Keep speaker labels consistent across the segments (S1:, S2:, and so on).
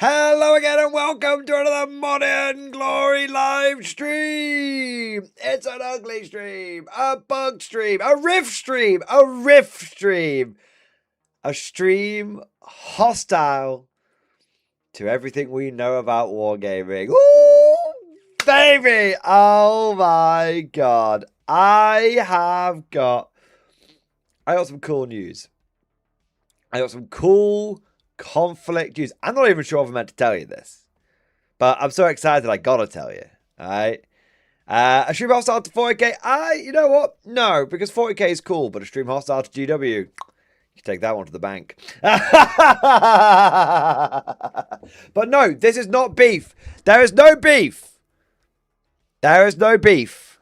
S1: Hello again and welcome to another Mordian Glory live stream. It's an ugly stream, a bug stream, a riff stream, a stream hostile to everything we know about wargaming. Ooh, baby! Oh my god. I got some cool news. I got some cool Konflikt news. I'm not even sure if I'm meant to tell you this, but I'm so excited I gotta tell you. Alright. A stream hostile to 40k. You know what? No, because 40k is cool, but a stream hostile to GW, you take that one to the bank. But no, this is not beef. There is no beef. There is no beef.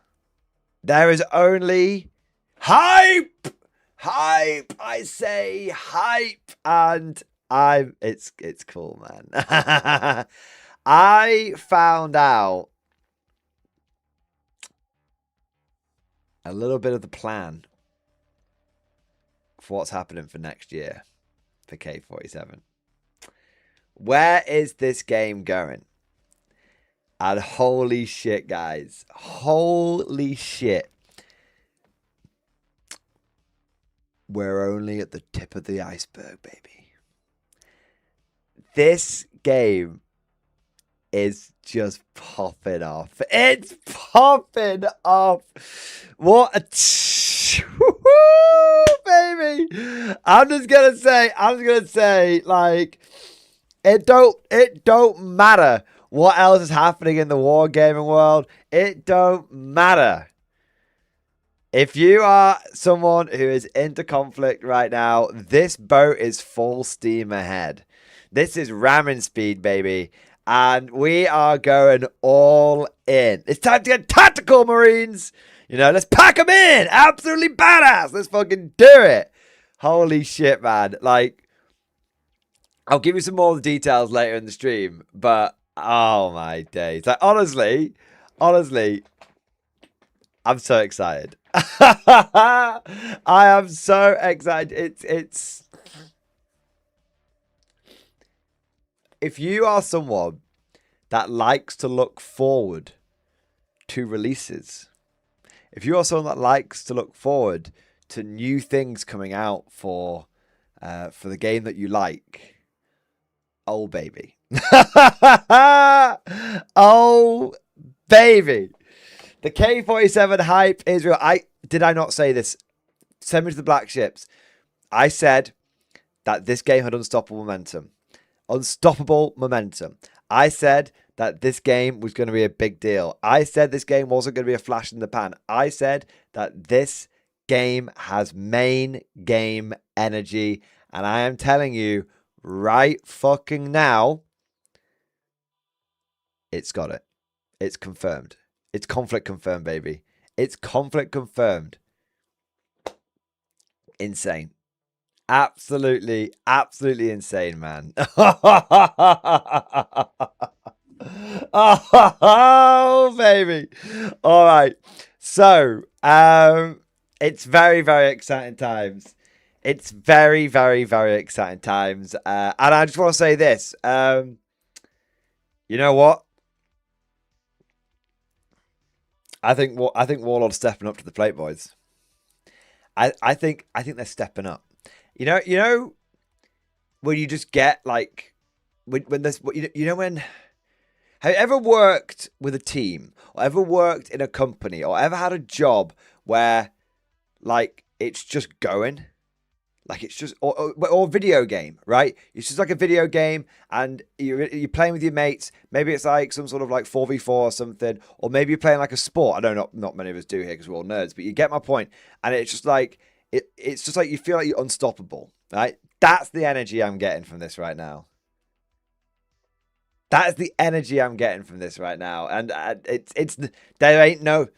S1: There is only hype. Hype. I say hype. And it's cool, man. I found out a little bit of the plan for what's happening for next year for K47. Where is this game going? And holy shit, guys. Holy shit. We're only at the tip of the iceberg, baby. This game is just popping off. It's popping off. What a baby. I'm just gonna say, like, it don't matter what else is happening in the wargaming world. It don't matter. If you are someone who is into Konflikt right now, this boat is full steam ahead. This is ramming speed, baby. And we are going all in. It's time to get tactical, Marines. You know, let's pack them in. Absolutely badass. Let's fucking do it. Holy shit, man. Like, I'll give you some more of the details later in the stream. But, oh my days. Like, honestly, I'm so excited. I am so excited. It's if you are someone that likes to look forward to releases, if you are someone that likes to look forward to new things coming out for the game that you like, oh baby. Oh baby. The K47 hype is real. Did I not say this? Send me to the black ships. I said that this game had unstoppable momentum. Unstoppable momentum. I said that this game was going to be a big deal. I said this game wasn't going to be a flash in the pan. I said that this game has main game energy. And I am telling you right fucking now, it's got it. It's confirmed. It's Konflikt confirmed, baby. It's Konflikt confirmed. Insane. Absolutely insane, man. Oh, baby. All right. So, it's very, very exciting times. It's very, very, very exciting times. And I just want to say this. You know what? I think Warlord's stepping up to the plate, boys. I think they're stepping up. You know, when you just get like, when there's, you know, when, have you ever worked with a team or ever worked in a company or ever had a job where like it's just going? Like it's just, or video game, right? It's just like a video game and you're playing with your mates. Maybe it's like some sort of like 4v4 or something. Or maybe you're playing like a sport. I know not many of us do here because we're all nerds, but you get my point. And it's just like, it's just like you feel like you're unstoppable, right? That's the energy I'm getting from this right now. That's the energy I'm getting from this right now. And there ain't no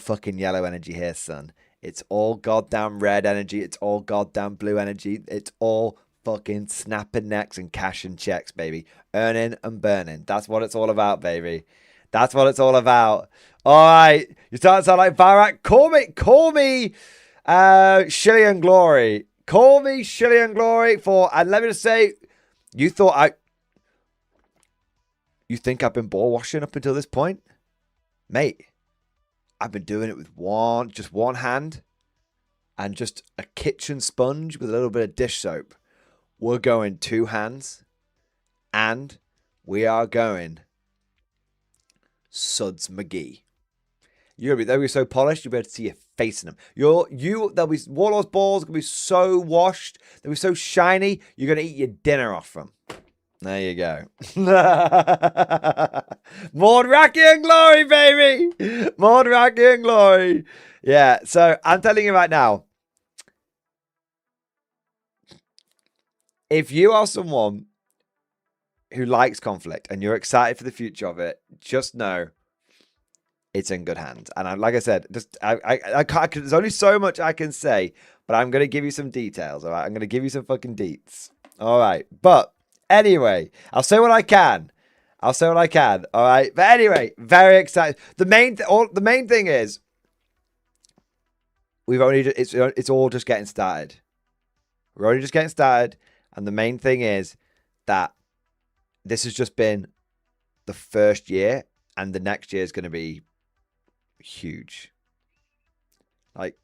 S1: fucking yellow energy here, son. It's all goddamn red energy. It's all goddamn blue energy. It's all fucking snapping necks and cashing checks, baby. Earning and burning. That's what it's all about, baby. That's what it's all about. All right. You start to sound like Barak. Call me Shillian Glory. Call me Shillian Glory for, and let me just say, you thought You think I've been ball washing up until this point? Mate, I've been doing it with just one hand and just a kitchen sponge with a little bit of dish soap. We're going 2 hands and we are going Suds McGee. They'll be so polished, you'll be able to see your face in them. They'll be Warlord's balls gonna be so washed, they'll be so shiny, you're gonna eat your dinner off them. There you go. Mordian glory, baby! Mordian glory. Yeah, so I'm telling you right now, if you are someone who likes Konflikt and you're excited for the future of it, just know it's in good hands. And like I said, I can't. There's only so much I can say, but I'm gonna give you some details. All right, I'm gonna give you some fucking deets. All right, but anyway, I'll say what I can. All right, but anyway, very excited. The main thing is it's all just getting started. We're only just getting started, and the main thing is that this has just been the first year, and the next year is going to be huge, like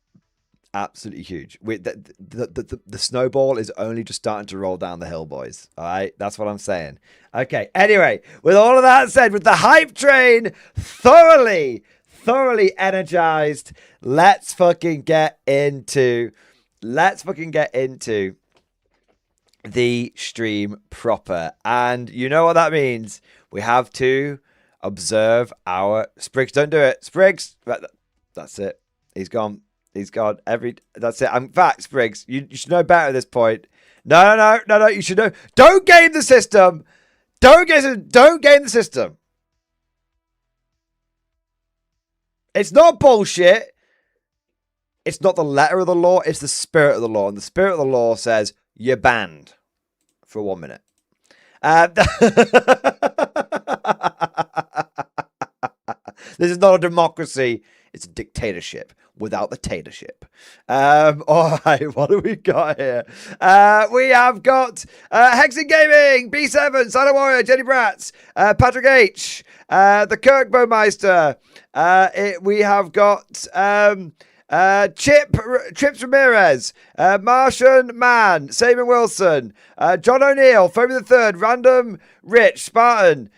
S1: absolutely huge. The snowball is only just starting to roll down the hill, boys. All right, that's what I'm saying. Okay. Anyway, with all of that said, with the hype train thoroughly energized, let's fucking get into the stream proper. And you know what that means. We have to observe our Spriggs. Don't do it, Spriggs. That's it. He's gone. That's it. In fact, Spriggs, you should know better at this point. No. You should know. Don't game the system. Don't game the system. It's not bullshit. It's not the letter of the law. It's the spirit of the law. And the spirit of the law says you're banned for 1 minute. This is not a democracy. It's a dictatorship without the tatership. All right, what do we got here? We have got Hexen Gaming, B7, Silent Warrior, Jenny Bratz, Patrick H, the Kirk Bowmeister. We have got Chips Ramirez, Martian Man, Saban Wilson, John O'Neill, Foamy the Third, Random Rich, Spartan.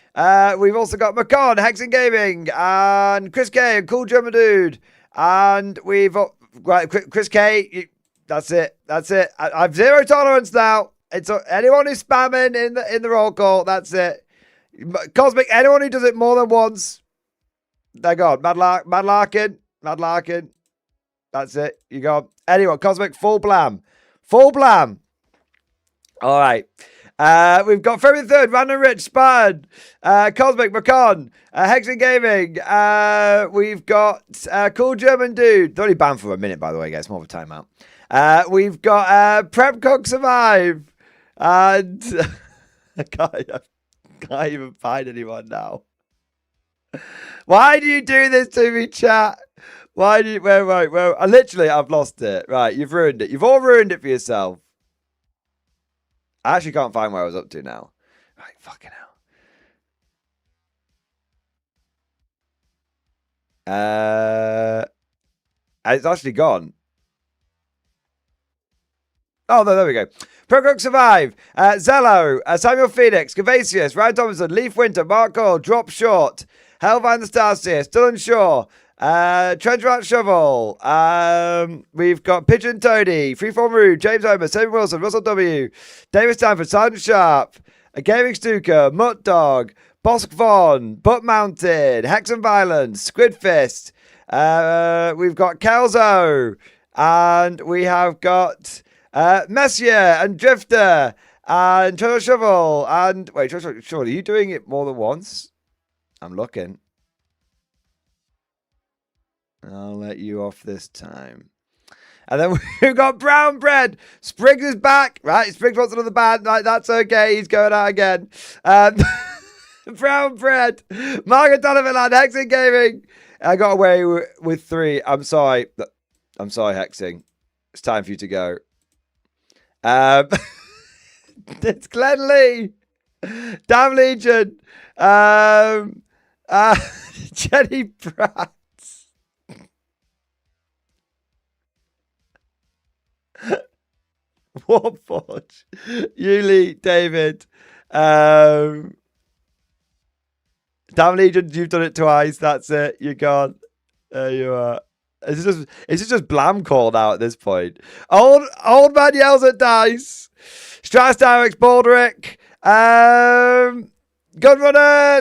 S1: We've also got Macon, Hexen Gaming, and Chris K, and Cool German Dude. And we've got Chris K. That's it. I've zero tolerance now. It's anyone who's spamming in the roll call. That's it. Cosmic, anyone who does it more than once. They're gone. Mad Larkin. That's it. You go. Anyway, Cosmic, full blam. All right. We've got February 3rd, Random Rich, Spartan, Cosmic, Macon, Hexen Gaming. We've got Cool German Dude. They're only banned for a minute, by the way, guys. More of a timeout. We've got Prep Cook Survive. And I can't even find anyone now. Why do you do this to me, chat? Why do you... Where? I've lost it. Right, you've ruined it. You've all ruined it for yourself. I actually can't find where I was up to now. Right, fucking hell. It's actually gone. Oh, no, there we go. Procook Survive, Zello, Samuel Phoenix, Cavasius, Ryan Thompson, Leaf Winter, Mark Cole, Drop Short, Hellvine the Starseer, Still Unsure, Trench Rat Shovel, we've got Pigeon Tony, Freeform Rude, James Homer, Saban Wilson, Russell W, David Stanford, Sergeant Sharp, a Gaming Stuka, Mutt Dog, Bosk Vaughn, Butt Mounted, Hexen Violence, Squid Fist, we've got Kelzo, and we have got Messier and Drifter and Treasure Shovel and wait, Treasure Shovel, are you doing it more than once? I'm looking. I'll let you off this time. And then we've got Brown Bread. Spriggs is back. Right, Spriggs wants another band. Right, that's okay. He's going out again. Brown Bread. Margaret Donovan and Hexing Gaming. I got away with 3. I'm sorry. Hexing. It's time for you to go. It's Glenn Lee. Damn Legion. Jenny Pratt. Warforge. Yuli, David. Damn Legion, you've done it twice. That's it. You're gone. There you are. Is it just Blam called out at this point? Old man yells at dice. Strauss Direct, Baldrick. Gunrunner.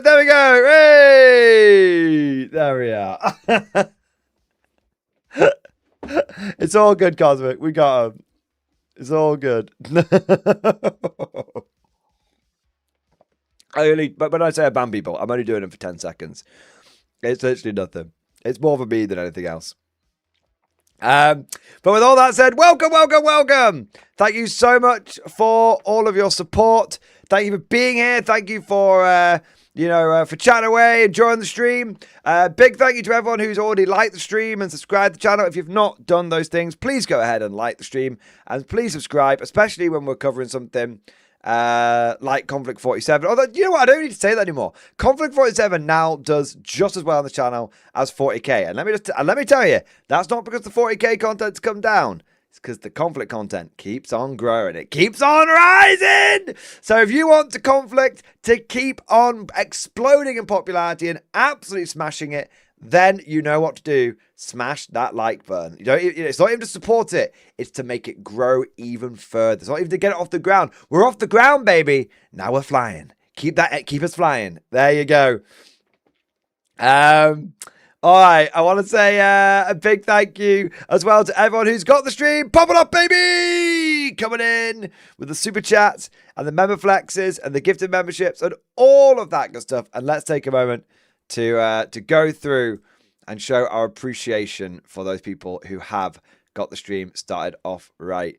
S1: There we go. Hey! There we are. It's all good, Cosmic. We got him. It's all good. But when I say I ban people, I'm only doing it for 10 seconds. It's literally nothing. It's more for me than anything else. But with all that said, welcome. Thank you so much for all of your support. Thank you for being here. Thank you for for chatting away, enjoying the stream. Big thank you to everyone who's already liked the stream and subscribed to the channel. If you've not done those things, please go ahead and like the stream and please subscribe, especially when we're covering something like Konflikt 47. Although, you know what? I don't need to say that anymore. Konflikt 47 now does just as well on the channel as 40k. And let me tell you, that's not because the 40k content's come down. It's because the Konflikt content keeps on growing. It keeps on rising. So if you want the Konflikt to keep on exploding in popularity and absolutely smashing it, then you know what to do. Smash that like button. It's not even to support it. It's to make it grow even further. It's not even to get it off the ground. We're off the ground, baby. Now we're flying. Keep us flying. There you go. All right. I want to say a big thank you as well to everyone who's got the stream popping up, baby. Coming in with the super chats and the member flexes and the gifted memberships and all of that good stuff. And let's take a moment to go through and show our appreciation for those people who have got the stream started off right.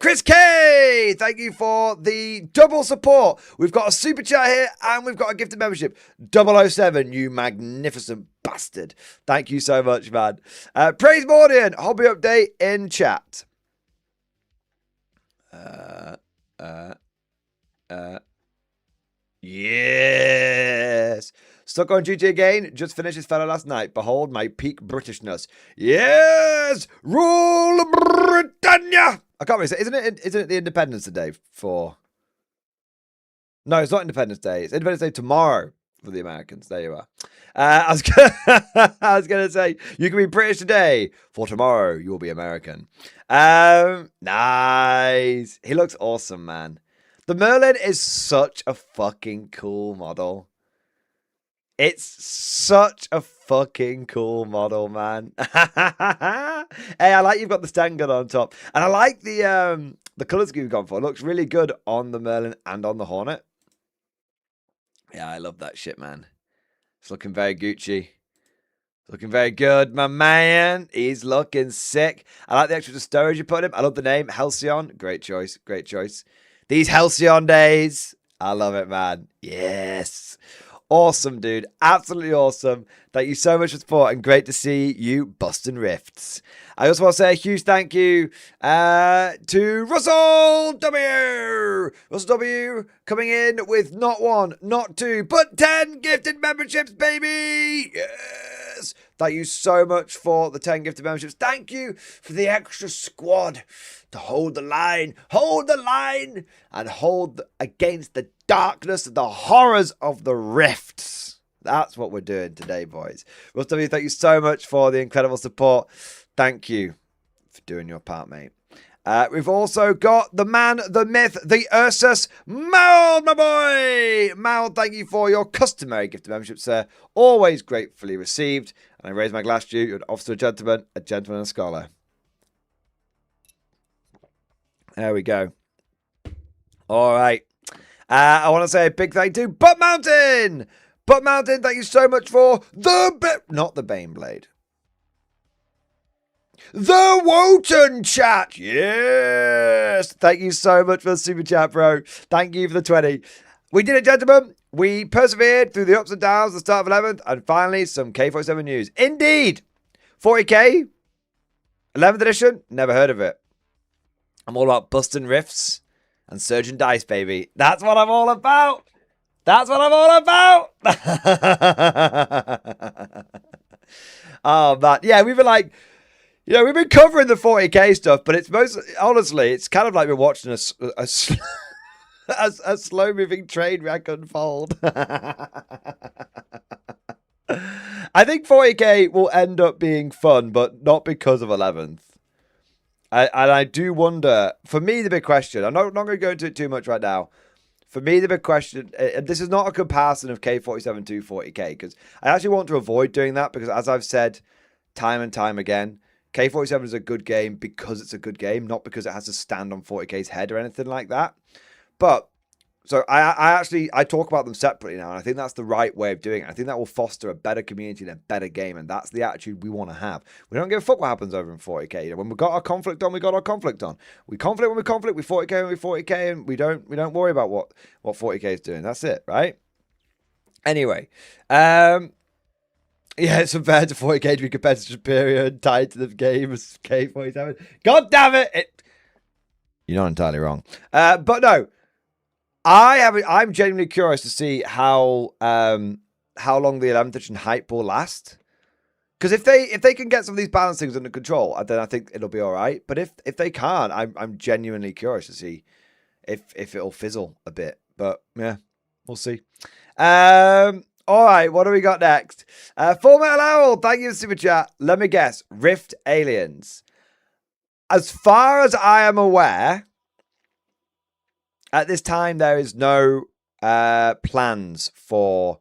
S1: Chris K, thank you for the double support. We've got a super chat here and we've got a gifted membership. 007, you magnificent bastard. Thank you so much, man. Praise Mordian, hobby update in chat. Yes. Stuck on duty again. Just finished this fellow last night. Behold my peak Britishness. Yes. Rule Britannia. I can't really say. Isn't it the Independence Day for? No, it's not Independence Day. It's Independence Day tomorrow for the Americans. There you are. I was gonna say you can be British today. For tomorrow you will be American. Nice. He looks awesome, man. The Merlin is such a fucking cool model. It's such a fucking cool model, man. Hey, I like you've got the stand gun on top. And I like the colours you've gone for. It looks really good on the Merlin and on the Hornet. Yeah, I love that shit, man. It's looking very Gucci. Looking very good, my man. He's looking sick. I like the extra storage you put him. I love the name, Halcyon. Great choice, great choice. These Halcyon days. I love it, man. Yes. Awesome, dude. Absolutely awesome. Thank you so much for support and great to see you busting rifts. I also want to say a huge thank you to Russell W. Russell W. coming in with not 1, not 2, but 10 gifted memberships, baby. Yes. Thank you so much for the 10 gifted memberships. Thank you for the extra squad to hold the line, and hold against the darkness and the horrors of the rifts. That's what we're doing today, boys. Russ W, thank you so much for the incredible support. Thank you for doing your part, mate. We've also got the man, the myth, the Ursus, Mal, my boy. Mal, thank you for your customary gift of membership, sir. Always gratefully received. And I raise my glass to you. You're an officer, a gentleman and a scholar. There we go. All right. I want to say a big thank you to Butt Mountain. Butt Mountain, thank you so much for not the Baneblade. The Wotan chat. Yes. Thank you so much for the super chat, bro. Thank you for the 20. We did it, gentlemen. We persevered through the ups and downs, the start of 11th, and finally some K47 news. Indeed. 40k. 11th edition. Never heard of it. I'm all about busting rifts and Surgeon Dice, baby. That's what I'm all about. That's what I'm all about. Oh, man. Yeah, we've been like, we've been covering the 40k stuff, but it's honestly, it's kind of like we're watching a slow-moving train wreck unfold. I think 40k will end up being fun, but not because of 11th. And I do wonder, for me, the big question, I'm not going to go into it too much right now. For me, the big question, and this is not a comparison of K47 to 40k, because I actually want to avoid doing that, because as I've said time and time again, K47 is a good game because it's a good game, not because it has to stand on 40k's head or anything like that. But so I talk about them separately now, and I think that's the right way of doing it. I think that will foster a better community and a better game, and that's the attitude we want to have. We don't give a fuck what happens over in 40k. When we got our conflict on, we got our conflict on. We conflict when we conflict, we 40k when we 40k, and we don't worry about what 40k is doing. That's it, right? Anyway, yeah, it's unfair to 40k to be compared to superior and tied to the game as K47. God damn it! You're not entirely wrong, but no. I'm genuinely curious to see how long the 11th edition hype will last. Because if they can get some of these balance things under control, then I think it'll be all right. But if they can't, I'm genuinely curious to see if it'll fizzle a bit. But yeah, we'll see. All right, what do we got next? Full Metal Owl, thank you for super chat. Let me guess, Rift Aliens. As far as I am aware, at this time, there is no plans for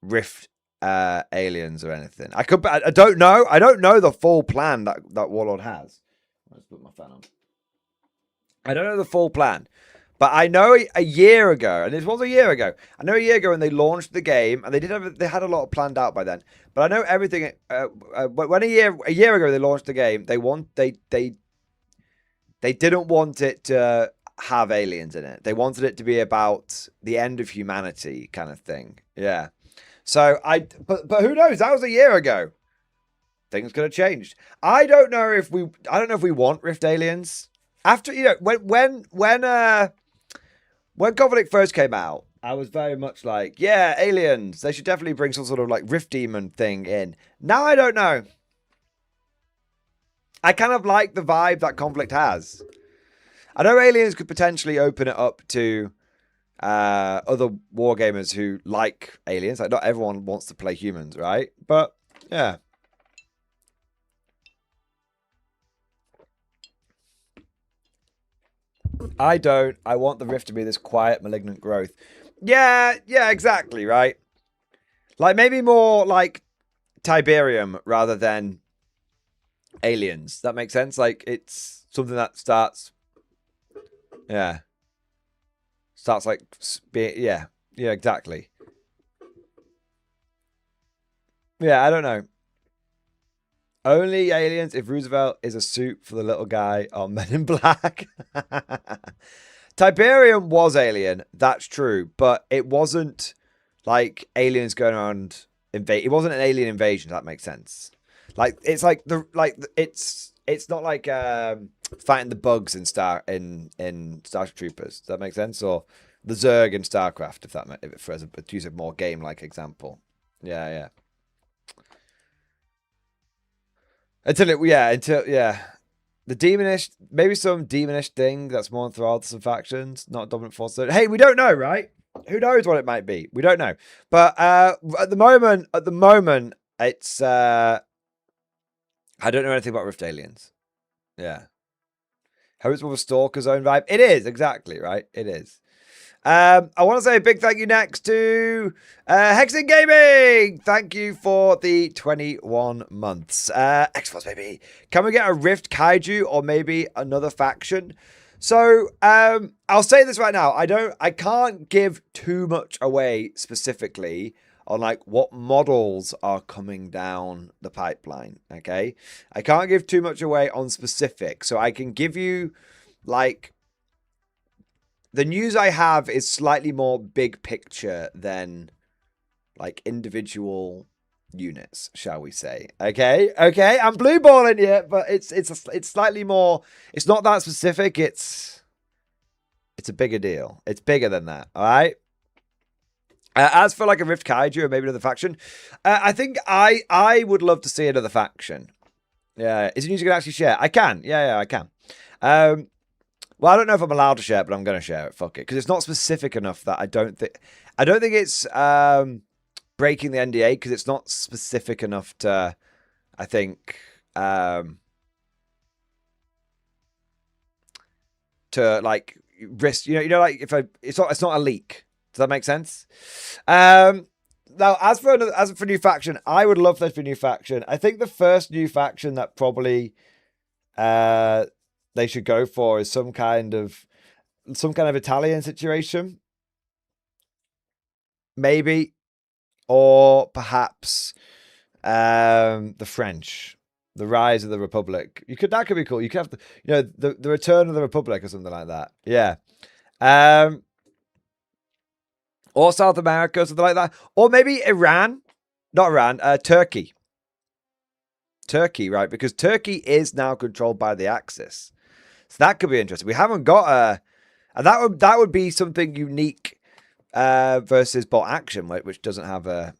S1: Rift Aliens or anything. I don't know. I don't know the full plan that Warlord has. Let's put my fan on. I don't know the full plan, but I know a year ago, and this was a year ago. I know a year ago when they launched the game, and they had a lot planned out by then. But I know everything. When a year ago they launched the game, they didn't want it to have aliens in it. They wanted it to be about the end of humanity kind of thing. Yeah. So but who knows? That was a year ago. Things could have changed. I don't know if we want Rift Aliens. After, when Konflikt first came out, I was very much like, yeah, aliens. They should definitely bring some sort of like Rift Demon thing in. Now I don't know. I kind of like the vibe that Konflikt has. I know aliens could potentially open it up to other wargamers who like aliens. Like, not everyone wants to play humans, right? But, yeah. I don't. I want the Rift to be this quiet, malignant growth. Yeah, exactly, right? Like, maybe more like Tiberium rather than aliens. That makes sense? Like, it's something that starts... Yeah. Starts like... Yeah, exactly. Yeah, I don't know. Only aliens if Roosevelt is a suit for the little guy on Men in Black. Tiberium was alien, that's true, but it wasn't like aliens going around invade. It wasn't an alien invasion, if that makes sense. Like it's like it's not like fighting the bugs in Starship Troopers. Does that make sense? Or the Zerg in StarCraft, to use a more game-like example. Yeah. Until the demonish, maybe some demonish thing that's more enthralled to some factions, not dominant force. Hey, we don't know, right? Who knows what it might be? We don't know. But at the moment, it's I don't know anything about Rift Aliens. Yeah. How it's with a Stalker Zone vibe? It is, exactly, right? It is. I want to say a big thank you next to Hexen Gaming. Thank you for the 21 months. X-Force, baby. Can we get a Rift Kaiju or maybe another faction? So, I'll say this right now. I can't give too much away specifically on like what models are coming down the pipeline, okay? I can't give too much away on specific. So I can give you like... The news I have is slightly more big picture than like individual units, shall we say? Okay. I'm blue balling it, but it's slightly more. It's not that specific. It's It's a bigger deal. It's bigger than that. All right. As for like a Rift Kaiju or maybe another faction, I think I would love to see another faction. Yeah. Is it news you can actually share? I can. Yeah, I can. Well, I don't know if I'm allowed to share it, but I'm going to share it. Fuck it. Because it's not specific enough that I don't think it's breaking the NDA because it's not specific enough to, I think, to like risk, like if it's not a leak. Does that make sense? Now, as for new faction, I would love that for new faction. I think the first new faction that probably they should go for is some kind of Italian situation, maybe, or perhaps the French, the rise of the Republic. That could be cool. You could have the return of the Republic or something like that. Yeah. Or South America, something like that. Or maybe Iran. Not Iran, Turkey. Turkey, right? Because Turkey is now controlled by the Axis. So that could be interesting. We haven't got and that would be something unique versus Bolt Action, which doesn't have a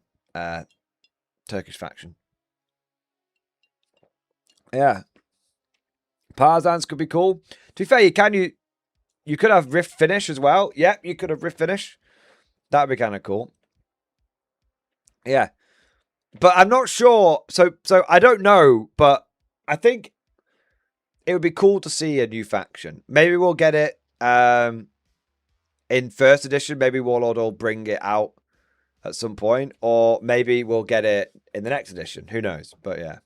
S1: Turkish faction. Yeah. Parzans could be cool. To be fair, you could have Rift Finish as well. Yep, you could have Rift Finish. That'd be kind of cool. Yeah. But I'm not sure. So I don't know, but I think it would be cool to see a new faction. Maybe we'll get it in first edition. Maybe Warlord will bring it out at some point. Or maybe we'll get it in the next edition. Who knows? But yeah.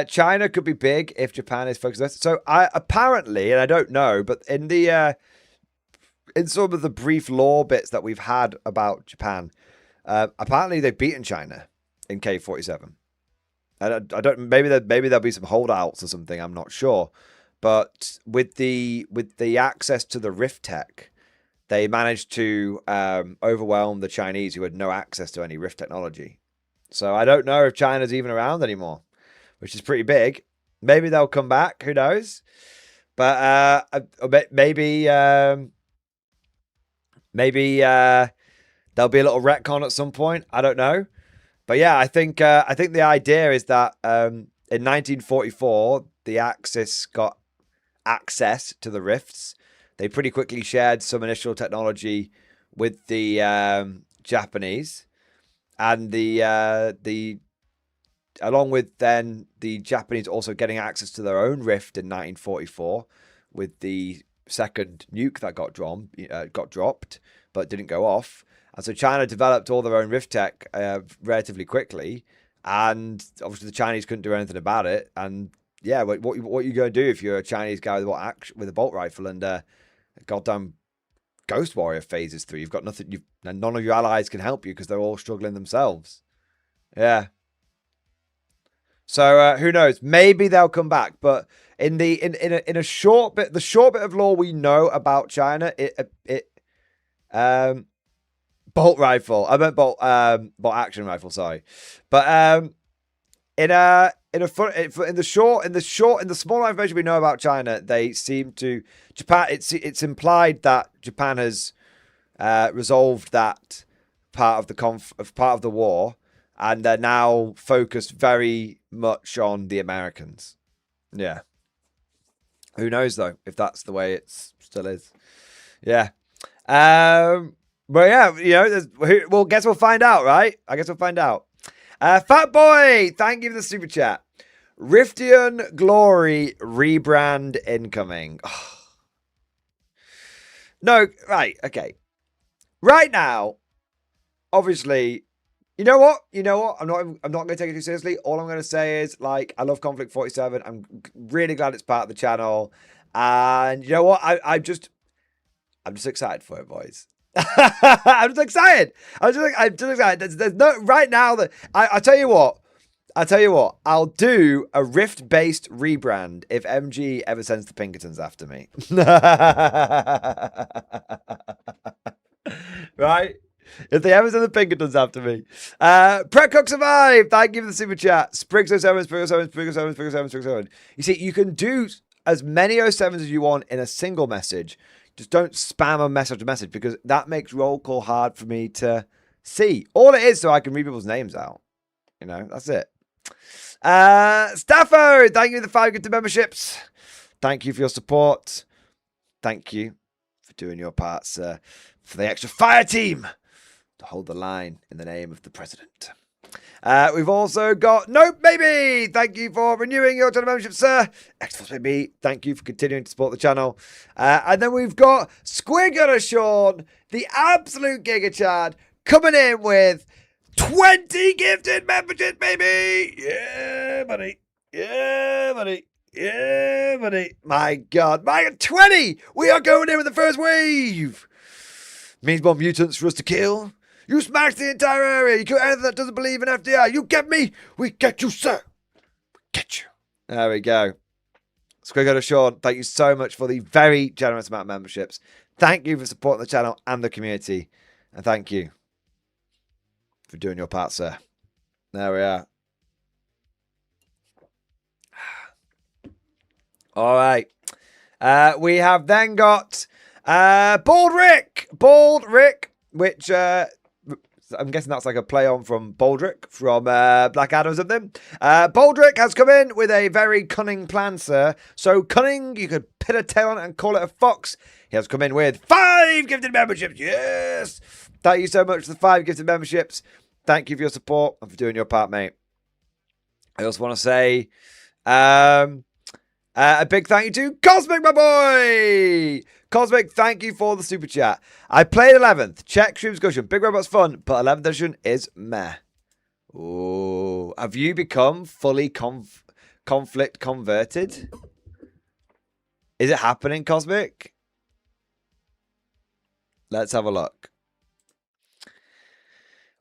S1: China could be big if Japan is focused on this. So apparently, and I don't know, but in some of the brief lore bits that we've had about Japan, apparently they've beaten China in K47. And I don't. Maybe there'll be some holdouts or something. I'm not sure. But with the access to the Rift tech, they managed to overwhelm the Chinese who had no access to any Rift technology. So I don't know if China's even around anymore, which is pretty big. Maybe they'll come back. Who knows? But maybe. Maybe there'll be a little retcon at some point. I don't know. But yeah, I think the idea is that in 1944, the Axis got access to the Rifts. They pretty quickly shared some initial technology with the Japanese. And along with then the Japanese also getting access to their own Rift in 1944 with the second nuke that got dropped, but didn't go off. And so China developed all their own Rift tech relatively quickly, and obviously the Chinese couldn't do anything about it. And yeah, what are you going to do if you're a Chinese guy with a bolt rifle and a goddamn Ghost Warrior phases through? You've got nothing. None of your allies can help you because they're all struggling themselves. Yeah. So who knows? Maybe they'll come back, but in a short bit, the short bit of lore we know about China, bolt rifle. I meant bolt action rifle. Sorry, but in the small information we know about China, they seem to Japan. It's implied that Japan has resolved that part of the war, and they're now focused very much on the Americans. Yeah. Who knows though if that's the way it still is. Yeah. But yeah, well, guess we'll find out, right? I guess we'll find out. Fat Boy, thank you for the super chat. Riftian Glory rebrand incoming. Oh. No, right, okay. Right now, obviously, you know what? I'm not going to take it too seriously. All I'm going to say is, like, I love Konflikt 47. I'm really glad it's part of the channel. And you know what? I'm just excited for it, boys. I'm just excited. I'm just excited. There's no right now that I tell you what. I'll do a Rift-based rebrand if MG ever sends the Pinkertons after me. Right? If they ever send the Pinkertons after me. Prep Cook Survive. Thank you for the super chat. Sprig07. You see, you can do as many 07s as you want in a single message. Just don't spam a message because that makes roll call hard for me to see. All it is so I can read people's names out. You know, that's it. Staffo, thank you for the 5 gifted memberships. Thank you for your support. Thank you for doing your part, sir. For the extra fire team to hold the line in the name of the president. We've also got Nope Baby. Thank you for renewing your channel membership, sir. X-Force Baby. Thank you for continuing to support the channel. And then we've got Squigger Sean, the absolute Giga Chad, coming in with 20 gifted memberships, baby. Yeah, buddy. Yeah, buddy. Yeah, buddy. My God. 20. We are going in with the first wave. Means more mutants for us to kill. You smash the entire area. You kill anything that doesn't believe in FDR. You get me? We get you, sir. We get you. There we go. Squigger Sean, thank you so much for the very generous amount of memberships. Thank you for supporting the channel and the community. And thank you for doing your part, sir. There we are. All right. We have then got Bald Rick, which I'm guessing that's like a play on from Baldrick from Black Adam or something. Baldrick has come in with a very cunning plan, sir. So cunning, you could pin a tail on it and call it a fox. He has come in with 5 gifted memberships. Yes. Thank you so much for the 5 gifted memberships. Thank you for your support and for doing your part, mate. I also want to say a big thank you to Cosmic, my boy! Cosmic, thank you for the super chat. I played 11th. Check Streams Gushion. Big Robot's fun, but 11th edition is meh. Ooh. Have you become fully conflict converted? Is it happening, Cosmic? Let's have a look.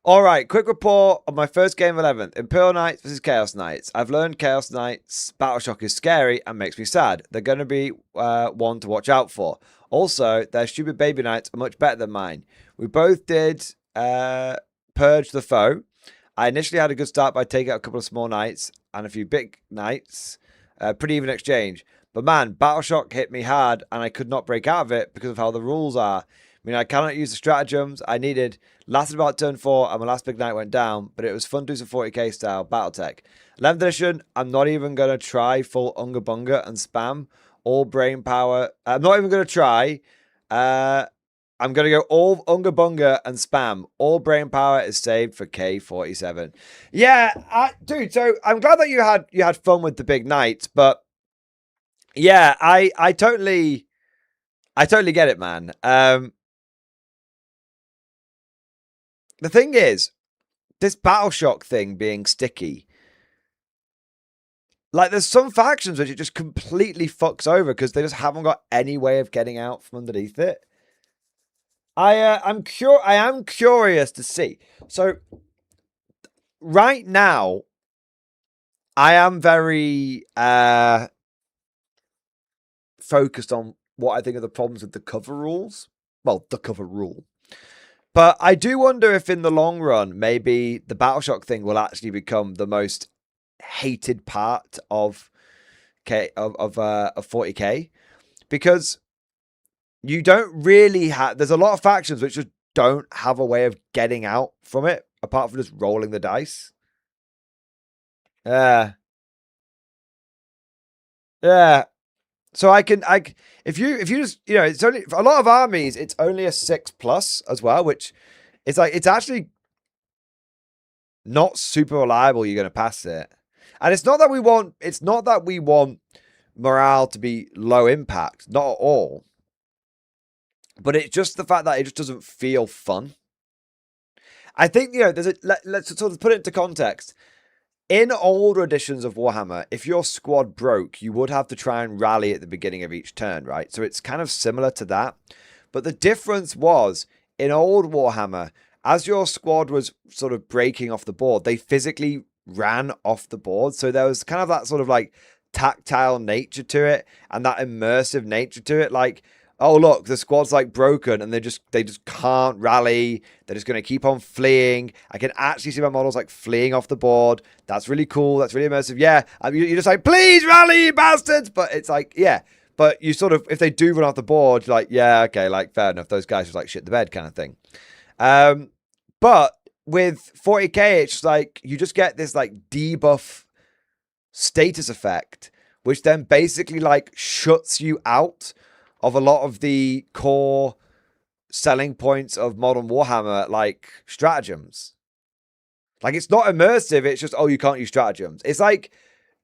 S1: Alright, quick report on my first game of 11th. Imperial Knights versus Chaos Knights. I've learned Chaos Knights Battle Shock is scary and makes me sad. They're going to be one to watch out for. Also, their stupid baby knights are much better than mine. We both did Purge the Foe. I initially had a good start by taking out a couple of small knights and a few big knights. Pretty even exchange. But man, Battle Shock hit me hard and I could not break out of it because of how the rules are. I mean, I cannot use the stratagems I needed. Lasted about turn 4 and my last big knight went down, but it was fun to do some 40k style Battletech. 11th edition, I'm not even going to try full Unga Bunga and spam. All brain power. I'm not even going to try. I'm going to go all Unga Bunga and spam. All brain power is saved for K47. Yeah, dude, so I'm glad that you had fun with the big knights, but yeah, I totally get it, man. The thing is, this Battle Shock thing being sticky, like there's some factions which it just completely fucks over because they just haven't got any way of getting out from underneath it. I am curious to see. So right now, I am very focused on what I think are the problems with the cover rules. Well, the cover rule. But I do wonder if in the long run, maybe the Battle Shock thing will actually become the most hated part of 40k. Because you don't really have... There's a lot of factions which just don't have a way of getting out from it, apart from just rolling the dice. Yeah. So if you just, you know, it's only for a lot of armies, it's only a 6+ as well, which is like, it's actually not super reliable. You're going to pass it. And it's not that we want morale to be low impact, not at all. But it's just the fact that it just doesn't feel fun. I think, you know, let's sort of put it into context. In older editions of Warhammer, if your squad broke, you would have to try and rally at the beginning of each turn, right? So it's kind of similar to that. But the difference was, in old Warhammer, as your squad was sort of breaking off the board, they physically ran off the board. So there was kind of that sort of like tactile nature to it and that immersive nature to it. Like, oh, look, the squad's like broken and they just can't rally. They're just going to keep on fleeing. I can actually see my models like fleeing off the board. That's really cool. That's really immersive. Yeah. You're just like, please rally, you bastards. But it's like, yeah, But you sort of, if they do run off the board, you're like, yeah, okay, like fair enough. Those guys just like shit the bed kind of thing. But with 40k, it's just like you just get this like debuff status effect, which then basically like shuts you out of a lot of the core selling points of modern Warhammer, like stratagems. Like it's not immersive, it's just, oh, you can't use stratagems. It's like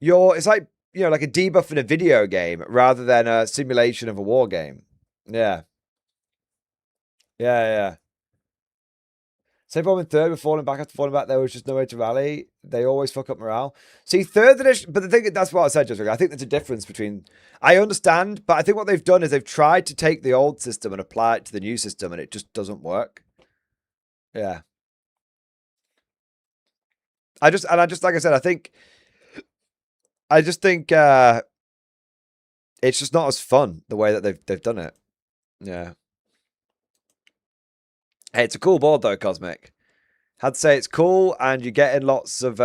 S1: it's like, you know, like a debuff in a video game rather than a simulation of a war game. Yeah. Yeah. Same problem in third with falling back after falling back. There was just no way to rally. They always fuck up morale. See, third edition, but the thing, that's what I said, just I think there's a difference between, I understand, but I think what they've done is they've tried to take the old system and apply it to the new system, and it just doesn't work. Yeah. Like I said, I just think it's just not as fun the way that they've done it. Yeah. Hey, it's a cool board though, Cosmic. Had to say it's cool, and you're getting lots of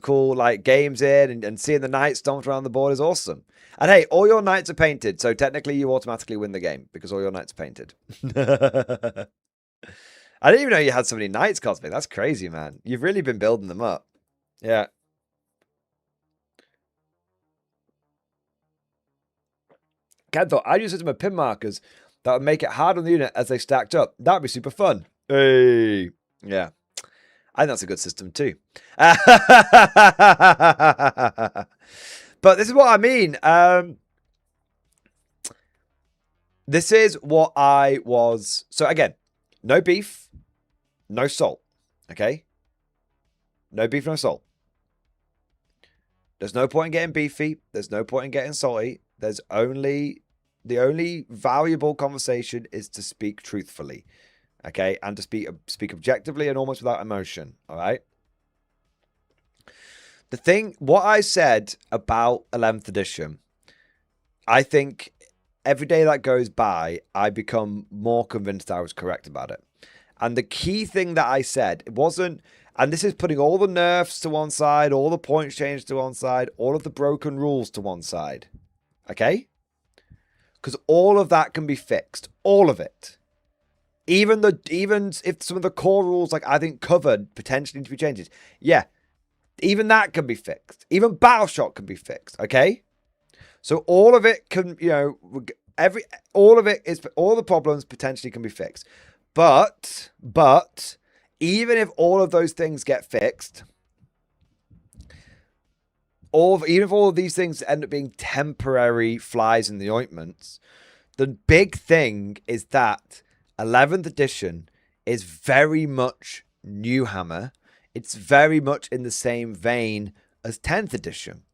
S1: cool like games in, and seeing the knights stomped around the board is awesome. And hey, all your knights are painted, so technically you automatically win the game because all your knights are painted. I didn't even know you had so many knights, Cosmic. That's crazy, man. You've really been building them up. Yeah. Ken thought, I'd use a system of pin markers that would make it hard on the unit as they stacked up. That would be super fun. Hey. Yeah. I think that's a good system too. But this is what I mean. This is what I was. So again, no beef, no salt. Okay? No beef, no salt. There's no point in getting beefy. There's no point in getting salty. The only valuable conversation is to speak truthfully, okay, and to speak objectively and almost without emotion. All right. What I said about 11th edition, I think every day that goes by, I become more convinced I was correct about it. And the key thing that I said, it wasn't, and this is putting all the nerfs to one side, all the points change to one side, all of the broken rules to one side. Okay? Because all of that can be fixed. All of it. Even if some of the core rules, like I think covered, potentially need to be changed. Yeah. Even that can be fixed. Even Battleshock can be fixed. Okay? So all of it can, you know, all the problems potentially can be fixed. But even if all of those things get fixed, even if all of these things end up being temporary flies in the ointments, the big thing is that 11th edition is very much New Hammer. It's very much in the same vein as 10th edition.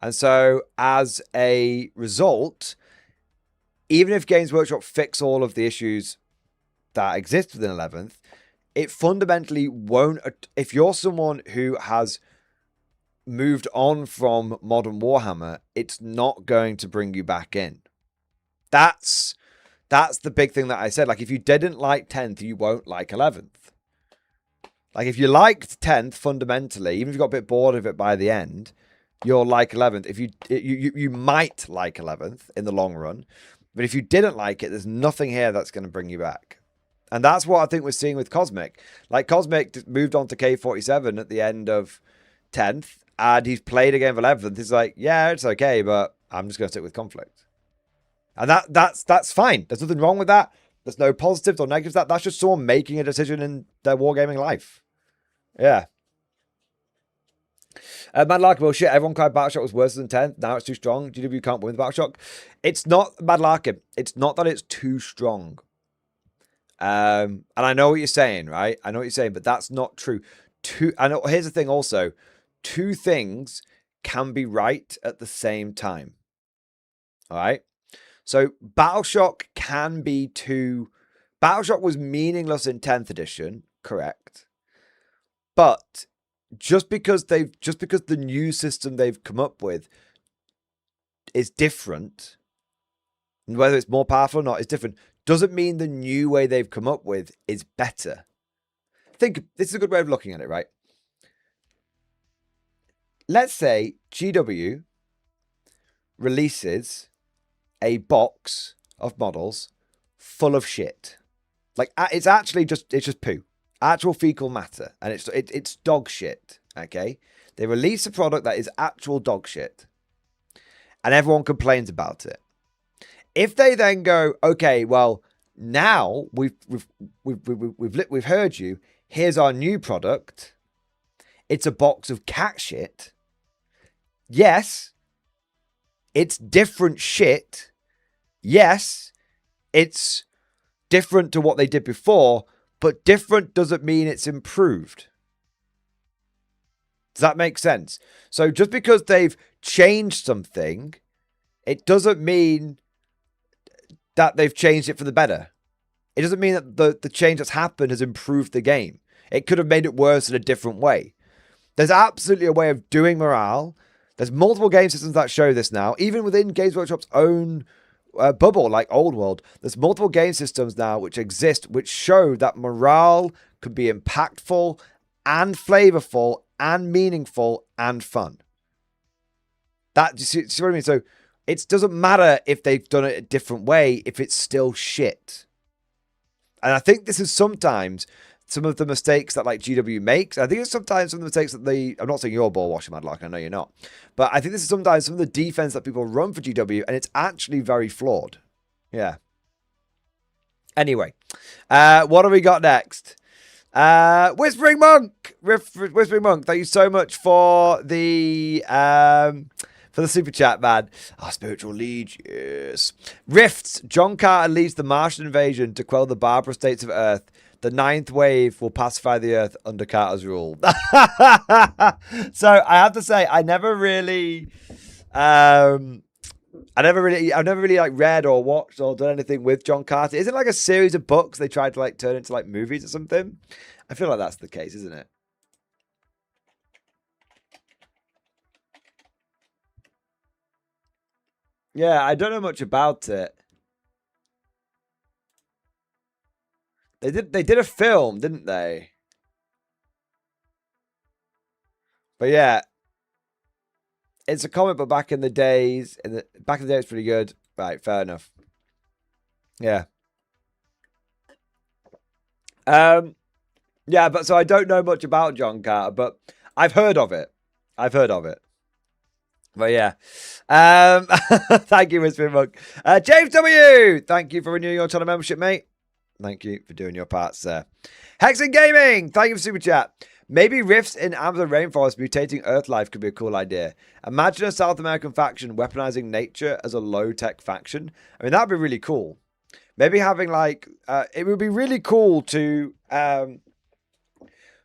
S1: And so as a result, even if Games Workshop fix all of the issues that exist within 11th, it fundamentally won't. If you're someone who has moved on from modern Warhammer, it's not going to bring you back in. That's the big thing that I said. Like, if you didn't like 10th, you won't like 11th. Like, if you liked 10th fundamentally, even if you got a bit bored of it by the end, you'll like 11th. If you might like 11th in the long run, but if you didn't like it, there's nothing here that's going to bring you back. And that's what I think we're seeing with Cosmic. Like, Cosmic moved on to K47 at the end of 10th, and he's played a game of 11th. He's like, yeah, it's okay, but I'm just going to stick with Konflikt. And that's fine. There's nothing wrong with that. There's no positives or negatives. That's just someone making a decision in their wargaming life. Yeah. Mad Lark, well, shit, everyone cried Battleshock was worse than 10th. Now it's too strong. GW can't win with Battleshock. It's not Mad Larkin. It's not that it's too strong. And I know what you're saying, right? I know what you're saying, but that's not true. Here's the thing also. Two things can be right at the same time. All right? So Battleshock can be too... Battleshock was meaningless in 10th edition, correct. But just because the new system they've come up with is different, and whether it's more powerful or not is different, doesn't mean the new way they've come up with is better. This is a good way of looking at it, right? Let's say GW releases a box of models full of shit. Like, it's actually just poo, actual fecal matter, and it's dog shit. Okay, they release a product that is actual dog shit, and everyone complains about it. If they then go, okay, well, now we've heard you. Here's our new product. It's a box of cat shit. Yes, it's different shit. Yes, it's different to what they did before, but different doesn't mean it's improved. Does that make sense? So just because they've changed something, it doesn't mean that they've changed it for the better. It doesn't mean that the change that's happened has improved the game. It could have made it worse in a different way. There's absolutely a way of doing morale. There's multiple game systems that show this now. Even within Games Workshop's own bubble, like Old World, there's multiple game systems now which exist, which show that morale could be impactful and flavorful and meaningful and fun. That, you see what I mean? So it doesn't matter if they've done it a different way, if it's still shit. And I think this is sometimes some of the mistakes that like GW makes. I think it's sometimes some of the mistakes that I'm not saying you're ball washing, Madlock, I know you're not. But I think this is sometimes some of the defense that people run for GW, and it's actually very flawed. Yeah. Anyway, what have we got next? Whispering Monk! Whispering Monk, thank you so much for the super chat, man. Our spiritual lead, yes. Rifts. John Carter leads the Martian invasion to quell the barbarous states of Earth. The 9th wave will pacify the Earth under Carter's rule. So I have to say, I've never really like read or watched or done anything with John Carter. Is it like a series of books they tried to like turn into like movies or something? I feel like that's the case, isn't it? Yeah, I don't know much about it. They did a film, didn't they? But yeah, it's a comic book back in the days. Back in the day, it's pretty good. Right, fair enough. Yeah. Yeah, but so I don't know much about John Carter, but I've heard of it. But yeah. Thank you, Whispering Monk. James W. Thank you for renewing your channel membership, mate. Thank you for doing your part, sir. Hexen Gaming. Thank you for super chat. Maybe rifts in Amazon rainforest mutating Earth life could be a cool idea. Imagine a South American faction weaponizing nature as a low-tech faction. I mean, that'd be really cool. Maybe having like, it would be really cool to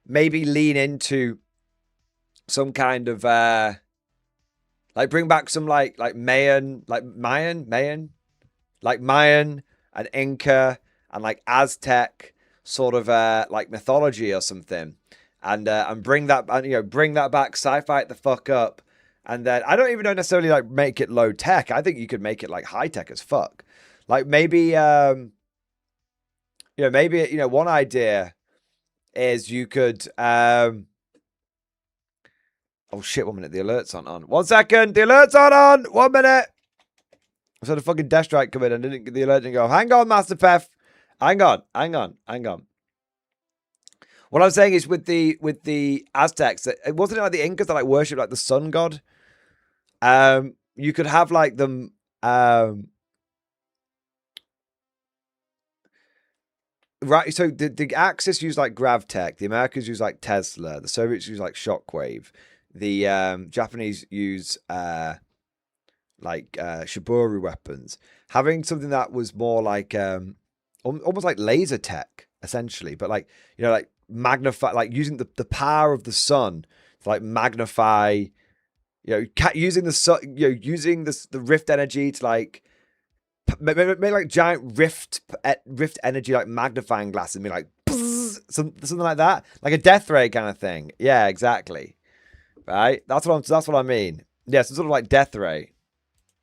S1: maybe lean into some kind of, like bring back some like Mayan and Inca and like Aztec sort of like mythology or something. And bring that, bring that back, sci-fi it the fuck up. And then I don't even know necessarily like make it low tech. I think you could make it like high tech as fuck. Like maybe, maybe, one idea is you could, oh shit, 1 minute, the alerts aren't on. 1 second, the alerts aren't on, 1 minute. I saw the fucking Death Strike come in and didn't get the alert and go, hang on, Master Pef. Hang on. What I'm saying is with the Aztecs, it wasn't like the Incas that like worship like the sun god. You could have like them, right, so the Axis use like Gravtech, the Americans use like Tesla, the Soviets use like Shockwave, the Japanese use like Shibori weapons. Having something that was more like almost like laser tech, essentially, but like like magnify, like using the power of the sun to like magnify, using the sun, using the rift energy to like make like giant rift energy like magnifying glasses and be like something like that, like a death ray kind of thing. Yeah, exactly. Right, that's what I mean. Yeah, some sort of like death ray.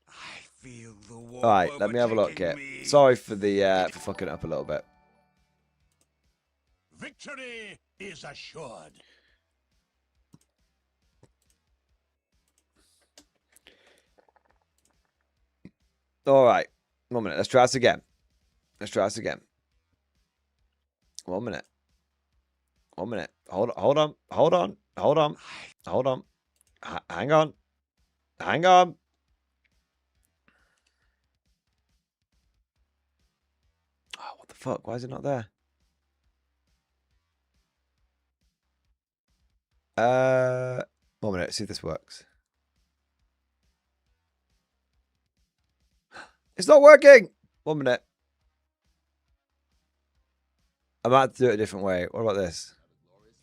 S2: I feel the war.
S1: All right, let me have a look here. Sorry for the for fucking it up a little bit.
S2: Victory is assured.
S1: All right. 1 minute. Let's try this again. Let's try this again. 1 minute. 1 minute. Hold on. Hold on. Hold on. Hold on. Hold on. Hang on. Hang on. Oh, what the fuck? Why is it not there? 1 minute. See if this works. It's not working. 1 minute. I might have to do it a different way. What about this?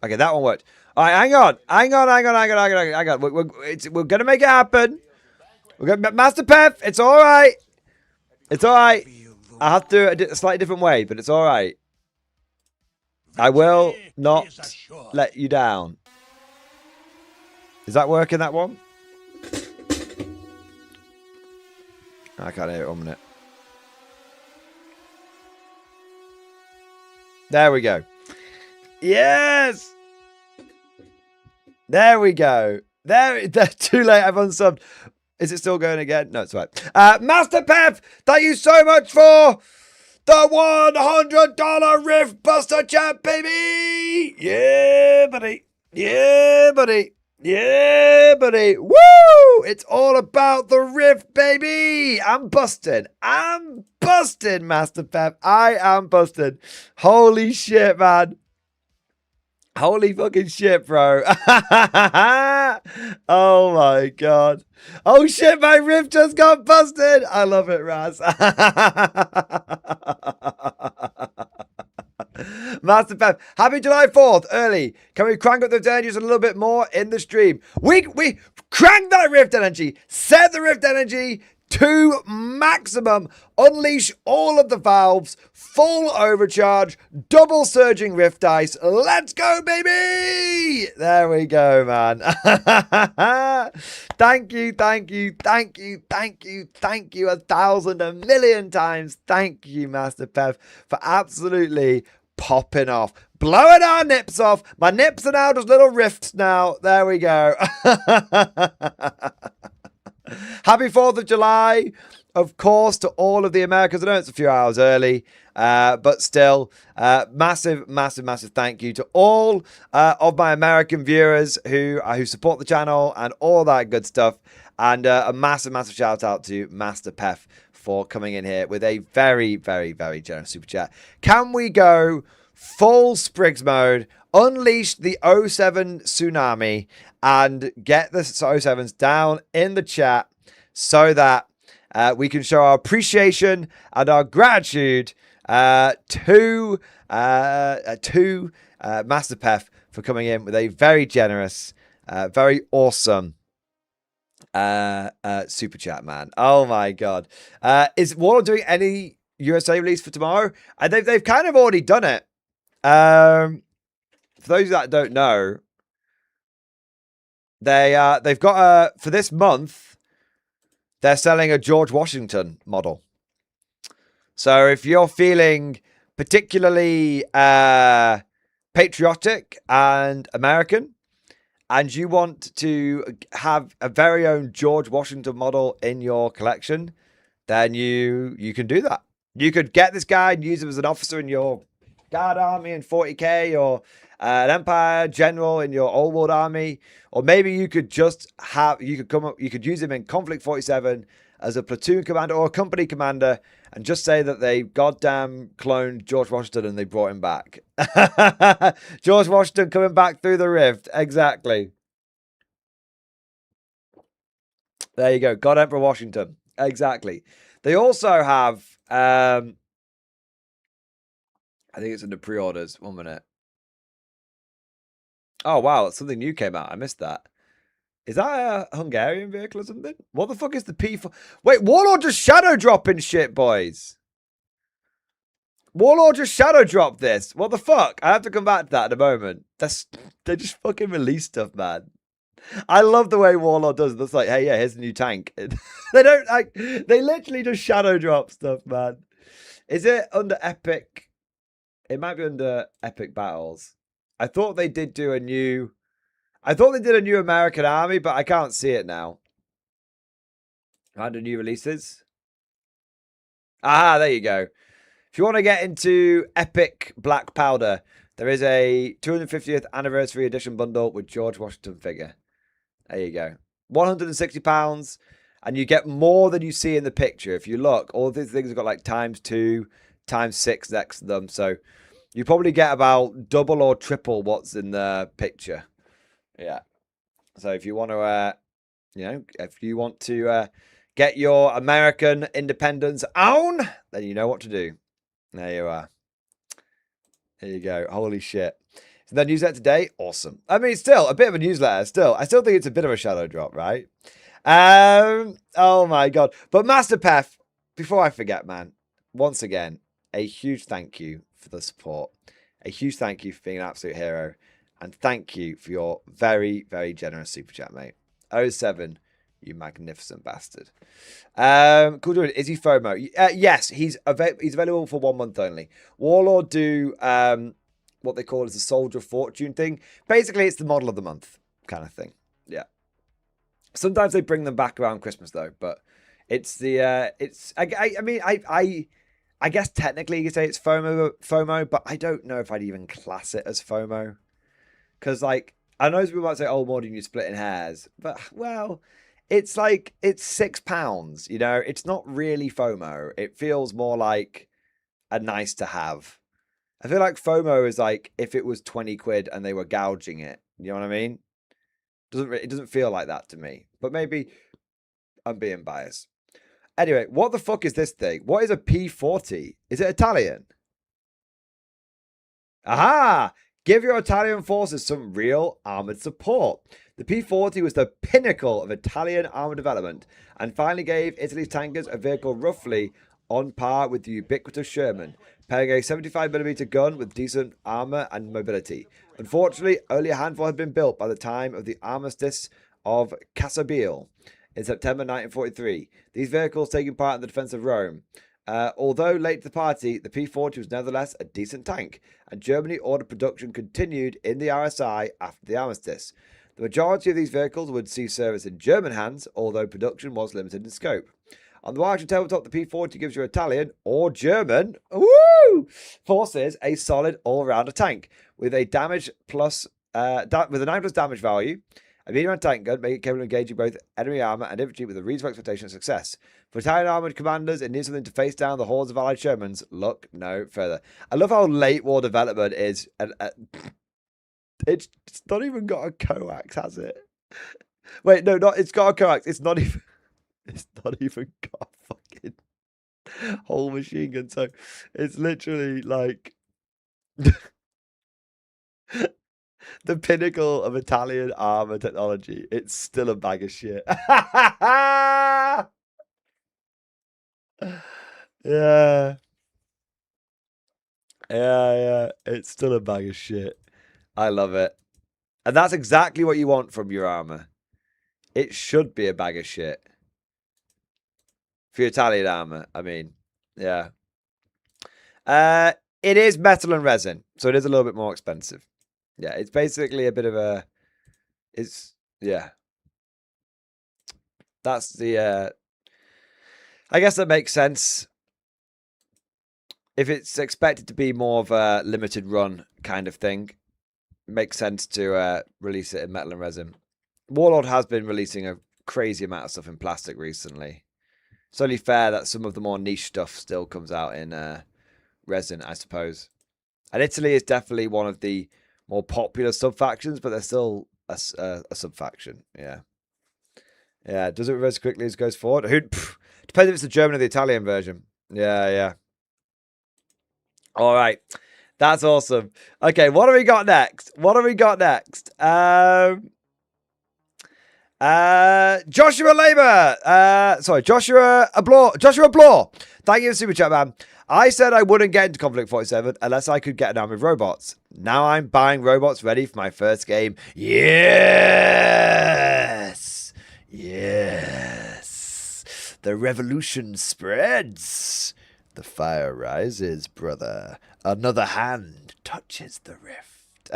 S1: Okay, that one worked. All right, hang on. Hang on. Hang on. Hang on. Hang on. Hang on. We're going to make it happen. We're going to Master Pef. It's all right. It's all right. I have to do it a slightly different way, but it's all right. I will not let you down. Is that working, that one? I can't hear it. 1 minute. There we go. Yes! There we go. Too late. I've unsubbed. Is it still going again? No, it's all right. Master Pef, thank you so much for the $100 Rift Buster chat, baby! Yeah, buddy. Yeah, buddy. Yeah, buddy. Woo! It's all about the Rift, baby. I'm busted. I'm busted, Master Pep. I am busted. Holy shit, man. Holy fucking shit, bro. Oh my god. Oh shit, my Rift just got busted. I love it, Raz. Master Pep, happy July 4th, early. Can we crank up those energies a little bit more in the stream? We crank that Rift energy. Set the Rift energy to maximum. Unleash all of the valves. Full overcharge. Double surging Rift dice. Let's go, baby. There we go, man. Thank you, thank you, thank you, thank you, thank you 1,000, 1,000,000 times. Thank you, Master Pev, for absolutely popping off. Blowing our nips off. My nips are now just little rifts now. There we go. Happy 4th of July, of course, to all of the Americans. I know it's a few hours early, but still, massive, massive, massive thank you to all of my American viewers who support the channel and all that good stuff. And a massive, massive shout out to Master Pef for coming in here with a very, very, very generous super chat. Can we go full Sprigs mode, unleash the 07 tsunami, and get the 07s down in the chat so that we can show our appreciation and our gratitude to Master Pef for coming in with a very generous, very awesome super chat, man. Oh my god. Is Warlord doing any USA release for tomorrow? They've kind of already done it. For those that don't know, they've got for this month, they're selling a George Washington model. So if you're feeling particularly patriotic and American, and you want to have a very own George Washington model in your collection, then you can do that. You could get this guy and use him as an officer in your Guard army in 40k, or an Empire general in your Old World army, or maybe you could just you could use him in Konflikt 47 as a platoon commander or a company commander, and just say that they goddamn cloned George Washington and they brought him back. George Washington coming back through the rift. Exactly. There you go. God Emperor Washington. Exactly. They also have I think it's in the pre-orders. 1 minute. Oh, wow. Something new came out. I missed that. Is that a Hungarian vehicle or something? What the fuck is the P4? Wait, Warlord just shadow dropping shit, boys. Warlord just shadow dropped this. What the fuck? I have to come back to that in a moment. They just fucking release stuff, man. I love the way Warlord does it. That's like, hey, yeah, here's a new tank. They don't like, they literally just shadow drop stuff, man. Is it under Epic? It might be under Epic Battles. I thought they did do a new... I thought they did a new American Army, but I can't see it now. Under new releases. Ah, there you go. If you want to get into epic black powder, there is a 250th anniversary edition bundle with George Washington figure. There you go. £160, and you get more than you see in the picture. If you look, all these things have got like ×2, ×6 next to them. So you probably get about double or triple what's in the picture. Yeah. So if you want to, get your American independence on, then you know what to do. There you are. There you go. Holy shit. So the newsletter today, awesome. I mean, still a bit of a newsletter. I still think it's a bit of a shadow drop, right? Oh my god. But Master Pef, before I forget, man, once again, a huge thank you for the support. A huge thank you for being an absolute hero. And thank you for your very, very generous super chat, mate. 07, you magnificent bastard. Cool dude. Is he FOMO? Yes, he's available for 1 month only. Warlord do what they call as a Soldier of Fortune thing. Basically, it's the model of the month kind of thing. Yeah. Sometimes they bring them back around Christmas though, but it's the I guess technically you could say it's FOMO, but I don't know if I'd even class it as FOMO. Because, like, I know people might say, oh, Mordian, you're splitting hairs. But, well, it's like, it's £6, you know? It's not really FOMO. It feels more like a nice to have. I feel like FOMO is like if it was 20 quid and they were gouging it. You know what I mean? It doesn't feel like that to me. But maybe I'm being biased. Anyway, what the fuck is this thing? What is a P40? Is it Italian? Aha! Give your Italian forces some real armoured support. The P40 was the pinnacle of Italian armour development and finally gave Italy's tankers a vehicle roughly on par with the ubiquitous Sherman, pairing a 75mm gun with decent armour and mobility. Unfortunately, only a handful had been built by the time of the armistice of Casabiel in September 1943. These vehicles taking part in the defence of Rome. Although late to the party, the P40 was nevertheless a decent tank, and Germany ordered production continued in the RSI after the armistice. The majority of these vehicles would see service in German hands, although production was limited in scope. On the Martian tabletop, the P40 gives your Italian or German forces a solid all-rounder tank with a damage plus with a 9+ damage value. A medium tank gun, make it capable of engaging both enemy armour and infantry with a reasonable expectation of success. For Italian armoured commanders, it needs something to face down the hordes of allied Shermans. Look no further. I love how late war development is. It's not even got a coax, has it? Wait, no, it's got a coax. It's not even got a fucking whole machine gun. So it's literally like the pinnacle of Italian armor technology. It's still a bag of shit. Yeah. It's still a bag of shit. I love it. And that's exactly what you want from your armor. It should be a bag of shit. For your Italian armor, I mean. Yeah. It is metal and resin, so it is a little bit more expensive. Yeah, it's basically a bit of a... yeah. That's the... I guess that makes sense. If it's expected to be more of a limited run kind of thing, it makes sense to release it in metal and resin. Warlord has been releasing a crazy amount of stuff in plastic recently. It's only fair that some of the more niche stuff still comes out in resin, I suppose. And Italy is definitely one of the more popular sub-factions, but they're still a sub-faction. Yeah. Yeah, does it reverse quickly as it goes forward? Depends if it's the German or the Italian version. Yeah. All right. That's awesome. Okay, what have we got next? Joshua Labour. Joshua Blaw. Thank you for super chat, man. I said I wouldn't get into Konflikt 47 unless I could get an army of robots. Now I'm buying robots ready for my first game. Yes. The revolution spreads. The fire rises, brother. Another hand touches the rift.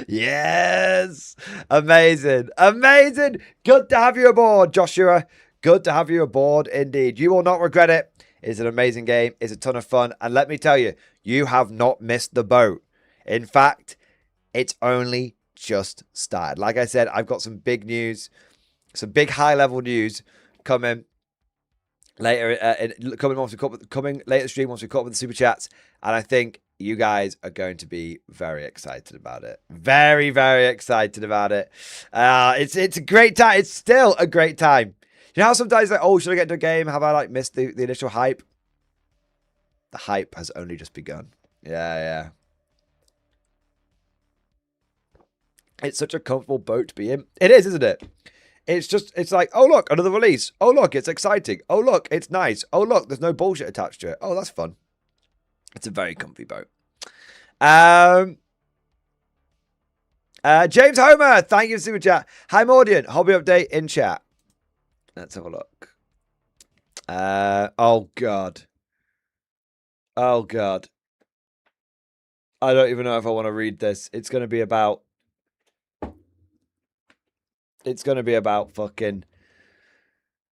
S1: Yes. Amazing. Amazing. Good to have you aboard, Joshua. Good to have you aboard indeed. You will not regret it. It's an amazing game. It's a ton of fun. And let me tell you, you have not missed the boat. In fact, it's only just started. Like I said, I've got some big news, some big high-level news coming later. Coming later stream once we caught up with the super chats, and I think you guys are going to be very excited about it. Very, very excited about it. It's a great time. It's still a great time. You know how sometimes like, oh, should I get into a game? Have I like missed the initial hype? The hype has only just begun. Yeah. It's such a comfortable boat to be in. It is, isn't it? It's like, oh, look, another release. Oh, look, it's exciting. Oh, look, it's nice. Oh, look, there's no bullshit attached to it. Oh, that's fun. It's a very comfy boat. James Homer, thank you for super chat. Hi, Mordian. Hobby update in chat. Let's have a look. Oh, God. Oh, God. I don't even know if I want to read this. It's going to be about fucking...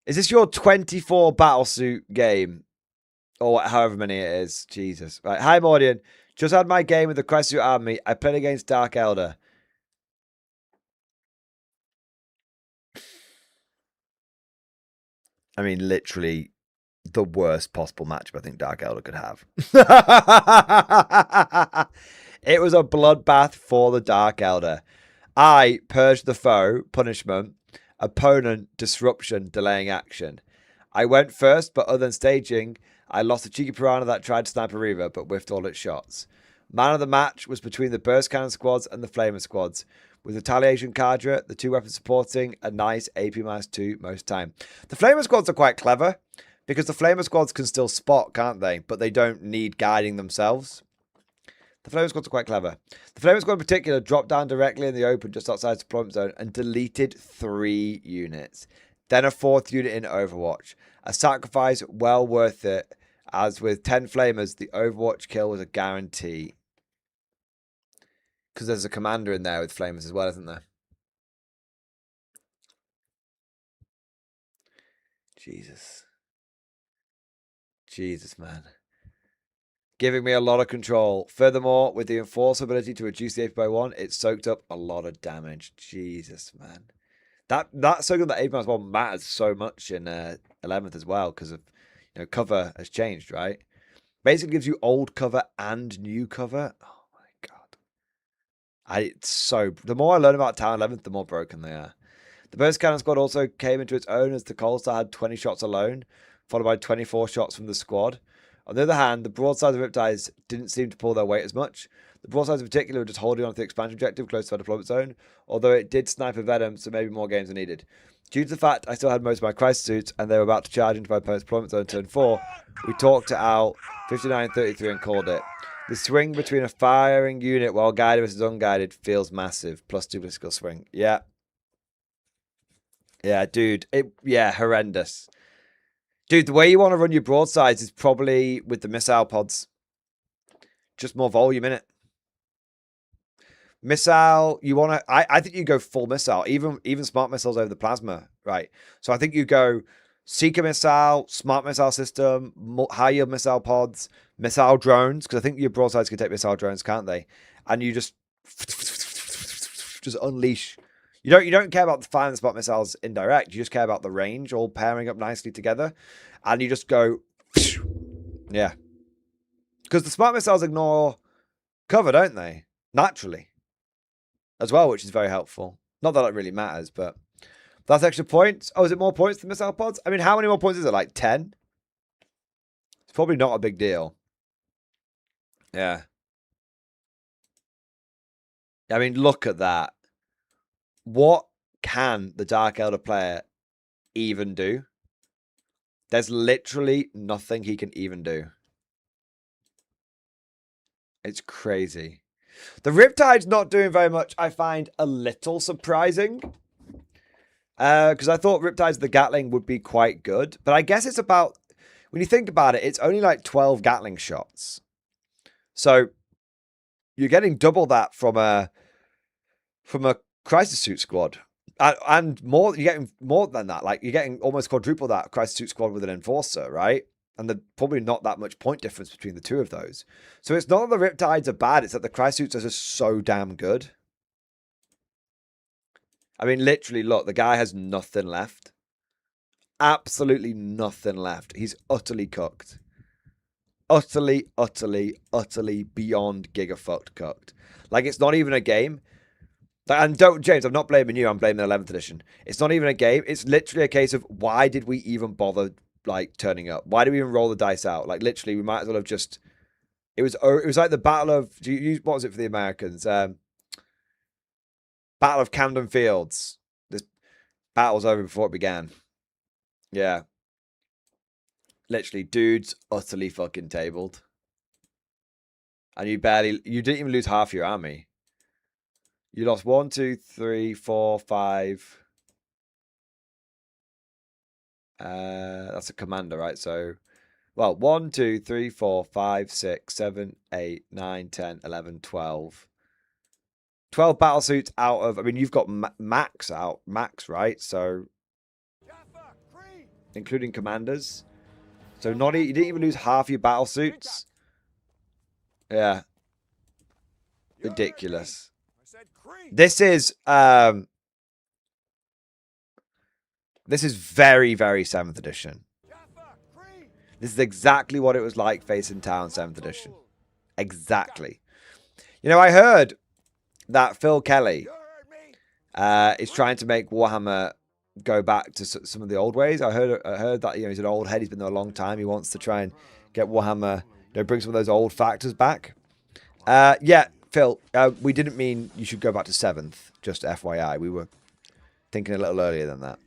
S1: Is this your 24 battlesuit game? Or however many it is. Jesus. Right. Hi, Mordian. Just had my game with the Cressuit Army. I played against Dark Elder. I mean, literally the worst possible matchup I think Dark Elder could have. It was a bloodbath for the Dark Elder. I purged the foe, punishment, opponent, disruption, delaying action. I went first, but other than staging, I lost a cheeky piranha that tried to snipe a Reaver, but whiffed all its shots. Man of the match was between the burst cannon squads and the flamer squads, with retaliation cadre, the two weapons supporting a nice AP-2 most time. The flamer squads are quite clever, because the flamer squads can still spot, can't they? But they don't need guiding themselves. The flamer squads are quite clever. The flamer squad in particular dropped down directly in the open just outside the deployment zone and deleted 3 units. Then a 4th unit in Overwatch. A sacrifice well worth it, as with 10 flamers, the Overwatch kill was a guarantee. Because there's a commander in there with flamers as well, isn't there? Jesus. Jesus, man. Giving me a lot of control. Furthermore, with the Enforcer ability to reduce the AP by 1, it soaked up a lot of damage. Jesus, man. That soaking up the AP by 1 matters so much in 11th as well, because of, you know, cover has changed, right? Basically gives you old cover and new cover. Oh my god. The more I learn about Town 11th, the more broken they are. The burst cannon squad also came into its own as the Colstar had 20 shots alone, followed by 24 shots from the squad. On the other hand, the broadsides of Riptides didn't seem to pull their weight as much. The broadsides in particular were just holding on to the expansion objective close to our deployment zone, although it did snipe a Venom, so maybe more games are needed. Due to the fact I still had most of my crisis suits and they were about to charge into my opponent's deployment zone turn 4, we talked it out 59-33 and called it. The swing between a firing unit while guided versus unguided feels massive. +2 political swing. Yeah. Yeah, dude. Horrendous. Dude, the way you want to run your broadsides is probably with the missile pods. Just more volume in it. Missile, you want to... I think you go full missile. Even smart missiles over the plasma, right? So I think you go Seeker missile, smart missile system, high yield missile pods, missile drones, because I think your broadsides can take missile drones, can't they? And you just unleash... You don't care about the firing the spot missiles indirect. You just care about the range all pairing up nicely together. And you just go... Yeah. Because the smart missiles ignore cover, don't they? Naturally. As well, which is very helpful. Not that it really matters, but... That's extra points. Oh, is it more points than missile pods? I mean, how many more points is it? Like 10? It's probably not a big deal. Yeah. I mean, look at that. What can the Dark Elder player even do? There's literally nothing he can even do. It's crazy. The Riptide's not doing very much, I find a little surprising. Because I thought Riptides the Gatling would be quite good. But I guess it's about... When you think about it, it's only like 12 Gatling shots. So You're getting double that from a crisis suit squad. And more, you're getting more than that. Like, you're getting almost quadruple that crisis suit squad with an enforcer, right? And there's probably not that much point difference between the two of those. So it's not that the Riptides are bad, it's that the crisis suits are just so damn good. I mean, literally, look, the guy has nothing left. Absolutely nothing left. He's utterly cooked. Utterly, utterly, utterly beyond gigafucked cooked. Like, it's not even a game. And don't, James, I'm not blaming you. I'm blaming the 11th edition. It's not even a game. It's literally a case of why did we even bother, like, turning up? Why did we even roll the dice out? Like, literally, we might as well have just. It was like the Battle of. What was it for the Americans? Battle of Camden Fields. This battle's over before it began. Yeah. Literally, dudes utterly fucking tabled. And you didn't even lose half your army. You lost 1, 2, 3, 4, 5. That's a commander, right? So, well, 1, 2, 3, 4, 5, 6, 7, 8, 9, 10, 11, 12. 12 battle suits out of, I mean, you've got max, right? So, including commanders. So, you didn't even lose half your battle suits. Yeah. Ridiculous. This is very, very 7th edition. This is exactly what it was like facing town 7th edition. Exactly. You know, I heard that Phil Kelly is trying to make Warhammer go back to some of the old ways. I heard that, you know, he's an old head. He's been there a long time. He wants to try and get Warhammer, you know, bring some of those old factors back. Yeah, Phil, we didn't mean you should go back to 7th, just FYI. We were thinking a little earlier than that.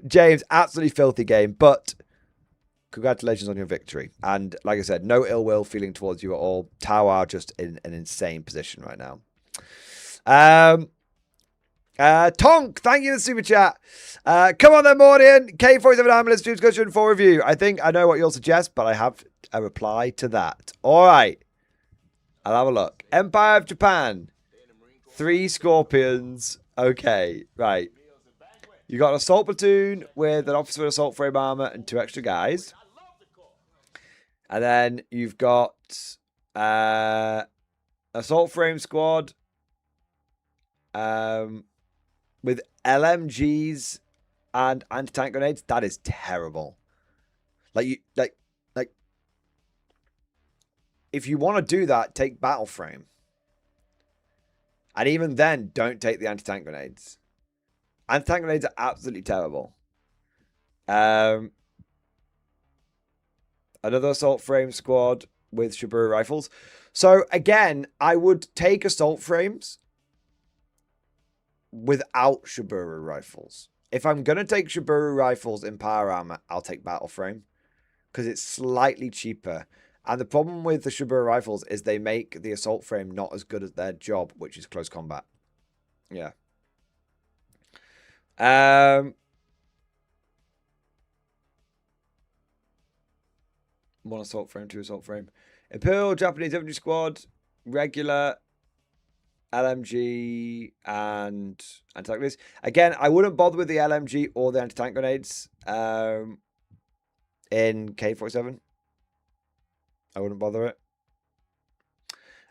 S1: James, absolutely filthy game, but congratulations on your victory. And like I said, no ill will feeling towards you at all. Tau are just in an insane position right now. Tonk, thank you for the super chat. Come on then, Mordian. K47 Ambulance Stream discussion for review. I think I know what you'll suggest, but I have a reply to that. All right. I'll have a look. Empire of Japan. 3 Scorpions. Okay, right. You got an assault platoon with an officer with assault frame armor and 2 extra guys. And then you've got assault frame squad with LMGs and anti-tank grenades. That is terrible. Like if you want to do that, take battle frame. And even then, don't take the anti-tank grenades. Anti-tank grenades are absolutely terrible. Another assault frame squad with Shiburu rifles. So again, I would take assault frames without Shiburu rifles. If I'm going to take Shiburu rifles in power armor, I'll take battle frame because it's slightly cheaper. And the problem with the Shiburu rifles is they make the assault frame not as good at their job, which is close combat. Yeah. 1 assault frame, 2 assault frame. Imperial Japanese Infantry Squad, regular LMG and anti-tank grenades. Again, I wouldn't bother with the LMG or the anti-tank grenades in K47. I wouldn't bother it.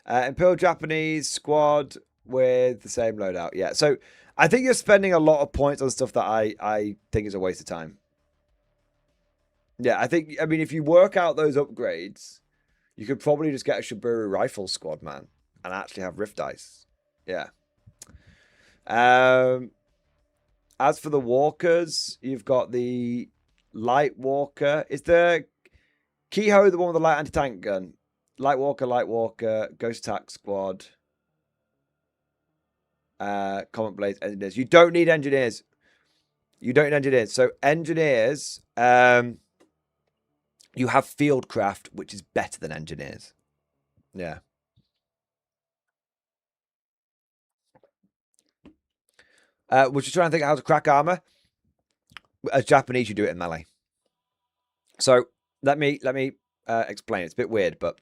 S1: Imperial Japanese Squad with the same loadout. Yeah, so I think you're spending a lot of points on stuff that I think is a waste of time. Yeah, I mean, if you work out those upgrades, you could probably just get a Shiburu rifle squad, man, and actually have Rift Dice. Yeah. As for the walkers, you've got the Light Walker. Is the Kehoe the one with the light anti-tank gun? Light Walker, Ghost Attack Squad, Comet Blades, Engineers. You don't need Engineers. You don't need Engineers. So Engineers, you have Fieldcraft, which is better than Engineers. Yeah. Was you trying to think how to crack armor? As Japanese, you do it in melee. So let me explain. It's a bit weird, but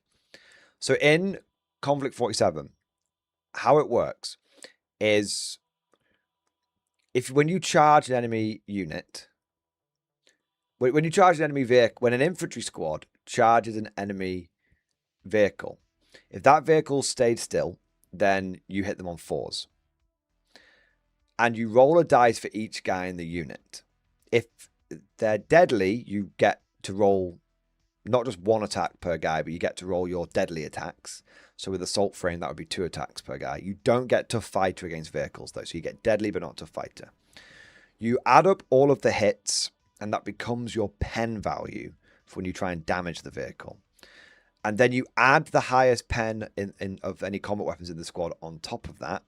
S1: so in Konflikt 47, how it works is when you charge an enemy unit, when you charge an enemy vehicle, when an infantry squad charges an enemy vehicle, if that vehicle stayed still, then you hit them on 4s. And you roll a dice for each guy in the unit. If they're deadly, you get to roll not just 1 attack per guy, but you get to roll your deadly attacks. So with assault frame, that would be 2 attacks per guy. You don't get tough fighter against vehicles, though. So you get deadly, but not tough fighter. You add up all of the hits, and that becomes your pen value for when you try and damage the vehicle. And then you add the highest pen of any combat weapons in the squad on top of that.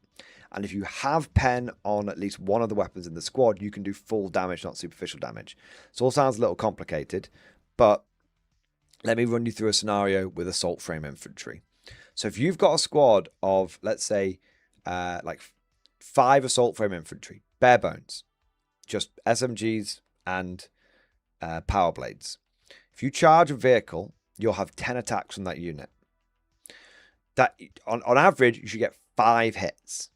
S1: And if you have pen on at least one of the weapons in the squad, you can do full damage, not superficial damage. So it all sounds a little complicated, but let me run you through a scenario with assault frame infantry. So if you've got a squad of, let's say, like 5 assault frame infantry, bare bones, just SMGs and power blades. If you charge a vehicle, you'll have 10 attacks from that unit. That on average, you should get 5 hits.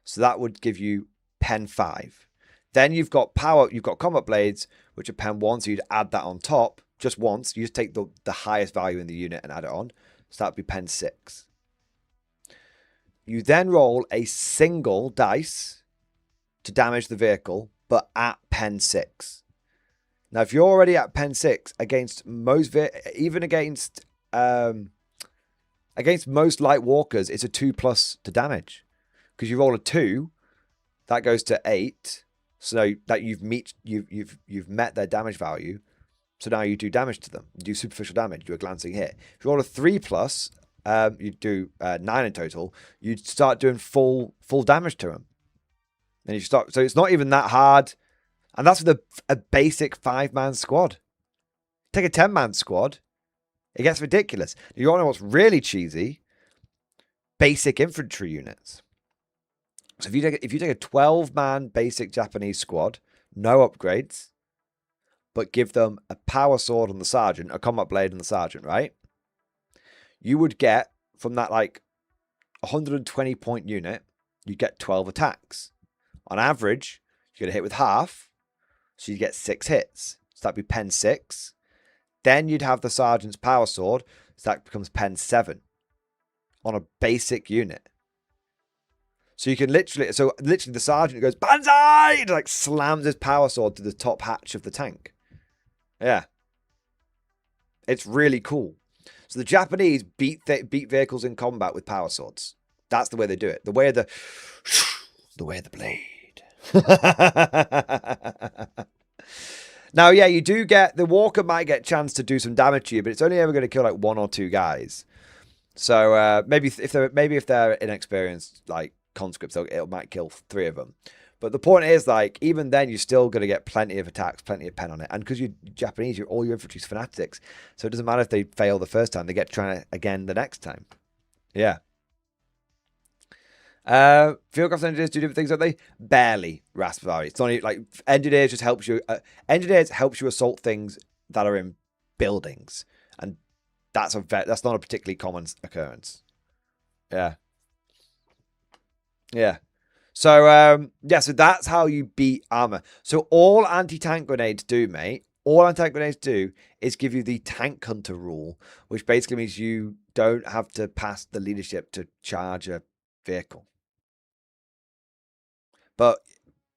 S1: So that would give you pen 5. Then you've got combat blades, which are pen 1. So you'd add that on top just once. You just take the highest value in the unit and add it on. So that would be pen 6. You then roll a single dice to damage the vehicle, but at pen 6. Now, if you're already at pen 6 against most most light walkers, it's a 2+ to damage. Because you roll a 2, that goes to 8, so that you've met their damage value. So now you do damage to them. You do superficial damage. You do a glancing hit. If you roll a 3+, you do 9 in total. You start doing full damage to them. And you start. So it's not even that hard, and that's with a basic 5-man squad. Take a 10-man squad, it gets ridiculous. You want to know what's really cheesy? Basic infantry units. So if you take a 12-man basic Japanese squad, no upgrades, but give them a power sword on the sergeant, a combat blade on the sergeant, right? You would get from that like 120 point unit, you get 12 attacks. On average, you're gonna hit with half, so you get 6 hits. So that'd be pen 6. Then you'd have the sergeant's power sword, so that becomes pen 7 on a basic unit. So you can literally the sergeant goes, Banzai! And like slams his power sword to the top hatch of the tank. Yeah. It's really cool. So the Japanese beat vehicles in combat with power swords. That's the way they do it. The way of the blade. Now, yeah, you do get, the walker might get a chance to do some damage to you, but it's only ever going to kill like 1 or 2 guys. So maybe if they're inexperienced, like conscripts, it might kill 3 of them. But the point is, like, even then, you're still going to get plenty of attacks, plenty of pen on it. And because you're Japanese, all your infantry's fanatics. So it doesn't matter if they fail the first time, they get trying it again the next time. Yeah. Fieldcraft engineers do different things, don't they? Barely, Raspberry. It's only like engineers just helps you. Engineers helps you assault things that are in buildings, and that's not a particularly common occurrence. Yeah. Yeah. So so that's how you beat armor. So all anti-tank grenades do, mate. All anti-tank grenades do is give you the tank hunter rule, which basically means you don't have to pass the leadership to charge a vehicle. But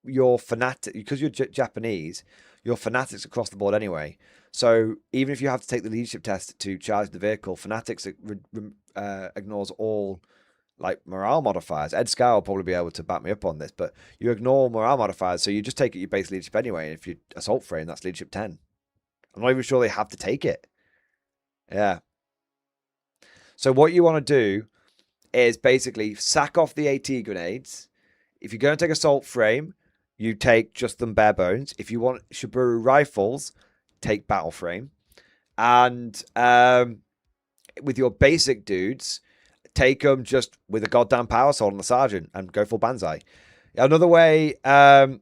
S1: you're fanatic because you're Japanese. You're fanatics across the board anyway. So even if you have to take the leadership test to charge the vehicle, fanatics ignores all like morale modifiers. Ed Scow will probably be able to back me up on this, but you ignore morale modifiers, so you just take it your base leadership anyway. And if you assault frame, that's leadership 10. I'm not even sure they have to take it. Yeah. So what you want to do is basically sack off the AT grenades. If you're going to take assault frame, you take just them bare bones. If you want Shiburu rifles, take battle frame. And with your basic dudes, take them just with a goddamn power sword on the sergeant and go for Banzai. Another way of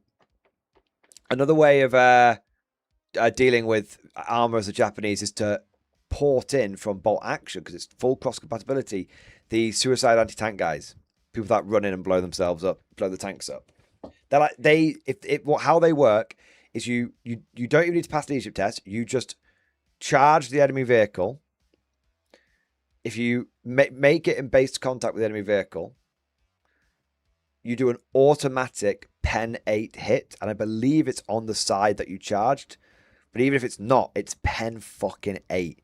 S1: dealing with armor as a Japanese is to port in from bolt action because it's full cross compatibility. The suicide anti-tank guys, people that run in and blow themselves up, blow the tanks up. They're like how they work is you don't even need to pass the leadership test. You just charge the enemy vehicle. If you make it in base contact with the enemy vehicle, you do an automatic pen 8 hit, and I believe it's on the side that you charged. But even if it's not, it's pen fucking 8,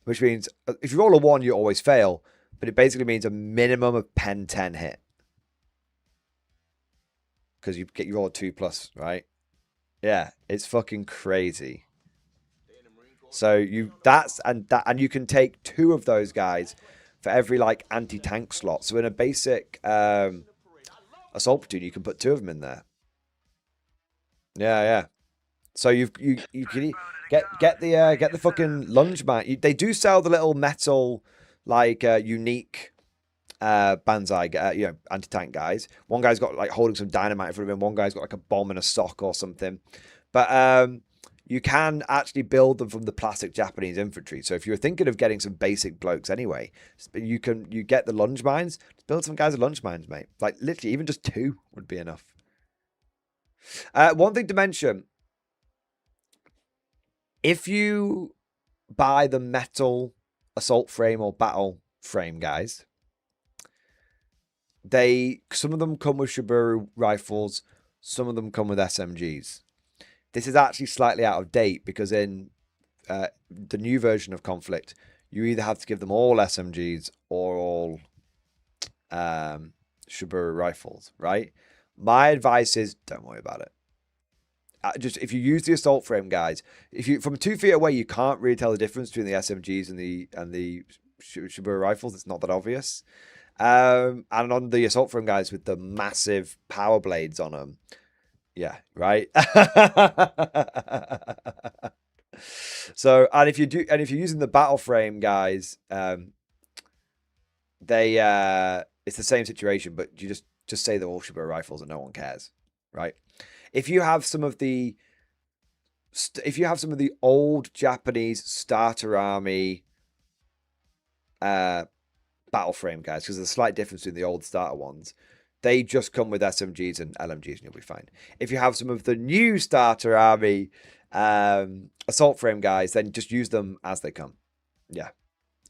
S1: which means if you roll a 1, you always fail. But it basically means a minimum of pen 10 hit because you roll a 2+, right? Yeah, it's fucking crazy. So and you can take 2 of those guys for every like anti-tank slot. So in a basic assault platoon, you can put 2 of them in there. Yeah. So you can get the fucking lunge mine. They do sell the little metal like unique Banzai anti-tank guys. One guy's got like holding some dynamite in front of him. One guy's got like a bomb and a sock or something. But you can actually build them from the plastic Japanese infantry. So if you're thinking of getting some basic blokes anyway, you get the lunge mines. Build some guys with lunge mines, mate. Like literally, even just 2 would be enough. One thing to mention: if you buy the metal assault frame or battle frame guys, some of them come with Shibaru rifles, some of them come with SMGs. This is actually slightly out of date because in the new version of Konflikt, you either have to give them all SMGs or all Shibaru rifles, right? My advice is don't worry about it. Just if you use the assault frame guys, if you from 2 feet away, you can't really tell the difference between the SMGs and the Shibaru rifles. It's not that obvious. And on the assault frame guys with the massive power blades on them. Yeah, right. So, and if you're using the battle frame guys, it's the same situation, but you just say they're all Shibaru rifles and no one cares, right? If you have some of the old Japanese starter army battle frame guys, because there's a slight difference between the old starter ones. They just come with SMGs and LMGs and you'll be fine. If you have some of the new starter army assault frame guys, then just use them as they come. Yeah.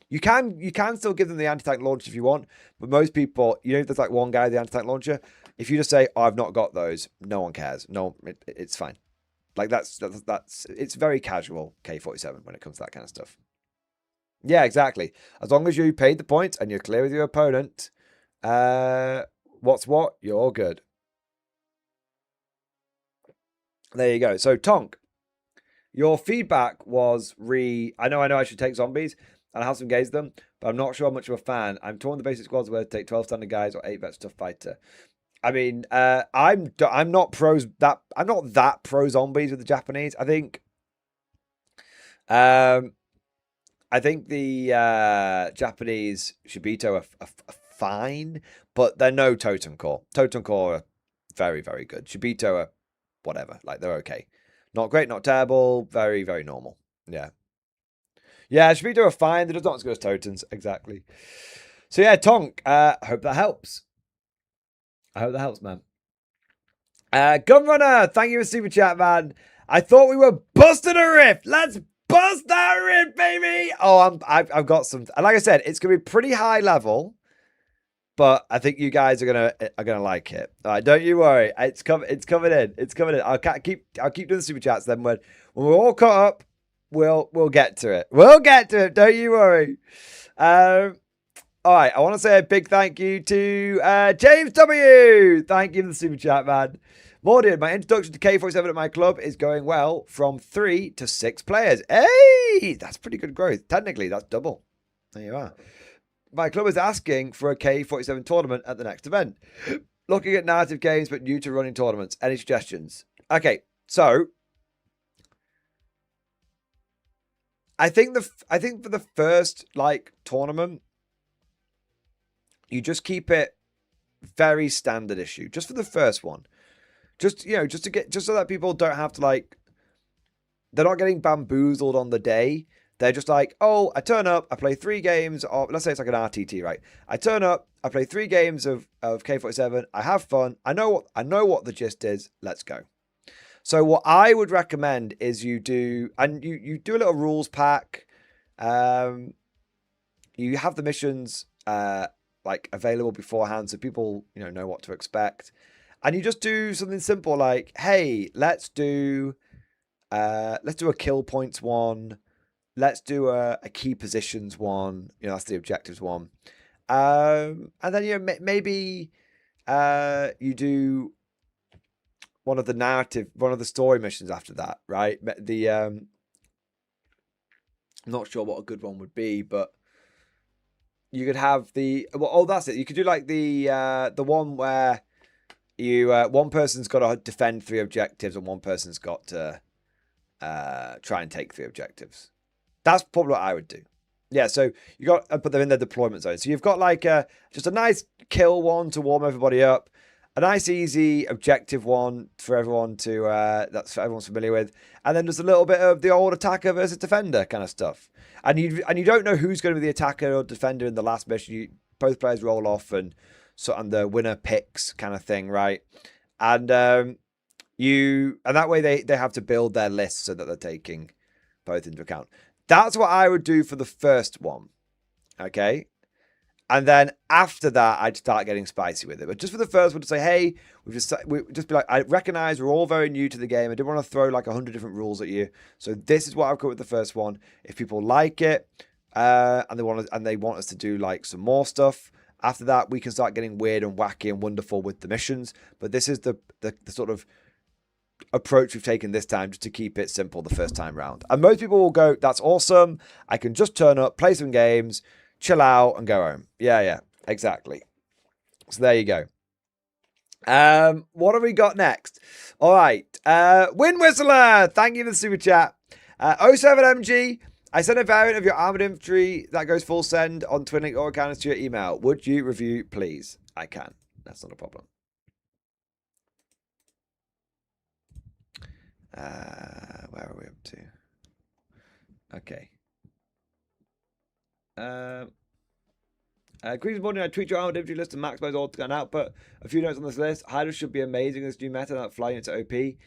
S1: You can still give them the anti-tank launcher if you want, but most people, there's like one guy with the anti-tank launcher. If you just say, oh, I've not got those, no one cares. No, it's fine. Like that's it's very casual K-47 when it comes to that kind of stuff. Yeah, exactly. As long as you paid the points and you're clear with your opponent, what's what, you're all good. There you go. So Tonk, your feedback was I know I should take zombies and I have some gaze them, but I'm not sure how much of a fan. I'm torn the basic squads whether to take 12 standard guys or 8 vets tough fighter. I mean, I'm not that pro zombies with the Japanese. I think the Japanese Shibito are fine, but they're no Totem Core. Totem Core are very, very good. Shibito are whatever. Like, they're okay. Not great, not terrible. Very, very normal. Yeah. Yeah, Shibito are fine. They're just not as good as Totems. Exactly. So, yeah, Tonk, I hope that helps. I hope that helps, man. Gunrunner, thank you for super chat, man. I thought we were busting a rift. Let's bust that rift, baby. Oh, I've got some. And like I said, it's gonna be pretty high level, but I think you guys are gonna like it. All right, don't you worry. It's coming in. It's coming in. I'll keep doing the super chats. Then when we're all caught up, we'll get to it. We'll get to it. Don't you worry. All right, I want to say a big thank you to James W. Thank you for the super chat, man. Mordian, my introduction to K47 at my club is going well from 3 to 6 players. Hey, that's pretty good growth. Technically, that's double. There you are. My club is asking for a K47 tournament at the next event. Looking at narrative games, but new to running tournaments. Any suggestions? Okay, so I think for the first tournament, you just keep it very standard issue, just for the first one. Just so that people don't have to they're not getting bamboozled on the day. They're just like, oh, I turn up, I play 3 games of, let's say it's like an RTT, right? I turn up, I play 3 games of K47, I have fun, I know what the gist is, let's go. So what I would recommend is you do, and you do a little rules pack. You have the missions like available beforehand, so people know what to expect, and you just do something simple like, hey, let's do a kill points one. Let's do a key positions one. That's the objectives one. And then maybe you do one of the story missions after that, right? I'm not sure what a good one would be, but you could have that's it. You could do like the one where you one person's got to defend 3 objectives and one person's got to try and take 3 objectives. That's probably what I would do. Yeah, so you got to put them in their deployment zone. So you've got like just a nice kill one to warm everybody up, a nice easy objective one for everyone to that's everyone's familiar with, and then there's a little bit of the old attacker versus defender kind of stuff. And you don't know who's going to be the attacker or defender in the last mission. Both players roll off and the winner picks kind of thing, right? And that way they have to build their list so that they're taking both into account. That's what I would do for the first one, okay? And then after that, I'd start getting spicy with it. But just for the first one, to say, hey, we just be like, I recognize we're all very new to the game. I didn't want to throw like 100 different rules at you. So this is what I've got with the first one. If people like it and they want us to do like some more stuff, after that, we can start getting weird and wacky and wonderful with the missions. But this is the sort of approach we've taken this time, just to keep it simple the first time round. And most people will go, that's awesome. I can just turn up, play some games, chill out, and go home. Yeah, exactly. So there you go. What have we got next? All right. Wind Whistler, thank you for the super chat. 07MG, I sent a variant of your armored infantry that goes full send on twin link autocannons to your email. Would you review, please? I can. That's not a problem. Where are we up to? Okay. Greetings, morning. I tweet your armored infantry list and maximize all gun output. A few notes on this list. Hydras should be amazing in this new meta that fly into OP, and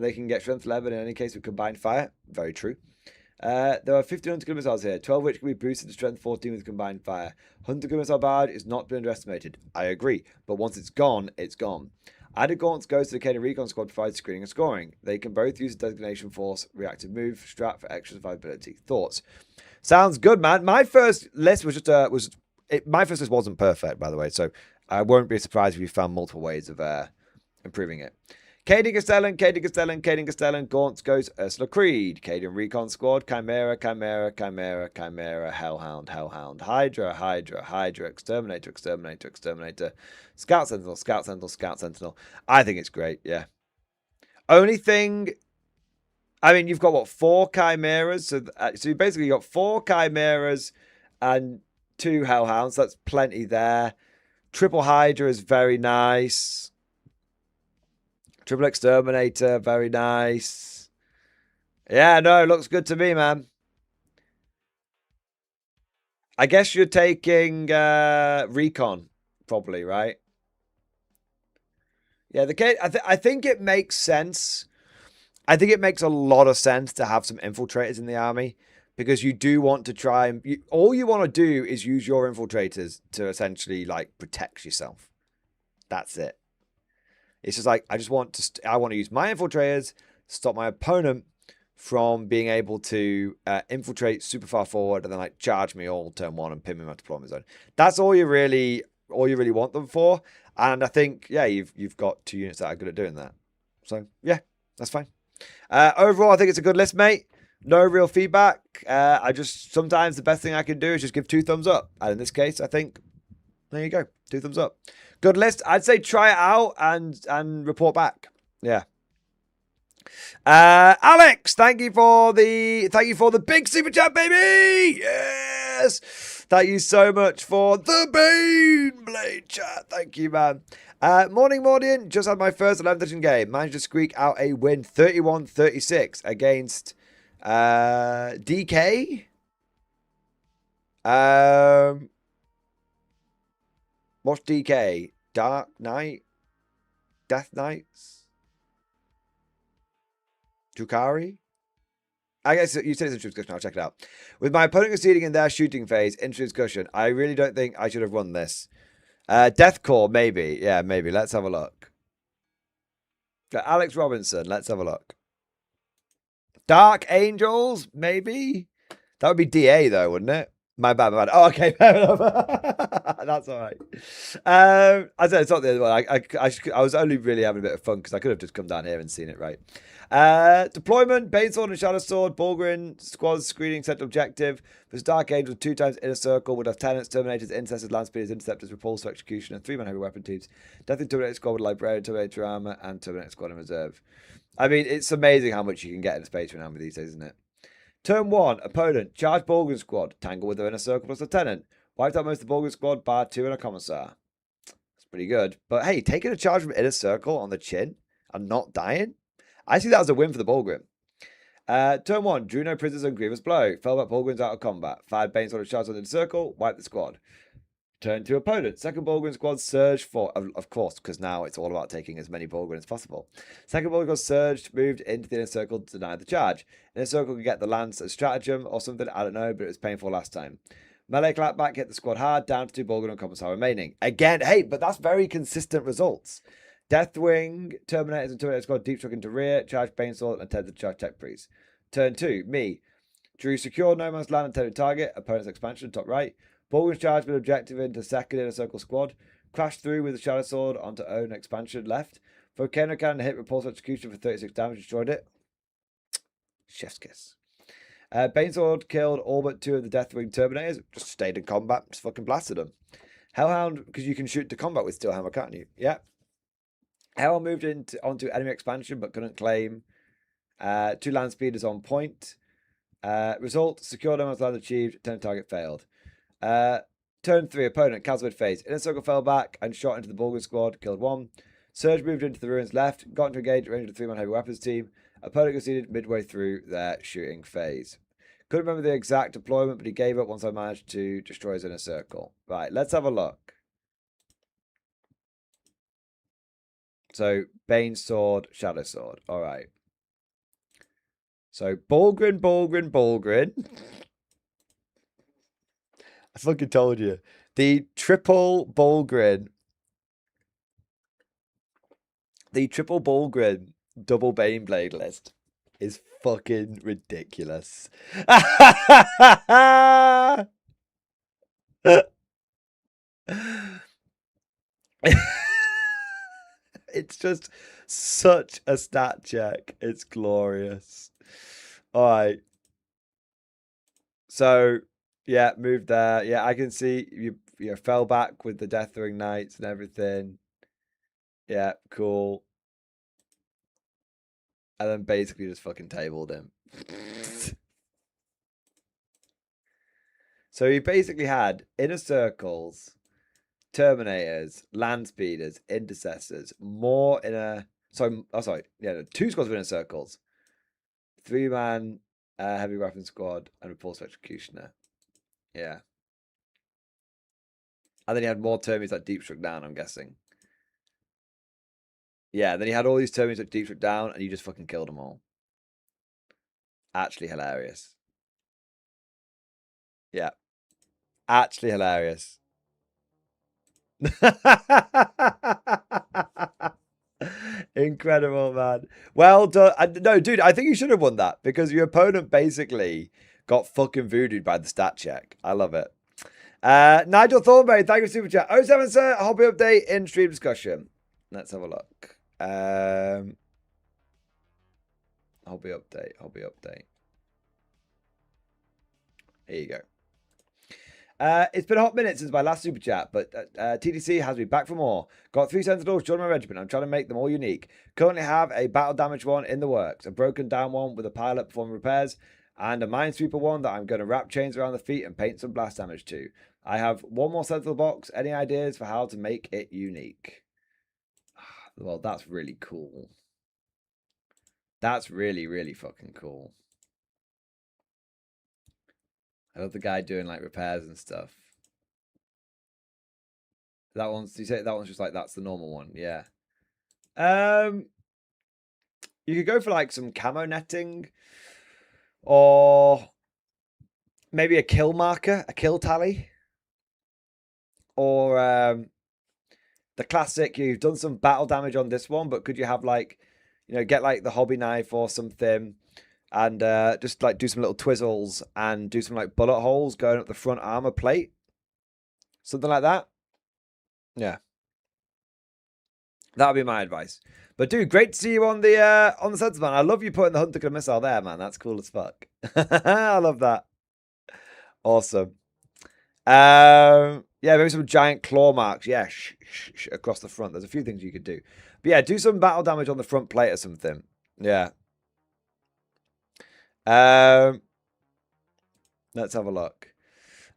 S1: they can get strength 11 in any case with combined fire. Very true. There are 15 hunter gun missiles here, 12 which can be boosted to strength 14 with combined fire. Hunter gun missile barrage is not to be underestimated. I agree, but once it's gone, it's gone. Added gaunts goes to the Canadian Recon Squad to provide screening and scoring. They can both use a designation force, reactive move, strat for extra survivability. Thoughts? Sounds good, man. My first list was my first list wasn't perfect, by the way, so I won't be surprised if you found multiple ways of improving it. Caden Castellan, Gaunts goes Ursula Creed, Caden Recon Squad, Chimera, Hellhound, Hydra, Exterminator, Scout Sentinel. I think it's great, yeah. Only thing, I mean, you've got what, 4 Chimeras, so you basically got 4 Chimeras and 2 Hellhounds. That's plenty there. Triple Hydra is very nice. Triple Exterminator, very nice. Yeah, no, looks good to me, man. I guess you're taking Recon, probably, right? Yeah, I think it makes sense. I think it makes a lot of sense to have some infiltrators in the army, because you do want to try and all you want to do is use your infiltrators to essentially like protect yourself. That's it. It's just like I want to use my infiltrators to stop my opponent from being able to infiltrate super far forward and then like charge me all turn 1 and pin me in my deployment zone. That's all you really want them for. And I think, yeah, you've got 2 units that are good at doing that. So yeah, that's fine. Overall, I think it's a good list, mate. No real feedback. Sometimes the best thing I can do is just give 2 thumbs up. And in this case, I think, there you go. 2 thumbs up. Good list. I'd say try it out and report back. Yeah. Alex, thank you for the big super chat, baby. Yes. Thank you so much for the Bane Blade chat. Thank you, man. Morning, Mordian. Just had my first 11th edition game. Managed to squeak out a win 31-36 against DK. What's DK? Dark Knight? Death Knights? Drukari? I guess you said it's interesting discussion. I'll check it out. With my opponent conceding in their shooting phase, interesting discussion. I really don't think I should have won this. Deathcore, maybe. Yeah, maybe. Let's have a look. Alex Robinson, let's have a look. Dark Angels, maybe? That would be DA, though, wouldn't it? My bad, my bad. Oh, okay, fair enough. That's all right. I said it's not the other one. I was only really having a bit of fun because I could have just come down here and seen it right. Deployment, Bane Sword and Shadow Sword, Bulgrin, squad screening, central objective. There's Dark Angel, 2 times Inner Circle, would have Tenants, Terminators, Intercessors, Land Speeders, Interceptors, Repulsor, Executioner, 3-man heavy weapon teams. Death in Terminator Squad with Librarian, Terminator Armor, and Terminator Squad in reserve. I mean, it's amazing how much you can get in Space Marine Army these days, isn't it? Turn 1, opponent, charge Bulgrin Squad, tangle with the Inner Circle plus Lieutenant. Wiped out most of the Bulgrin Squad, bar 2 and a Commissar. That's pretty good. But hey, taking a charge from Inner Circle on the chin and not dying? I see that as a win for the Bulgrin. Turn 1, drew no prisoners and grievous blow. Fell back Bulgrins out of combat. Fired Bane Sword charge on the Inner Circle, wiped the squad. Turn 2, opponent. Second Bulgrin squad surged for, of course, because now it's all about taking as many Bulgrin as possible. Second Bulgrin squad surged, moved into the Inner Circle to deny the charge. Inner Circle could get the lance as stratagem or something, I don't know, but it was painful last time. Melee clapback hit the squad hard, down to 2 Bulgrin and Commissar remaining. Again, hey, but that's very consistent results. Deathwing, Terminators and Terminator squad deep struck into rear, charge Bane Sword and attempted to charge Tech Priest. Turn 2, me. Drew secure no man's land intended target, opponent's expansion, top right. Bulgrin's charge with objective into second Inner Circle squad. Crashed through with the Shadow Sword onto own expansion left. Volcano Cannon hit Repulsor Execution for 36 damage, destroyed it. Chef's kiss. Bane Sword killed all but 2 of the Deathwing Terminators. Just stayed in combat, just fucking blasted them. Hellhound, because you can shoot to combat with Steel Hammer, can't you? Yeah. Hellhound moved onto enemy expansion but couldn't claim. 2 land speeders on point. Result, secure no man's land achieved, 10 target failed. Turn 3, opponent, Caswood phase. Inner Circle fell back and shot into the Bulgrin squad, killed 1. Surge moved into the ruins left, got into engage range of the 3-man heavy weapons team. Opponent conceded midway through their shooting phase. Couldn't remember the exact deployment, but he gave up once I managed to destroy his Inner Circle. Right, let's have a look. So, Bane Sword, Shadow Sword. Alright. So, Bulgrin. I fucking told you. The triple Bulgrin. The triple Bulgrin double Baneblade list is fucking ridiculous. It's just such a stat check. It's glorious. All right. So, yeah, moved there. Yeah, I can see you fell back with the Deathwing Knights and everything. Yeah, cool. And then basically just fucking tabled him. So he basically had Inner Circles, Terminators, Land Speeders, Intercessors, more inner... Sorry, yeah, 2 squads of Inner Circles. 3-man heavy weapon squad and Repulsor Executioner. Yeah. And then he had more Termies that deep struck down, I'm guessing. Yeah, then he had all these Termies that deep struck down and you just fucking killed them all. Actually hilarious. Yeah. Actually hilarious. Incredible, man. Well done. No, dude, I think you should have won that because your opponent basically got fucking voodooed by the stat check. I love it. Nigel Thornberry, thank you for super chat. 07, sir, hobby update in stream discussion. Let's have a look. Hobby update. Here you go. It's been a hot minute since my last super chat, but TDC has me back for more. Got 3 Sentinels, joined my regiment. I'm trying to make them all unique. Currently have a battle damage one in the works, a broken down one with a pilot performing repairs, and a minesweeper one that I'm going to wrap chains around the feet and paint some blast damage to. I have 1 more Sentinel box. Any ideas for how to make it unique? Well, that's really cool. That's really, really fucking cool. I love the guy doing like repairs and stuff. That one's, you say that one's just like, that's the normal one. Yeah. You could go for like some camo netting or maybe a kill marker, a kill tally. Or the classic, you've done some battle damage on this one, but could you have like, get like the hobby knife or something and just like do some little twizzles and do some like bullet holes going up the front armor plate? Something like that. Yeah. That would be my advice. But dude, great to see you on the sensor, man. I love you putting the Hunter Killer missile there, man. That's cool as fuck. I love that. Awesome. Yeah, maybe some giant claw marks. Yeah, across the front. There's a few things you could do. But yeah, do some battle damage on the front plate or something. Yeah. Let's have a look.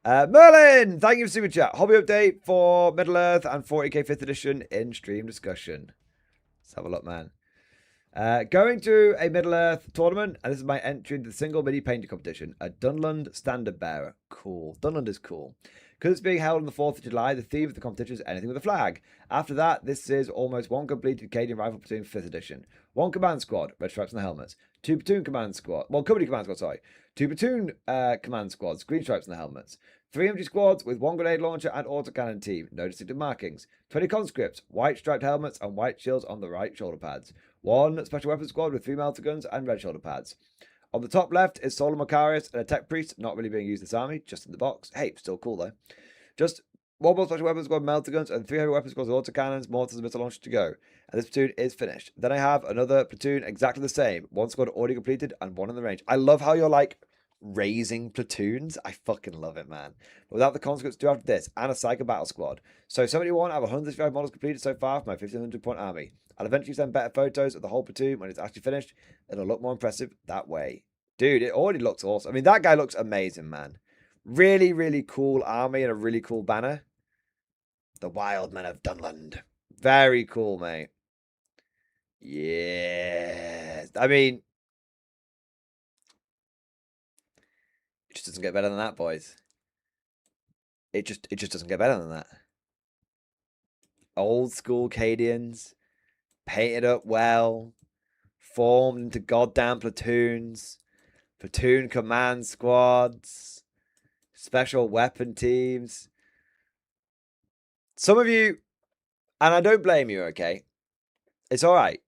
S1: Merlin, thank you for super chat. Hobby update for Middle Earth and 40k 5th edition in stream discussion. Let's have a look, man. Going to a Middle Earth tournament, and this is my entry into the single mini painting competition. A Dunland standard bearer. Cool. Dunland is cool. Because it's being held on the 4th of July, the theme of the competition is anything with a flag. After that, this is almost one completed Cadian Rifle Platoon 5th edition. One command squad, red stripes on the helmets. Two platoon command squad, well, company command squad, sorry. Two platoon command squads, green stripes on the helmets. 3 MG squads with one grenade launcher and autocannon team, no distinctive markings. 20 conscripts, white striped helmets and white shields on the right shoulder pads. 1 special weapons squad with 3 melter guns and red shoulder pads. On the top left is Solar Macarius and a tech priest, not really being used in this army, just in the box. Hey, still cool though. Just 1 more special weapons squad, melter guns, and 3 heavy weapons squads with autocannons, mortars, and missile launchers to go. And this platoon is finished. Then I have another platoon exactly the same. 1 squad already completed and 1 in the range. I love how you're like raising platoons. I fucking love it, man. But without the conscripts do after this, and a Psycho Battle Squad. So 71, I have 155 models completed so far for my 1500 point army. I'll eventually send better photos of the whole platoon when it's actually finished. It'll look more impressive that way. Dude, it already looks awesome. I mean, that guy looks amazing, man. Really, really cool army and a really cool banner. The Wild Men of Dunland. Very cool, mate. Yeah. I mean, it just doesn't get better than that, boys. It just doesn't get better than that. Old school Cadians, painted up well, formed into goddamn platoons, platoon command squads, special weapon teams. Some of you, and I don't blame you, okay? It's all right.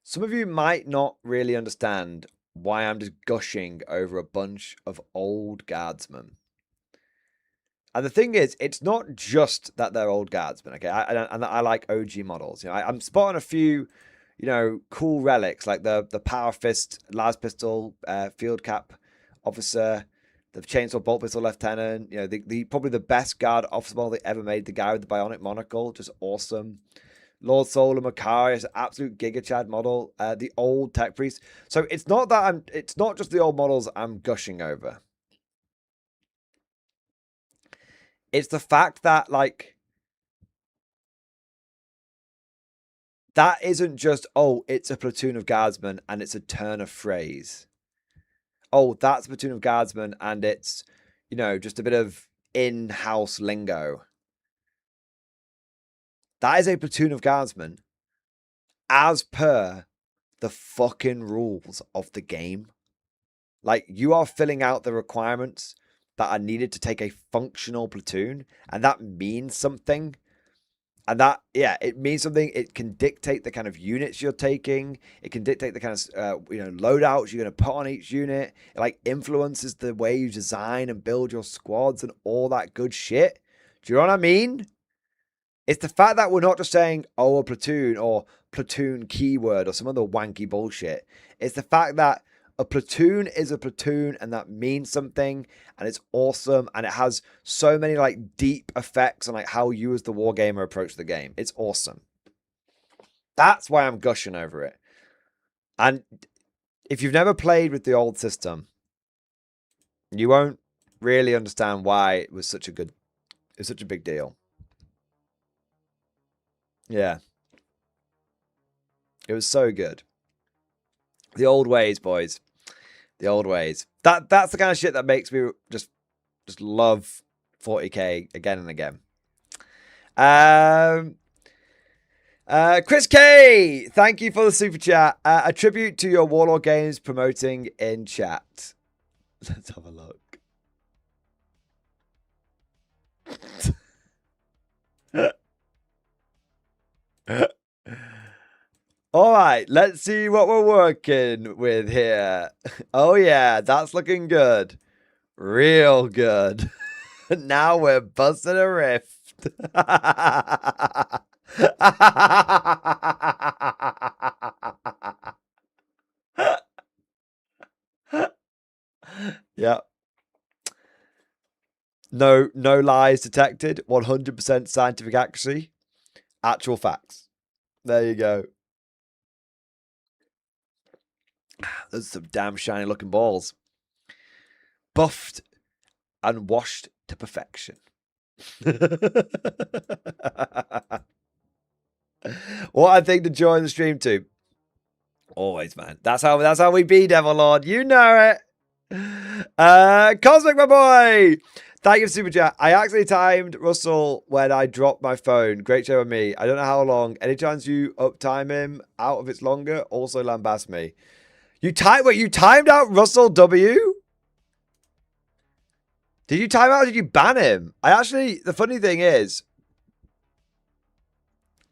S1: Some of you might not really understand why I'm just gushing over a bunch of old guardsmen. And the thing is, it's not just that they're old guardsmen, okay? And I like OG models. I'm spotting a few, cool relics like the Power Fist, Las Pistol, Field Cap Officer, the Chainsaw Bolt Pistol Lieutenant. The probably the best guard officer model they ever made. The guy with the bionic monocle, just awesome. Lord Solar Macarius, absolute Giga Chad model. The old Tech Priest. So it's not just the old models I'm gushing over. It's the fact that, like, that isn't just, oh, it's a platoon of guardsmen and it's a turn of phrase. Oh, that's a platoon of guardsmen and it's, just a bit of in-house lingo. That is a platoon of guardsmen as per the fucking rules of the game. Like, you are filling out the requirements that are needed to take a functional platoon, and that means something. And that, yeah, it means something. It can dictate the kind of units you're taking. It can dictate the kind of, loadouts you're going to put on each unit. It, like, influences the way you design and build your squads and all that good shit. Do you know what I mean? It's the fact that we're not just saying, oh, a platoon or platoon keyword or some other wanky bullshit. It's the fact that a platoon is a platoon and that means something and it's awesome and it has so many like deep effects on like how you as the wargamer approach the game. It's awesome. That's why I'm gushing over it. And if you've never played with the old system, you won't really understand why it was such a big deal. Yeah. It was so good. The old ways, boys. The old ways. That's the kind of shit that makes me just Just love 40k again and again. Chris K, thank you for the super chat. A tribute to your Warlord games promoting in chat. Let's have a look. All right, let's see what we're working with here. Oh yeah, that's looking good. Real good. Now we're busting a rift. Yeah. No lies detected. 100% scientific accuracy. Actual facts. There you go. Those are some damn shiny looking balls. Buffed and washed to perfection. What I think to join the stream too. Always, man. That's how we be, Devil Lord. You know it. Cosmic, my boy. Thank you for super chat. I actually timed Russell when I dropped my phone. Great show with me. I don't know how long. Any chance you uptime him out if it's longer? Also lambast me. You timed out Russell W? Did you time out or did you ban him? The funny thing is,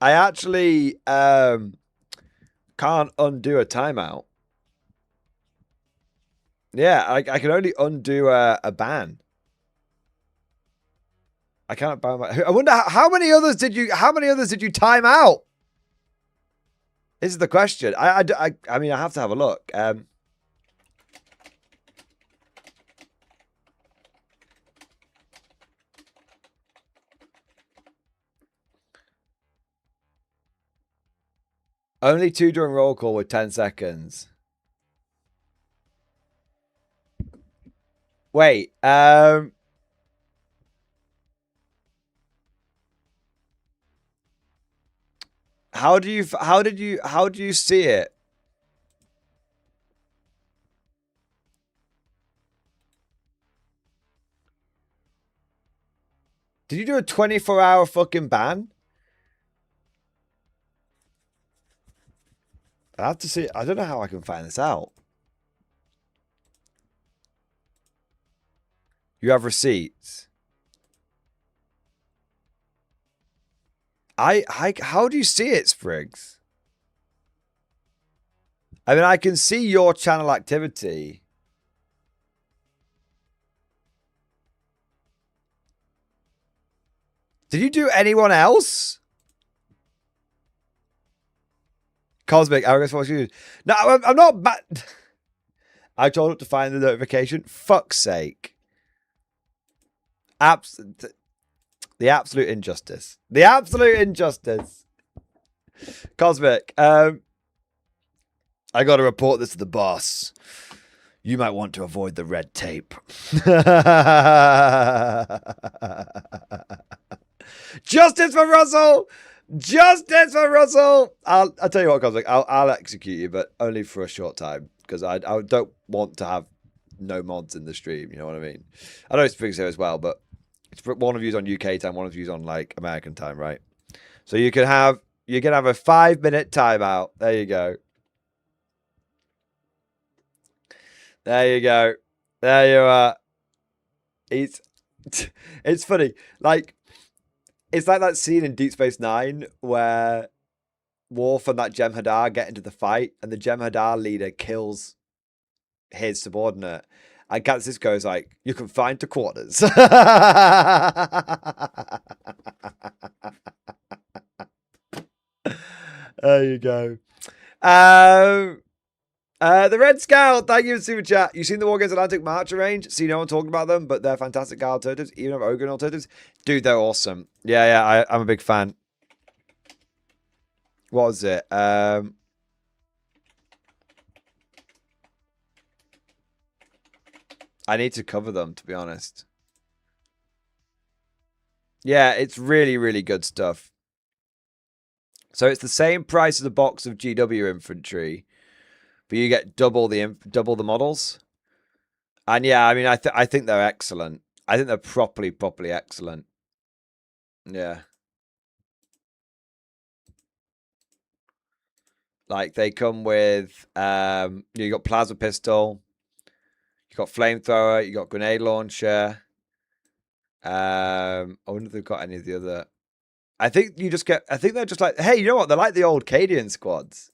S1: I actually can't undo a timeout. Yeah, I can only undo a ban. I can't ban my. I wonder how many others did you time out? This is the question. I mean, I have to have a look. Only 2 during roll call with 10 seconds. Wait, how do you see it? Did you do a 24-hour fucking ban? I have to see. I don't know how I can find this out. You have receipts. How do you see it, Spriggs? I mean, I can see your channel activity. Did you do anyone else? Cosmic, arrogance for you. No, I'm not bad. I told it to find the notification. Fuck's sake. The absolute injustice. The absolute injustice. Cosmic, I got to report this to the boss. You might want to avoid the red tape. Justice for Russell! Justice for Russell! I'll tell you what, Cosmic. I'll execute you, but only for a short time because I don't want to have no mods in the stream. You know what I mean? I know it's Spriggs here as well, but it's one of you's on UK time, one of you's on like American time, right? So you can have a 5-minute timeout. There you go. There you go. There you are. It's funny. Like, it's like that scene in Deep Space Nine where Worf and that Jem'Hadar get into the fight, and the Jem'Hadar leader kills his subordinate. And Captain Sisko's like, "You can find to quarters." There you go. The Red Scout, thank you for super chat. You seen the War Games Atlantic Marcher range? See no one talking about them, but they're fantastic Guile alternatives, even over Ogre alternatives. Dude, they're awesome. Yeah, I'm a big fan. What was it? I need to cover them, to be honest. Yeah, it's really, really good stuff. So it's the same price as a box of GW infantry, but you get double the models. And yeah, I mean, I think they're excellent. I think they're properly excellent. Yeah. Like they come with you got plasma pistol, you got flamethrower, you got grenade launcher. I wonder if they've got any of the other. I think they're just like, hey, you know what? They're like the old Cadian squads.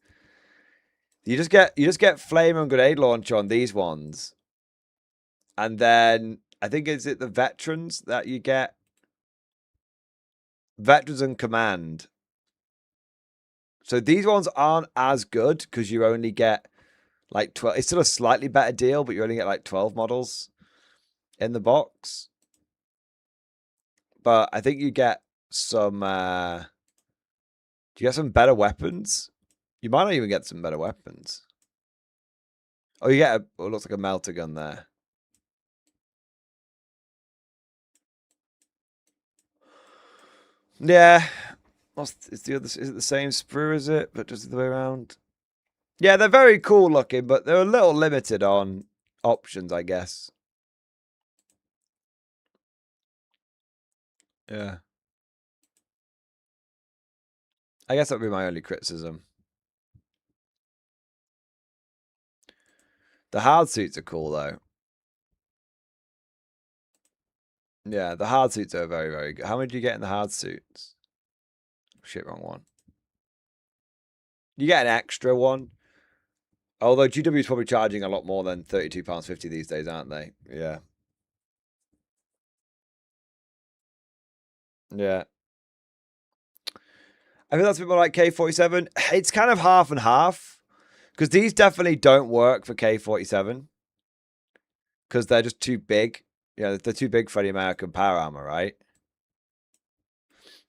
S1: You just get flame and grenade launcher on these ones. And then I think is it the veterans that you get? Veterans and command. So these ones aren't as good because you only get like 12. It's still a slightly better deal, but you only get like 12 models in the box. But I think you get some do you get some better weapons? You might not even get some better weapons. Oh, you get it looks like a melter gun there. Yeah. Is it the same sprue as it, but just the way around? Yeah, they're very cool looking, but they're a little limited on options, I guess. Yeah. I guess that would be my only criticism. The hard suits are cool, though. Yeah, the hard suits are very, very good. How many do you get in the hard suits? Shit, wrong one. You get an extra one. Although GW is probably charging a lot more than £32.50 these days, aren't they? Yeah. Yeah. I think that's a bit more like K47. It's kind of half and half. Because these definitely don't work for K47. Because they're just too big. Yeah, they're too big for the American power armor, right?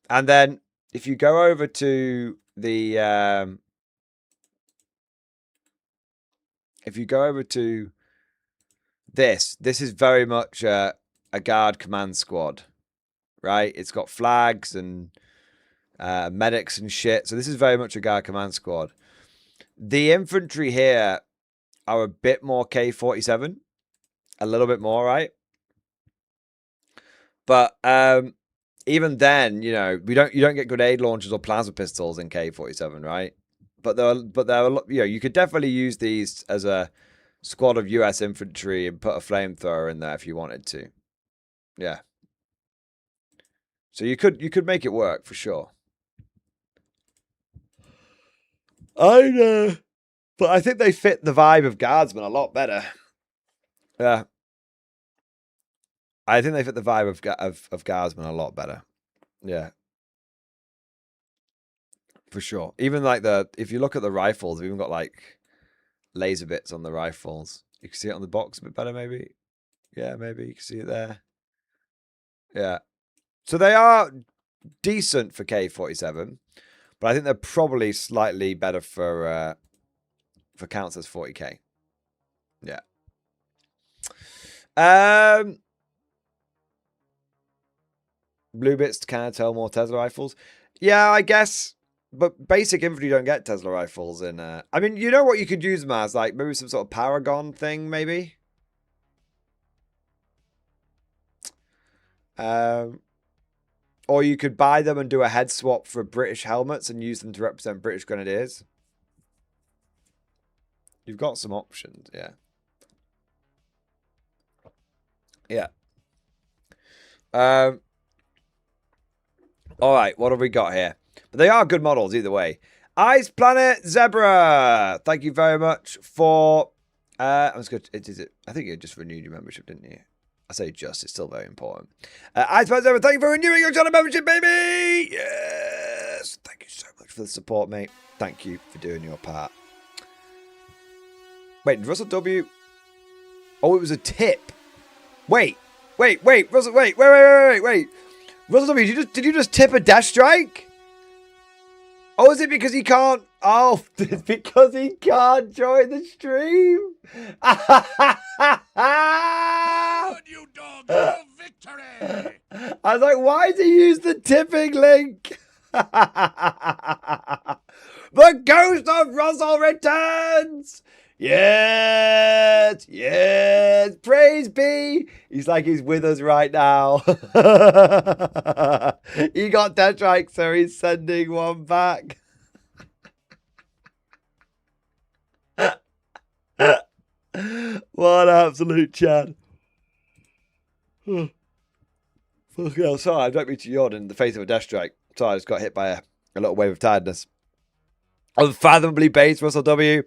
S1: And then if you go over to the if you go over to this is very much a guard command squad, right? It's got flags and medics and shit. So this is very much a guard command squad. The infantry here are a bit more K47, a little bit more, right? But even then, you know, you don't get grenade launchers or plasma pistols in K47, right? But there are, you know, you could definitely use these as a squad of US infantry and put a flamethrower in there if you wanted to. Yeah. So you could make it work for sure. I know, but I think they fit the vibe of Guardsmen a lot better. Yeah. I think they fit the vibe of Guardsmen a lot better. Yeah. For sure. Even like if you look at the rifles, we've even got like laser bits on the rifles. You can see it on the box a bit better, maybe. Yeah, maybe you can see it there. Yeah. So they are decent for K47, but I think they're probably slightly better for counts as 40k. Yeah. Blue bits can tell more Tesla rifles. Yeah, I guess. But basic infantry don't get Tesla rifles in. I mean, you know what you could use them as? Like maybe some sort of Paragon thing, maybe. Or you could buy them and do a head swap for British helmets and use them to represent British Grenadiers. You've got some options, yeah. Yeah. All right, what have we got here? But they are good models either way. Ice Planet Zebra. Thank you very much for. I'm just good. Is it? I think you just renewed your membership, didn't you? I say just. It's still very important. Ice Planet Zebra. Thank you for renewing your channel membership, baby. Yes. Thank you so much for the support, mate. Thank you for doing your part. Wait, Russell W. Oh, it was a tip. Wait, Russell. Wait. Russell W, did you just tip a dash strike? Oh, is it because he can't? Oh, it's because he can't join the stream.
S2: Good, you dog! Your victory!
S1: I was like, why did he use the tipping link? The ghost of Russell returns. Yes, yes, praise be. He's like he's with us right now. He got dead strike, so he's sending one back. What absolute Chad. Fucking hell, sorry, I don't mean to yawn in the face of a death strike. Sorry, I just got hit by a little wave of tiredness. Unfathomably based, Russell W.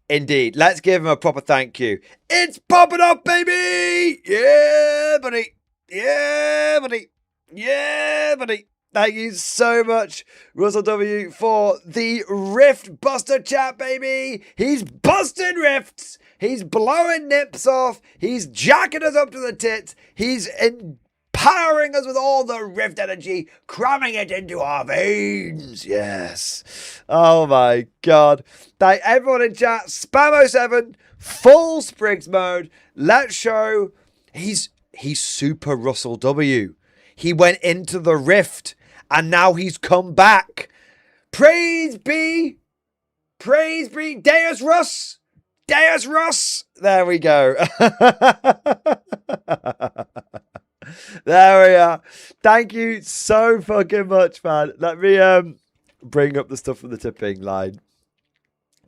S1: Indeed. Let's give him a proper thank you. It's popping up, baby! Yeah, buddy. Yeah, buddy. Yeah, buddy. Thank you so much, Russell W, for the Rift Buster chat, baby. He's busting rifts. He's blowing nips off. He's jacking us up to the tits. He's empowering us with all the Rift energy, cramming it into our veins. Yes. Oh my God. Thank everyone in chat. Spamo7, full Sprigs mode. Let's show. He's super Russell W. He went into the Rift and now he's come back. Praise be. Praise be. Deus Russ. Deus Russ. There we go. There we are. Thank you so fucking much, man. Let me bring up the stuff from the tipping line.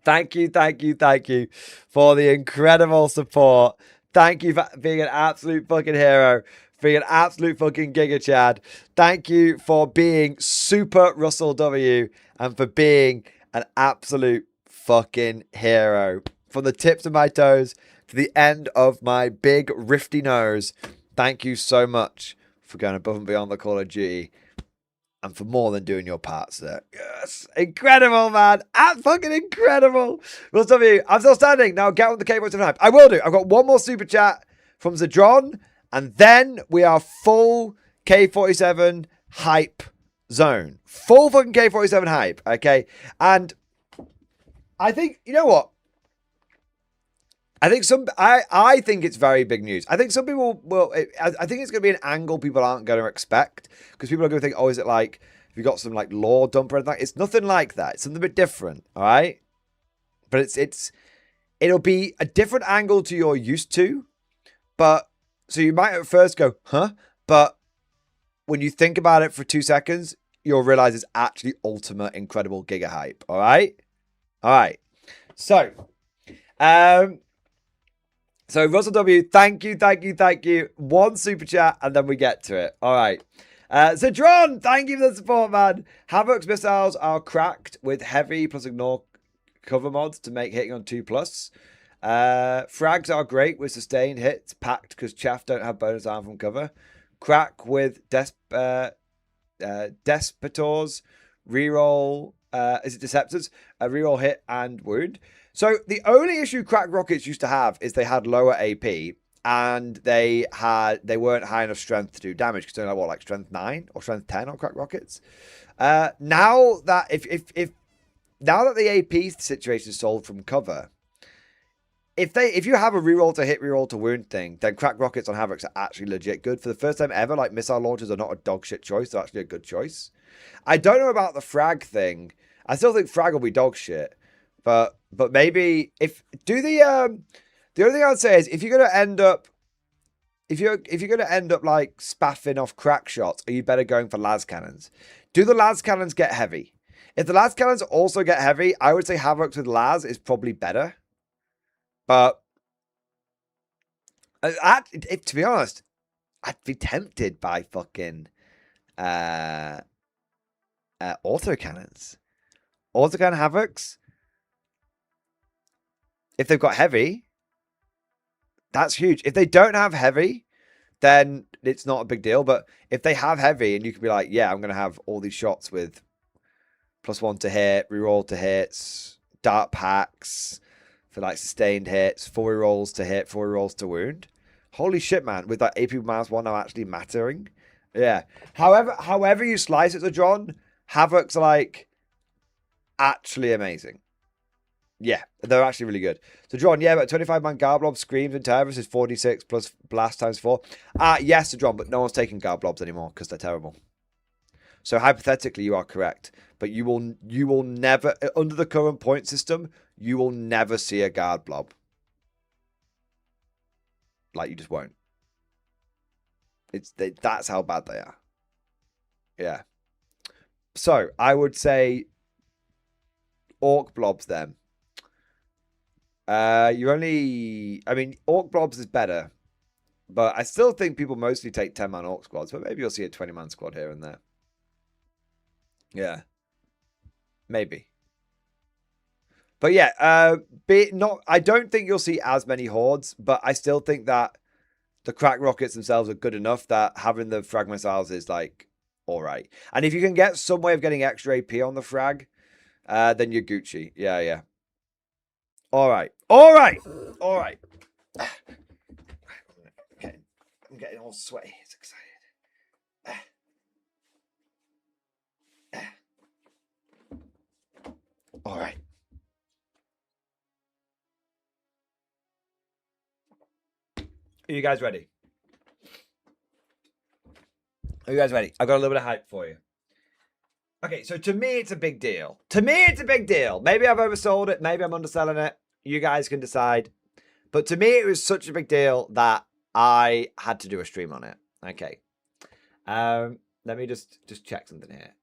S1: Thank you for the incredible support. Thank you for being an absolute fucking hero. Being an absolute fucking Giga Chad. Thank you for being super Russell W. And for being an absolute fucking hero. From the tips of my toes to the end of my big rifty nose. Thank you so much for going above and beyond the Call of Duty. And for more than doing your part, sir. Yes. Incredible, man. Fucking incredible. Russell W, I'm still standing. Now get on the K-Boys of Hype. I will do. I've got one more super chat from Zadron. And then we are full K47 hype zone. Full fucking K47 hype. Okay. And I think, you know what? I think it's very big news. I think some people will, I think it's going to be an angle people aren't going to expect. Because people are going to think, oh, is it like, have you got some like lore dump or anything? It's nothing like that. It's something a bit different. All right. But it'll be a different angle to you're used to. But, so you might at first go, huh? But when you think about it for 2 seconds, you'll realize it's actually ultimate incredible giga hype. All right. All right. So, Russell W, thank you. One super chat, and then we get to it. All right. Zedron, thank you for the support, man. Havoc's missiles are cracked with heavy plus ignore cover mods to make hitting on 2+. Frags are great with sustained hits, packed because chaff don't have bonus arm from cover. Crack with Despotors, reroll, is it Deceptors? Reroll hit and wound. So the only issue crack rockets used to have is they had lower AP and they weren't high enough strength to do damage because they're like strength 9 or strength 10 on crack rockets. Now that now that the AP situation is solved from cover, if you have a reroll to hit, reroll to wound thing, then crack rockets on Havocs are actually legit good. For the first time ever, like missile launchers are not a dog shit choice; they're actually a good choice. I don't know about the frag thing. I still think frag will be dog shit. But maybe the only thing I'd say is if you're gonna end up like spaffing off crack shots, are you better going for las cannons? Do the las cannons get heavy? If the las cannons also get heavy, I would say Havocs with las is probably better. But to be honest, I'd be tempted by fucking autocannons, autocannon Havocs. If they've got heavy, that's huge. If they don't have heavy, then it's not a big deal. But if they have heavy and you can be like, yeah, I'm going to have all these shots with +1 to hit, reroll to hits, dart packs for like sustained hits, 4 rerolls to hit, 4 rerolls to wound. Holy shit, man. With that AP -1 now actually mattering. Yeah. However you slice it to John, Havoc's like actually amazing. Yeah, they're actually really good. So, John, yeah, but 25-man Garblob screams and Terrorist is 46 plus blast times 4. Yes, John, but no one's taking Garblobs anymore because they're terrible. So, hypothetically, you are correct. But you will never, under the current point system, you will never see a guard blob. Like, you just won't. That's how bad they are. Yeah. So, I would say orc blobs then. I mean, orc blobs is better. But I still think people mostly take 10-man orc squads. But maybe you'll see a 20-man squad here and there. Yeah. Maybe. But yeah, I don't think you'll see as many hordes, but I still think that the crack rockets themselves are good enough that having the frag missiles is like all right. And if you can get some way of getting extra AP on the frag, then you're Gucci. Yeah, yeah. All right. All right. All right. I'm getting all sweaty. It's excited. All right. Are you guys ready? Are you guys ready? I've got a little bit of hype for you. Okay, so to me, it's a big deal. To me, it's a big deal. Maybe I've oversold it. Maybe I'm underselling it. You guys can decide. But to me, it was such a big deal that I had to do a stream on it. Okay. Let me just check something here.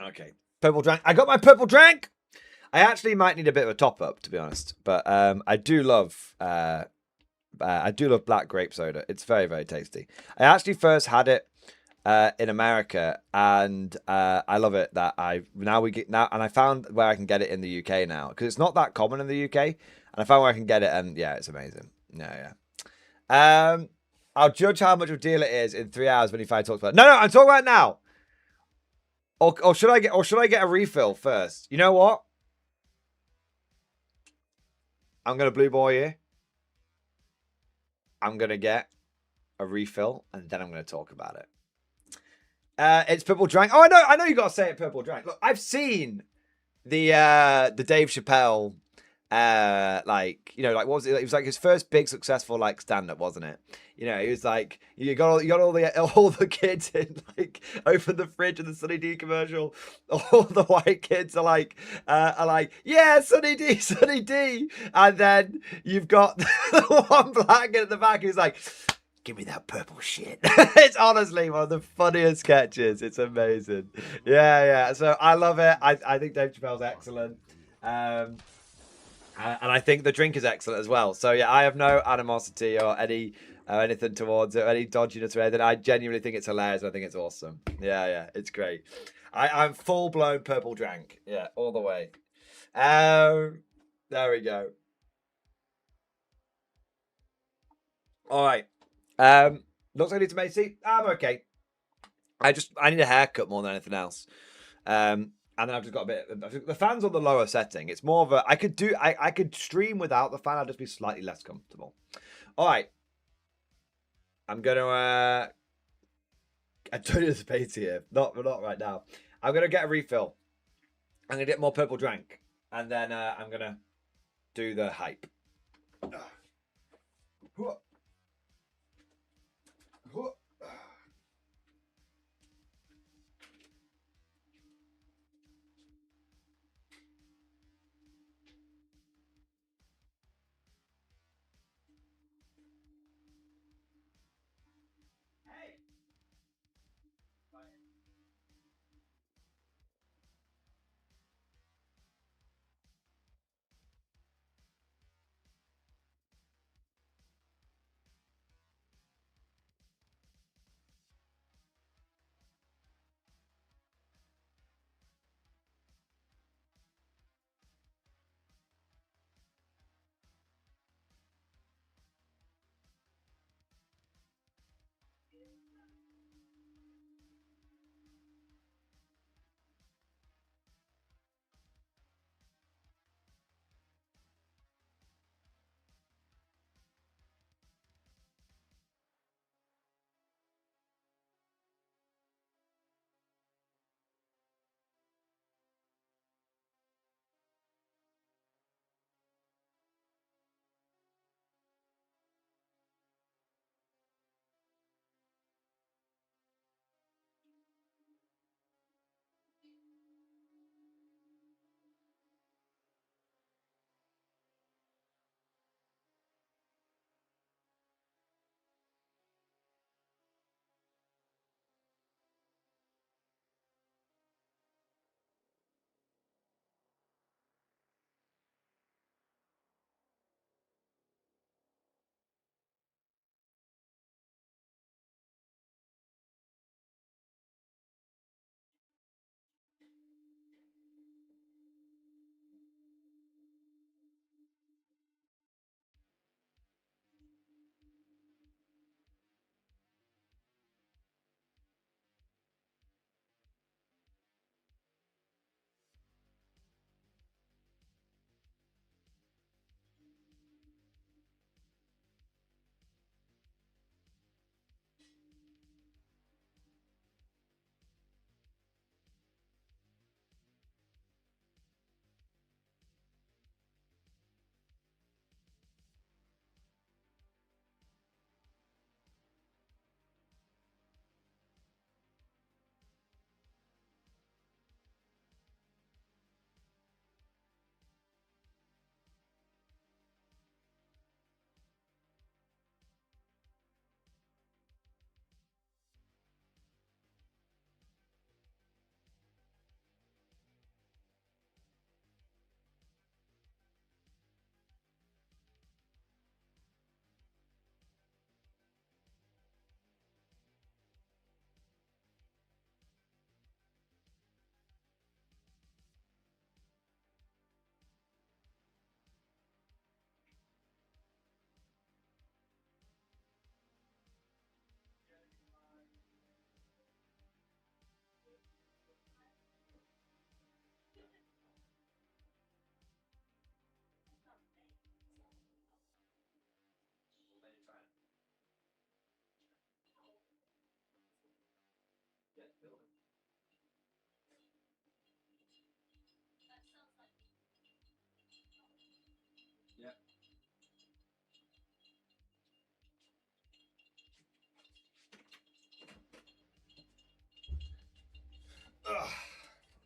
S1: Okay. Purple drank. I got my purple drank. I actually might need a bit of a top up, to be honest. But I do love black grape soda. It's very, very tasty. I actually first had it in America, and I love it that and I found where I can get it in the UK now, because it's not that common in the UK, and I found where I can get it, and yeah, it's amazing. Yeah. I'll judge how much of a deal it is in 3 hours when you find talks about it. No, I'm talking about it now. Or should I get a refill first? You know what? I'm gonna blue ball you. I'm gonna get a refill, and then I'm gonna talk about it. It's purple drank. Oh, I know you gotta say it, purple drank. Look, I've seen the Dave Chappelle, like, you know, like, what was it? It was like his first big successful like stand up, wasn't it? You know, he was like, you got all the kids in, like, open the fridge in the Sunny D commercial. All the white kids are like, yeah, Sunny D, and then you've got the one black kid at the back who's like, give me that purple shit. It's honestly one of the funniest sketches. It's amazing. Yeah. So I love it. I think Dave Chappelle's excellent. And I think the drink is excellent as well. So yeah, I have no animosity or anything towards it, any dodginess or anything. I genuinely think it's hilarious. I think it's awesome. Yeah, it's great. I'm full blown purple drank. Yeah, all the way. There we go. All right. Looks like I need some AC. I'm okay. I need a haircut more than anything else. And then I've just got a bit. The fan's on the lower setting. It's more of a. I could stream without the fan. I'd just be slightly less comfortable. All right. I'm gonna. I don't need a space here. Not right now. I'm gonna get a refill. I'm gonna get more purple drank, and then I'm gonna do the hype.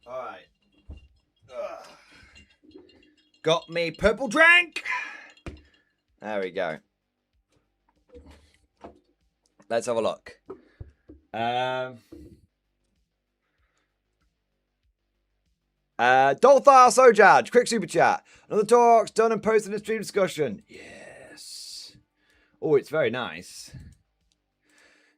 S1: All right. Got me purple drink. There we go. Let's have a look. Dolthar Sojaj, quick super chat. Another talks done and posted in stream discussion. Yes. Oh, it's very nice.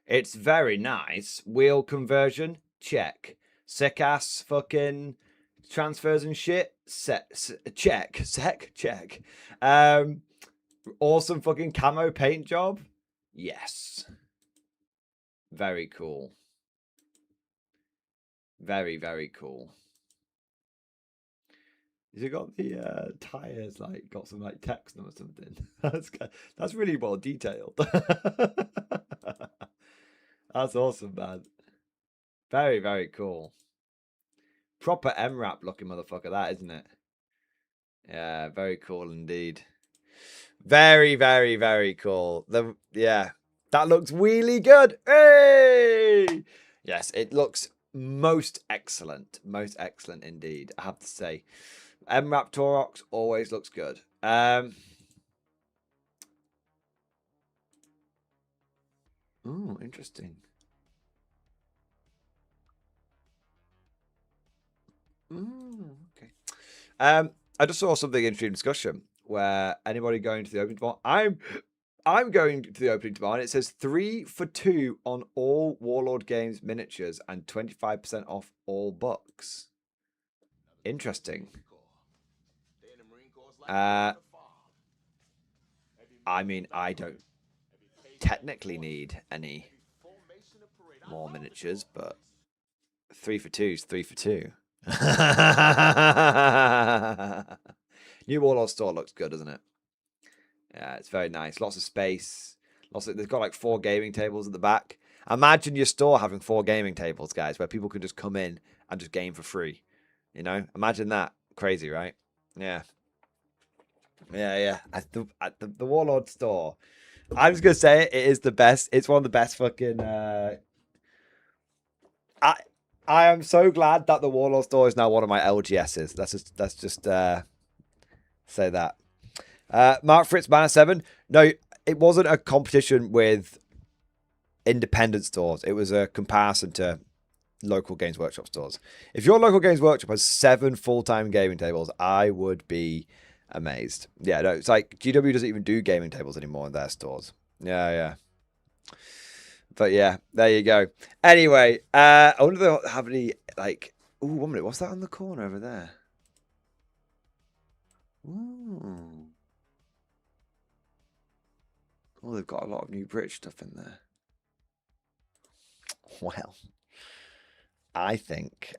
S1: It's very nice. Wheel conversion, check. Sick ass fucking transfers and shit, check. Sec, check. Awesome fucking camo paint job. Yes. Very cool. Very, very cool. Has it got the tires like got some like text or something? That's really well detailed. That's awesome, man. Very, very cool. Proper MRAP looking motherfucker, that isn't it? Yeah, very cool indeed. Very, very, very cool. Yeah, that looks really good. Hey! Yes, it looks most excellent indeed. I have to say, MRAP Torox always looks good. Oh, interesting. Okay. I just saw something in stream discussion where anybody going to the opening tomorrow. I'm going to the opening tomorrow, and it says 3 for 2 on all Warlord Games miniatures and 25% off all books. Interesting. I mean, I don't technically need any more miniatures, but 3 for 2 is 3 for 2. New Warlord store looks good, doesn't it? Yeah, it's very nice. Lots of space. They've got like 4 gaming tables at the back. Imagine your store having 4 gaming tables, guys, where people can just come in and just game for free. You know, imagine that. Crazy, right? Yeah. Yeah. At the Warlord store, I'm just gonna say it is the best. It's one of the best fucking. I am so glad that the Warlord store is now one of my LGSs. Let's just say that. Mark Fritz Banner 7. No, it wasn't a competition with independent stores. It was a comparison to local Games Workshop stores. If your local Games Workshop has 7 full-time gaming tables, I would be amazed. Yeah, no, it's like GW doesn't even do gaming tables anymore in their stores. Yeah. But yeah, there you go. Anyway, I wonder if they'll have any, like... Ooh, 1 minute. What's that on the corner over there? Ooh. Oh, they've got a lot of new British stuff in there. Well, I think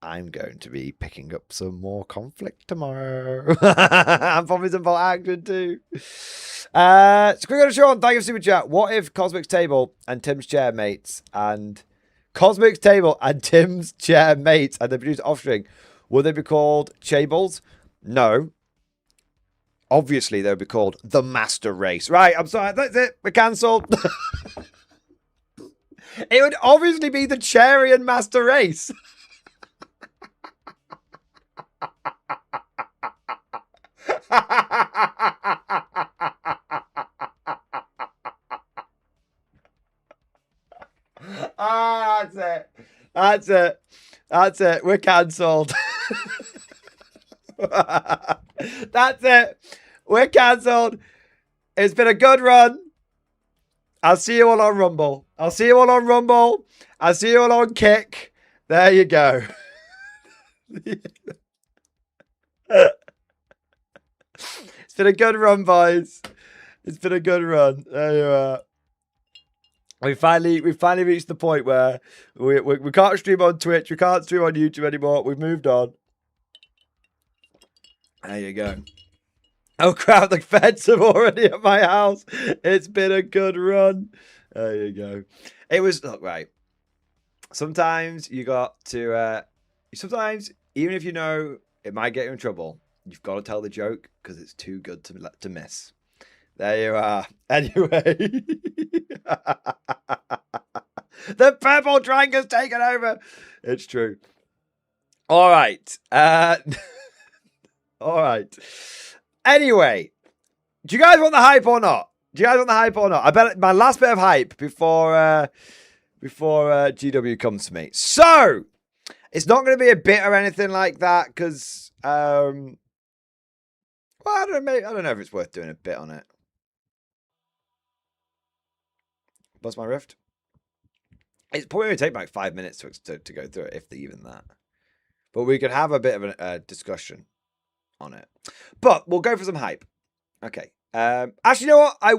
S1: I'm going to be picking up some more Konflikt tomorrow. And probably some Bolt Action too. So quick on Sean, thank you for super chat. What if Cosmic's table and Tim's chair mates and Cosmic's table and Tim's chair mates and they produce offspring? Will they be called Chables? No. Obviously, they would be called the Master Race. Right, I'm sorry. That's it. We're cancelled. It would obviously be the Charian Master Race. That's it. That's it. We're cancelled. That's it. We're cancelled. It's been a good run. I'll see you all on Rumble. I'll see you all on Kick. There you go. It's been a good run, boys. It's been a good run. There you are. We finally reached the point where we can't stream on Twitch. We can't stream on YouTube anymore. We've moved on. There you go. Oh crap, the feds are already at my house. It's been a good run. There you go. It was, look, right. sometimes you got to. Sometimes even if you know it might get you in trouble, you've got to tell the joke because it's too good to miss. There you are. Anyway, the purple dragon's taken over. It's true. All right. All right. Anyway, do you guys want the hype or not? I bet my last bit of hype before GW comes to me. So it's not going to be a bit or anything like that because well, I don't know if it's worth doing a bit on it. Buzz my rift. It's probably going to take like 5 minutes to go through it, if even that. But we could have a bit of a discussion on it. But we'll go for some hype. Okay. Actually, you know what? I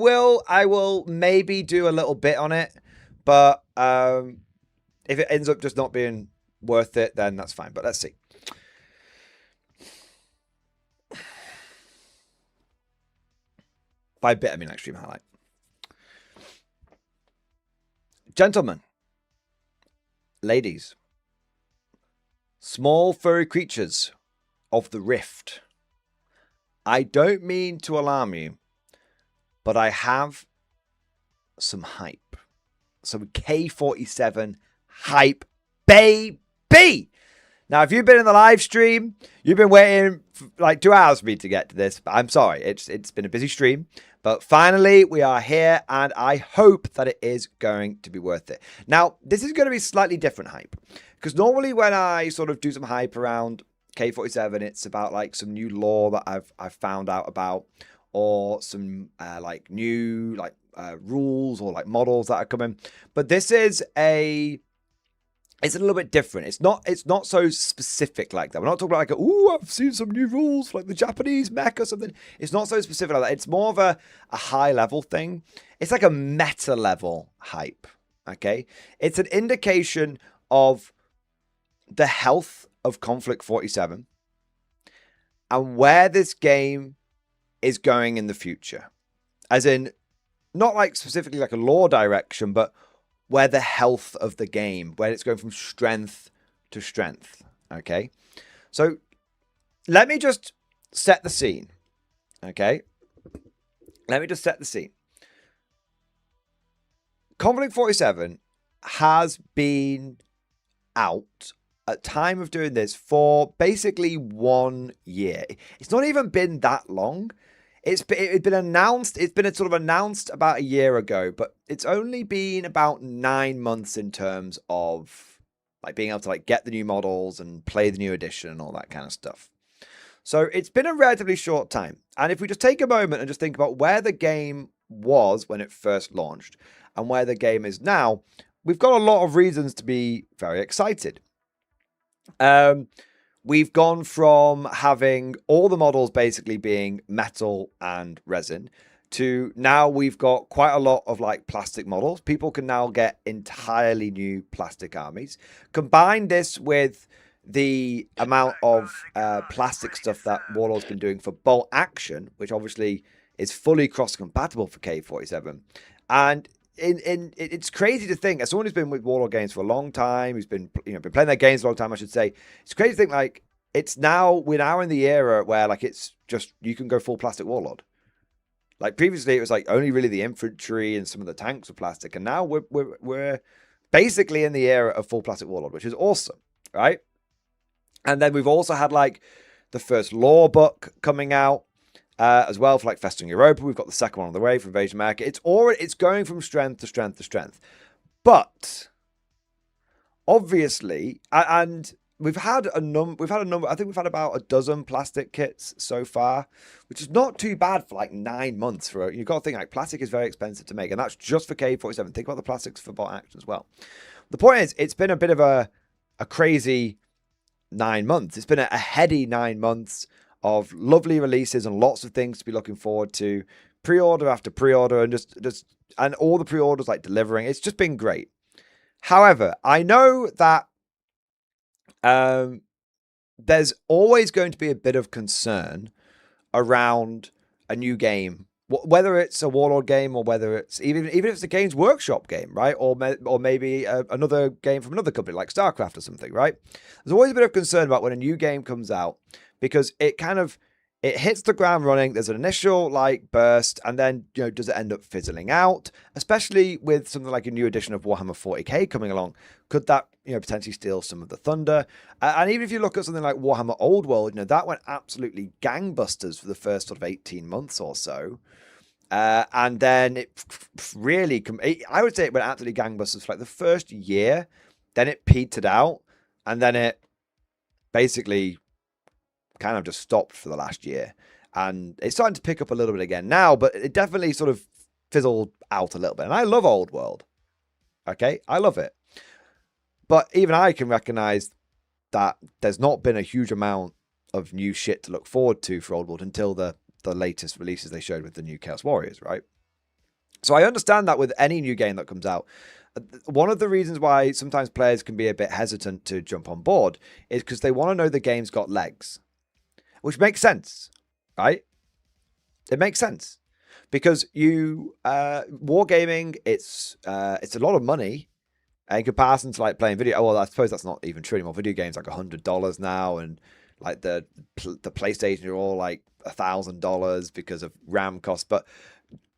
S1: will maybe do a little bit on it. But if it ends up just not being worth it, then that's fine. But let's see. By bit, I mean extreme highlight. Gentlemen, ladies, small furry creatures of the rift. I don't mean to alarm you, but I have some hype. Some K47 hype, baby! Now, if you've been in the live stream, you've been waiting for like 2 hours for me to get to this. But I'm sorry, it's been a busy stream. But finally, we are here, and I hope that it is going to be worth it. Now, this is going to be slightly different hype. Because normally when I sort of do some hype around K47, it's about like some new lore that I've found out about, or some like new like rules or like models that are coming. But this is it's a little bit different. It's not so specific like that. We're not talking about like, I've seen some new rules like the Japanese mech or something. It's not so specific like that. It's more of a high level thing. It's like a meta level hype. Okay. It's an indication of the health of Konflikt 47 and where this game is going in the future. As in, not like specifically like a lore direction, but where the health of the game, where it's going from strength to strength. Okay. So let me just set the scene. Okay. Let me just set the scene. Konflikt 47 has been out at time of doing this for basically 1 year. It's not even been that long. It's been announced. It's been sort of announced about a year ago, but it's only been about 9 months in terms of like being able to like get the new models and play the new edition and all that kind of stuff. So it's been a relatively short time. And if we just take a moment and just think about where the game was when it first launched and where the game is now, we've got a lot of reasons to be very excited. We've gone from having all the models basically being metal and resin to now we've got quite a lot of like plastic models. People can now get entirely new plastic armies. Combine this with the amount of plastic stuff that Warlord's been doing for bolt action, which obviously is fully cross-compatible for K47. And it's crazy to think, as someone who's been with Warlord games for a long time, who's been been playing their games for a long time, I should say, it's crazy to think like we're now in the era where like it's just you can go full plastic Warlord. Like previously, it was like only really the infantry and some of the tanks were plastic, and now we're basically in the era of full plastic Warlord, which is awesome, right? And then we've also had like the first lore book coming out. As well for like Festering Europa. We've got the second one on the way for Invasion America. It's going from strength to strength to strength. But obviously, and we've had a number, I think we've had about a dozen plastic kits so far, which is not too bad for like 9 months. You've got to think like plastic is very expensive to make, and that's just for K47. Think about the plastics for bot action as well. The point is, it's been a bit of a crazy 9 months. It's been a heady 9 months of lovely releases and lots of things to be looking forward to, pre-order after pre-order, and just and all the pre-orders like delivering. It's just been great. However, I know that there's always going to be a bit of concern around a new game whether it's a Warlord game or whether it's even if it's a Games Workshop game, right? Or maybe another game from another company like StarCraft or something, right? There's always a bit of concern about when a new game comes out because it hits the ground running. There's an initial like burst, and then does it end up fizzling out? Especially with something like a new edition of Warhammer 40k coming along, could that potentially steal some of the thunder? And even if you look at something like Warhammer Old World, that went absolutely gangbusters for the first sort of 18 months or so. And then it really, I would say it went absolutely gangbusters for like the first year. Then it petered out, and then it basically kind of just stopped for the last year. And it's starting to pick up a little bit again now, but it definitely sort of fizzled out a little bit. And I love Old World. Okay, I love it. But even I can recognize that there's not been a huge amount of new shit to look forward to for Old World until the latest releases they showed with the new Chaos Warriors, right? So I understand that with any new game that comes out. One of the reasons why sometimes players can be a bit hesitant to jump on board is because they want to know the game's got legs, which makes sense, right? It makes sense because wargaming, it's a lot of money in comparison to like playing video. Oh, well, I suppose that's not even true anymore. Video games like $100 now, and like the PlayStation are all like $1,000 because of RAM costs. But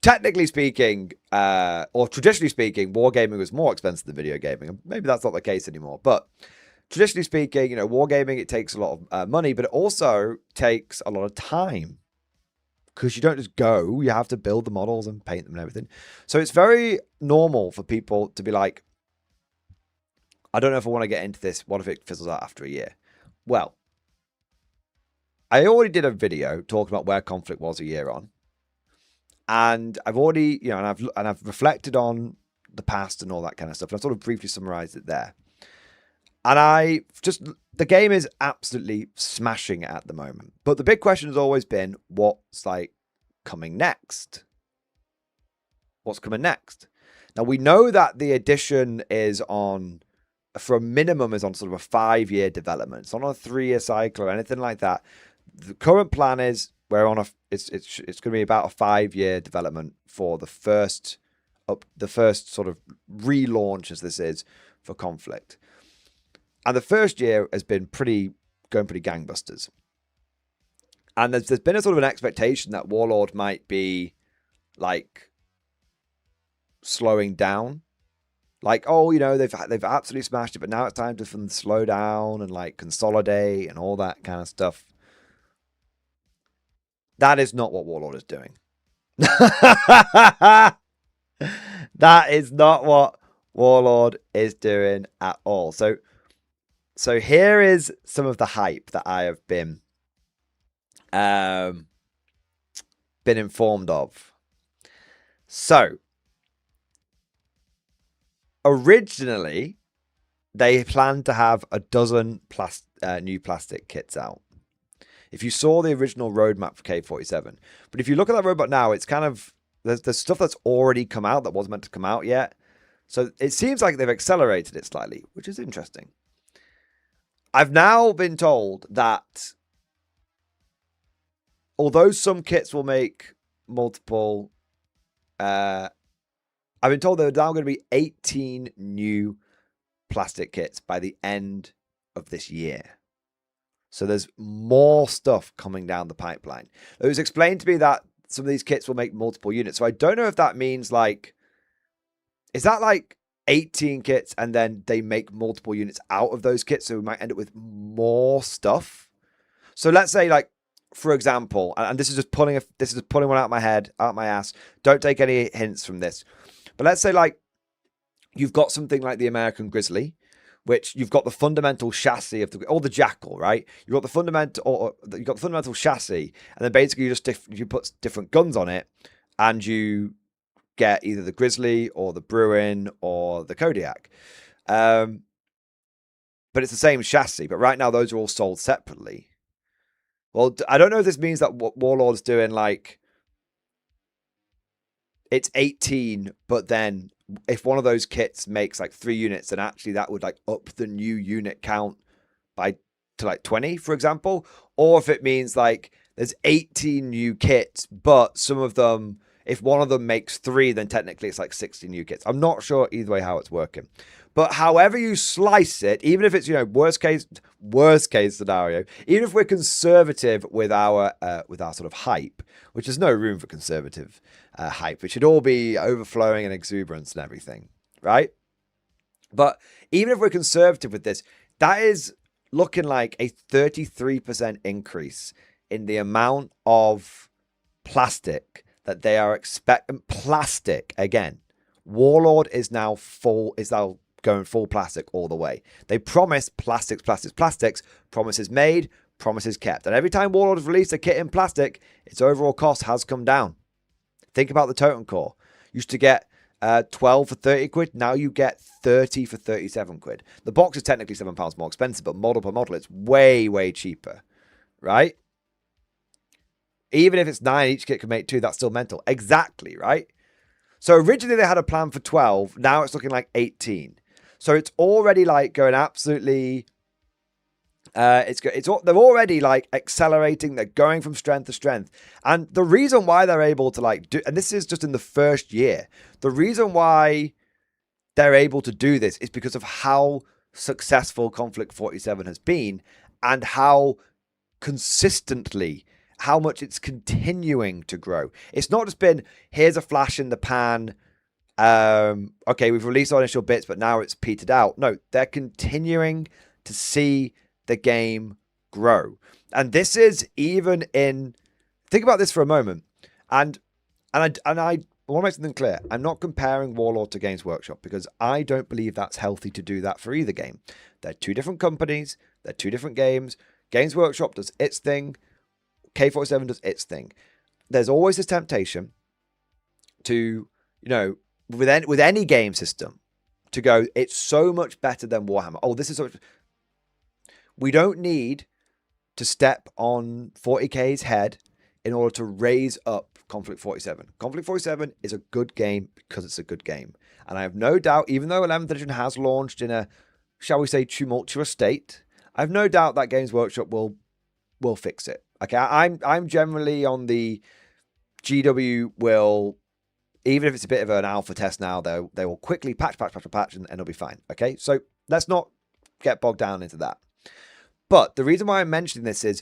S1: technically speaking, or traditionally speaking, wargaming was more expensive than video gaming. Maybe that's not the case anymore. But traditionally speaking, wargaming, it takes a lot of money, but it also takes a lot of time because you don't just go. You have to build the models and paint them and everything. So it's very normal for people to be like, I don't know if I want to get into this. What if it fizzles out after a year? Well, I already did a video talking about where Konflikt was a year on, and I've already, and I've reflected on the past and all that kind of stuff. And I've sort of briefly summarized it there. And the game is absolutely smashing at the moment. But the big question has always been, what's like coming next? What's coming next? Now we know that the edition is on, for a minimum, is on sort of a 5-year development. It's not on a 3-year cycle or anything like that. The current plan is it's going to be about a 5-year development for the first sort of relaunch, as this is, for Konflikt. And the first year has been going pretty gangbusters. And there's been a sort of an expectation that Warlord might be like slowing down. Like, oh, they've absolutely smashed it, but now it's time to slow down and like consolidate and all that kind of stuff. That is not what Warlord is doing. That is not what Warlord is doing at all. So here is some of the hype that I have been informed of. So originally, they planned to have a dozen new plastic kits out. If you saw the original roadmap for K47, but if you look at that roadmap now, it's kind of there's stuff that's already come out that wasn't meant to come out yet. So it seems like they've accelerated it slightly, which is interesting. I've now been told that although some kits will make multiple, I've been told there are now going to be 18 new plastic kits by the end of this year. So there's more stuff coming down the pipeline. It was explained to me that some of these kits will make multiple units. So I don't know if that means like, is that like 18 kits and then they make multiple units out of those kits? So we might end up with more stuff. So let's say like, for example, and this is just pulling one out of my head, out of my ass. Don't take any hints from this. But let's say like you've got something like the American Grizzly, which you've got the fundamental chassis of the Jackal, right? You've got the fundamental chassis, and then basically you put different guns on it, and you get either the Grizzly or the Bruin or the Kodiak. But it's the same chassis. But right now those are all sold separately. Well, I don't know if this means that what Warlord's doing, like, it's 18, but then if one of those kits makes like 3 units, then actually that would like up the new unit count to like 20, for example. Or if it means like there's 18 new kits, but some of them, if one of them makes 3, then technically it's like 60 new kits. I'm not sure either way how it's working. But however you slice it, even if it's, worst case scenario, even if we're conservative with our sort of hype, which there's no room for conservative hype, it should all be overflowing and exuberance and everything, right? But even if we're conservative with this, that is looking like a 33% increase in the amount of plastic that they are expecting. Plastic again. Warlord is now going full plastic all the way. They promise plastics. Promises made, promises kept. And every time Warlord has released a kit in plastic, its overall cost has come down. Think about the Totem Core. Used to get 12 for 30 quid. Now you get 30 for 37 quid. The box is technically £7 more expensive, but model per model, it's way, way cheaper, right? Even if it's 9, each kit can make 2, that's still mental. Exactly, right? So originally they had a plan for 12. Now it's looking like 18. So it's already like going absolutely... they're already like accelerating. They're going from strength to strength. And the reason why they're able to like do... And this is just in the first year. The reason why they're able to do this is because of how successful Konflikt 47 has been and how consistently... how much it's continuing to grow. It's not just been, here's a flash in the pan. Okay, we've released our initial bits, but now it's petered out. No, they're continuing to see the game grow. And this is even in... Think about this for a moment. And I want to make something clear. I'm not comparing Warlord to Games Workshop because I don't believe that's healthy to do that for either game. They're two different companies. They're two different games. Games Workshop does its thing. K47 does its thing. There's always this temptation to, with any game system, to go, it's so much better than Warhammer. Oh, this is so much... We don't need to step on 40k's head in order to raise up Konflikt 47. Konflikt 47 is a good game because it's a good game. And I have no doubt, even though 11th edition has launched in a, shall we say, tumultuous state, I have no doubt that Games Workshop will fix it. Okay, I'm generally on the GW will, even if it's a bit of an alpha test now, they will quickly patch, and it'll be fine. Okay, so let's not get bogged down into that. But the reason why I'm mentioning this is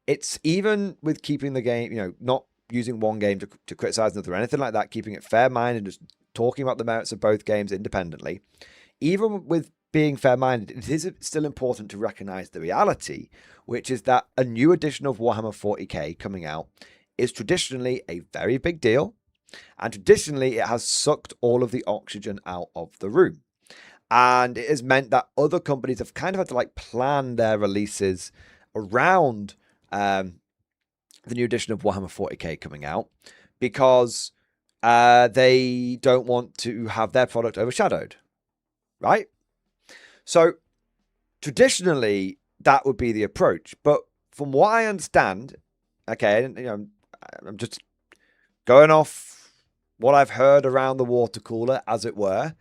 S1: it's even with keeping the game, not using one game to criticize another or anything like that, keeping it fair-minded, just talking about the merits of both games independently, even with being fair-minded, it is still important to recognize the reality, which is that a new edition of Warhammer 40k coming out is traditionally a very big deal, and traditionally it has sucked all of the oxygen out of the room. And it has meant that other companies have kind of had to like plan their releases around the new edition of Warhammer 40k coming out because they don't want to have their product overshadowed, right? So traditionally that would be the approach, but from what I understand, okay, I'm just going off what I've heard around the water cooler, as it were.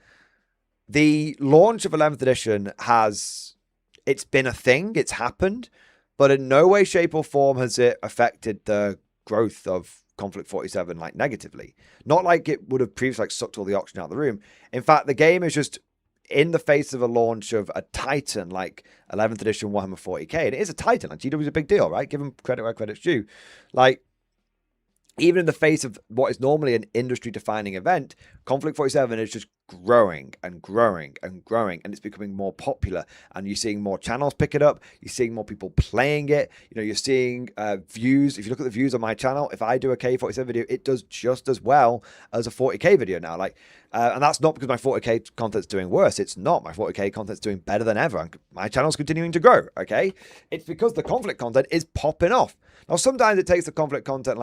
S1: The launch of 11th edition it's been a thing, it's happened, but in no way, shape or form has it affected the growth of Konflikt 47 like negatively. Not like it would have previously like sucked all the oxygen out of the room. In fact, the game is just in the face of a launch of a titan like 11th edition Warhammer 40k, and it is a titan. Like GW is a big deal, right? Give them credit where credit's due. Like, even in the face of what is normally an industry-defining event, Konflikt 47 is just growing and growing and growing, and it's becoming more popular. And you're seeing more channels pick it up. You're seeing more people playing it. You're seeing views. If you look at the views on my channel, if I do a K47 video, it does just as well as a 40k video now. And that's not because my 40k content's doing worse. It's not. My 40k content's doing better than ever. And my channel's continuing to grow, okay? It's because the Konflikt content is popping off. Now, sometimes it takes the Konflikt content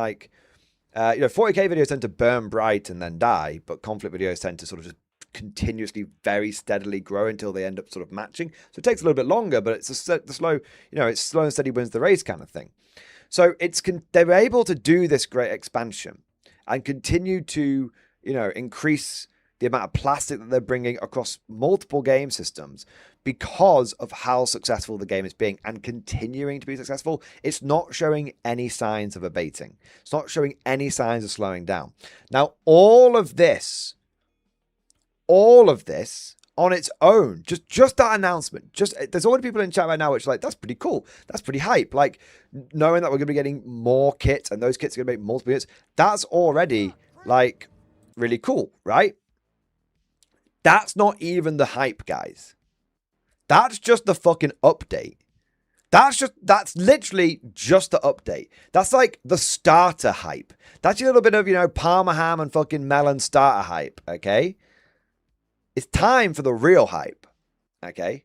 S1: 40k videos tend to burn bright and then die, but Konflikt videos tend to sort of just continuously, very steadily grow until they end up sort of matching. So it takes a little bit longer, but it's the slow, it's slow and steady wins the race kind of thing. So they're able to do this great expansion and continue to, increase the amount of plastic that they're bringing across multiple game systems because of how successful the game is being and continuing to be successful. It's not showing any signs of abating. It's not showing any signs of slowing down. Now, all of this on its own, just that announcement, there's already people in chat right now which are like, that's pretty cool, that's pretty hype, like knowing that we're going to be getting more kits and those kits are going to make multiple units, that's already like really cool, right? That's not even the hype, guys. That's just the fucking update. That's literally just the update. That's like the starter hype. That's a little bit of, Parma ham and fucking melon starter hype, okay? It's time for the real hype, okay?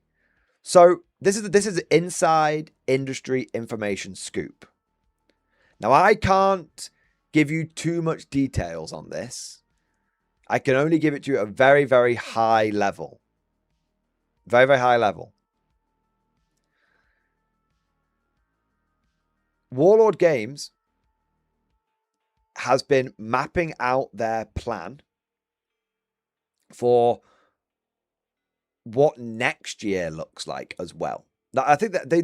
S1: So this is inside industry information scoop. Now, I can't give you too much details on this. I can only give it to you at a very, very high level. Very, very high level. Warlord Games has been mapping out their plan for what next year looks like as well. Now, I think that they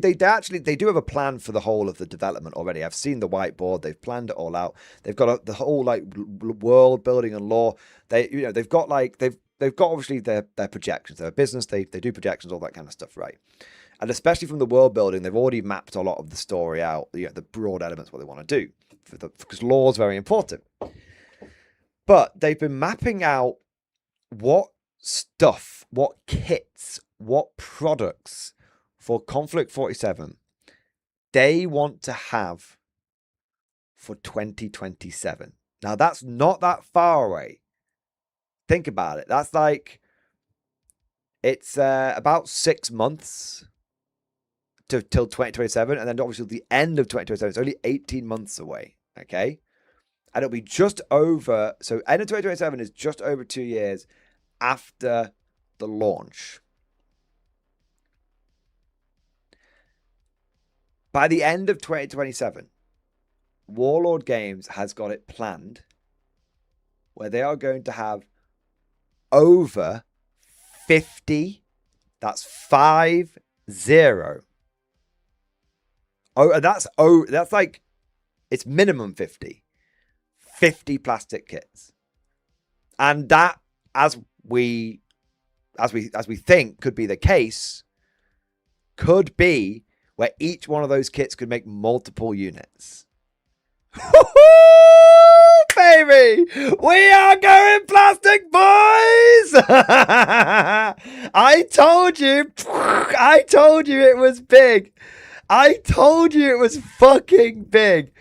S1: do have a plan for the whole of the development already. I've seen the whiteboard. They've planned it all out. They've got the whole like world building and lore. They've got obviously their projections. They're a business. They do projections, all that kind of stuff, right? And especially from the world building, they've already mapped a lot of the story out. The broad elements, what they want to do, because lore is very important. But they've been mapping out what stuff, what kits, what products for Konflikt 47 they want to have for 2027. Now, that's not that far away. Think about it. That's like, it's about 6 months till 2027. And then obviously the end of 2027, it's only 18 months away. Okay. And it'll be just over. So end of 2027 is just over 2 years after the launch. By the end of 2027, Warlord Games has got it planned where they are going to have over 50, that's 50. Oh, and that's like, it's minimum 50 plastic kits. And that, as we think could be the case, could be where each one of those kits could make multiple units. Baby, we are going plastic, boys. I told you it was big. I told you it was fucking big.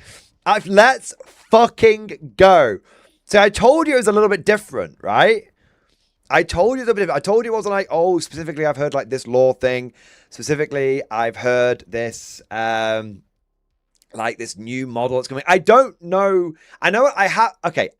S1: Let's fucking go. So I told you it was a little bit different, right? I told you it wasn't like, oh, specifically I've heard like this lore thing. Specifically, I've heard this like this new model that's coming. I don't know. I know I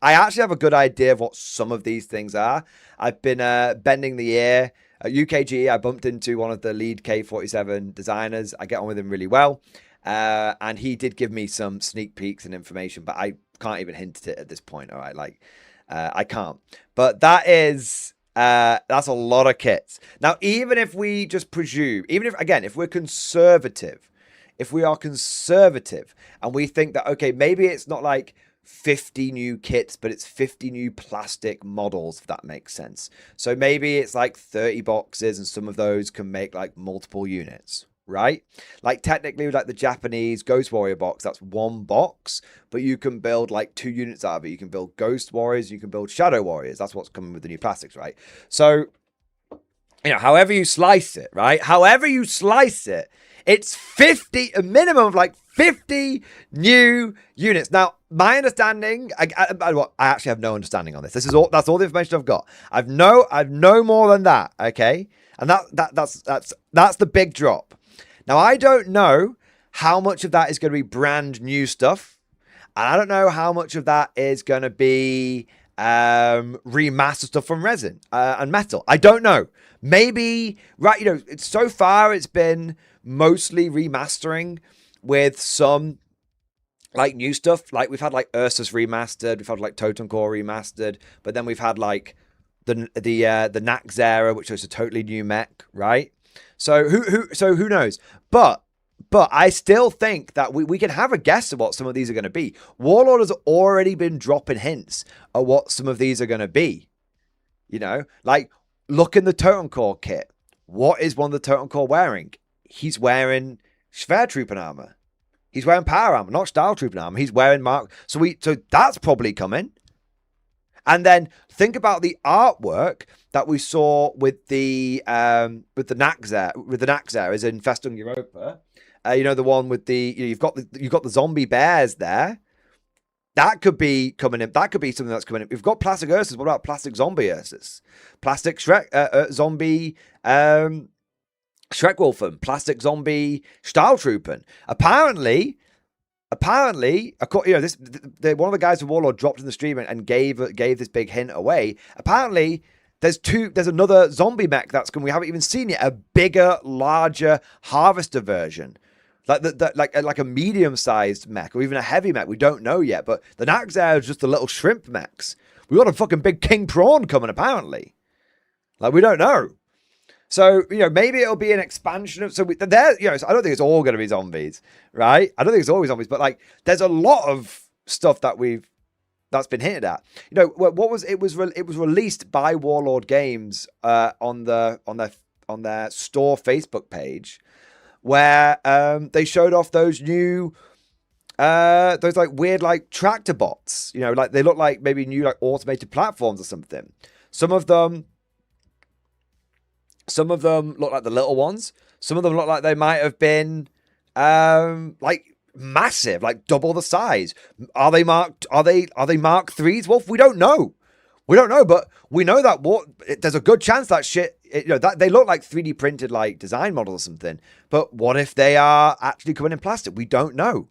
S1: actually have a good idea of what some of these things are. I've been bending the ear. At UKG, I bumped into one of the lead K47 designers. I get on with him really well. And he did give me some sneak peeks and information, but I can't even hint at it at this point. All right. Like, I can't, but that's a lot of kits. Now, even if we just presume, if we're conservative, if we are conservative and we think that, okay, maybe it's not like 50 new kits, but it's 50 new plastic models, if that makes sense. So maybe it's like 30 boxes and some of those can make like multiple units, right? Like technically like the Japanese Ghost Warrior box, that's one box, but you can build like 2 units out of it. You can build Ghost Warriors, you can build Shadow Warriors. That's what's coming with the new plastics, right? So, however you slice it, right? However you slice it, it's 50, a minimum of like 50 new units. Now, my understanding, I actually have no understanding on this. That's all the information I've got. I've no more than that, okay? And that's the big drop. Now, I don't know how much of that is going to be brand new stuff. And I don't know how much of that is going to be remastered stuff from resin and metal. I don't know. Maybe, right, so far it's been mostly remastering with some like new stuff. Like we've had like Ursus remastered, we've had like Totem Core remastered, but then we've had like the Naxera, which was a totally new mech, right? So who knows? But I still think that we can have a guess of what some of these are going to be. Warlord has already been dropping hints at what some of these are going to be. You know, like look in the Totem Core kit. What is one of the Totem Core wearing? He's wearing Schwertruppen armor. He's wearing power armor, not Stahltruppen armor. He's wearing Mark. So that's probably coming. And then think about the artwork that we saw with the Naxer is in Festung Europa. You know, the one with you've got the zombie bears there. That could be coming in. That could be something that's coming in. We've got plastic Ursus. What about plastic zombie Ursus? Plastic Shrek zombie Schreckwolfen. Plastic zombie Stahltruppen. Apparently, you know, one of the guys from Warlord dropped in the stream and gave this big hint away. Apparently, there's another zombie mech that's coming. We haven't even seen yet. A bigger, larger harvester version. Like a medium-sized mech or even a heavy mech. We don't know yet, but the Naxer is just the little shrimp mechs. We got a fucking big king prawn coming, apparently. Like, we don't know. So, you know, maybe it'll be an expansion of... So, I don't think it's all going to be zombies, right? I don't think it's always zombies, but, like, there's a lot of stuff that's been hinted at. You know, it was released by Warlord Games on their store Facebook page, where they showed off those new those like weird like tractor bots. You know, like they look like maybe new like automated platforms or something. Some of them look like the little ones. Some of them look like they might have been like massive, like double the size. Are they Mark 3s, Wolf? We don't know. But we know that there's a good chance that shit, that they look like 3D printed like design models or something. But what if they are actually coming in plastic? We don't know,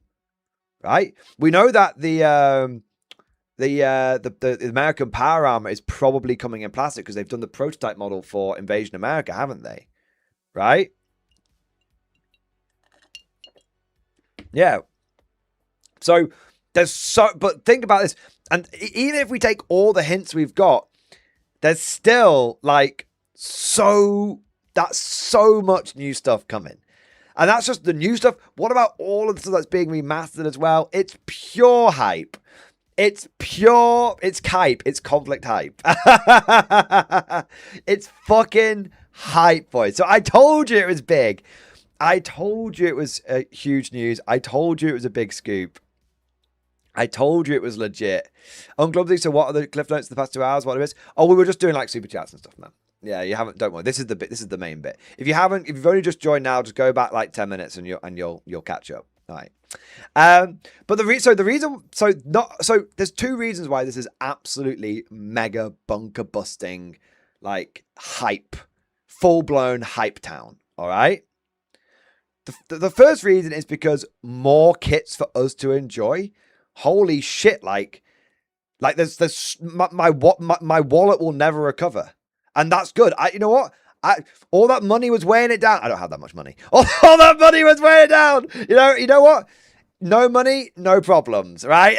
S1: right? We know that the American power armor is probably coming in plastic because they've done the prototype model for Invasion America, haven't they? Right? Yeah. So but think about this. And even if we take all the hints we've got, there's still like so much new stuff coming. And that's just the new stuff. What about all of the stuff that's being remastered as well? It's pure hype. It's hype. It's Konflikt hype. It's fucking hype, boys. So I told you it was big. I told you it was huge news. I told you it was a big scoop. I told you it was legit. Unglovely, so what are the cliff notes of the past 2 hours? What it is? Oh, we were just doing like super chats and stuff, man. Yeah, you haven't. Don't worry. This is the bit. This is the main bit. If you've only just joined now, just go back like 10 minutes and you'll catch up. All right. But there's two reasons why this is absolutely mega bunker busting, like hype, full blown hype town. All right. The first reason is because more kits for us to enjoy. Holy shit! Like there's my wallet will never recover, and that's good. You know what? All that money was weighing it down. I don't have that much money. All that money was weighing it down. You know what? No money, no problems, right?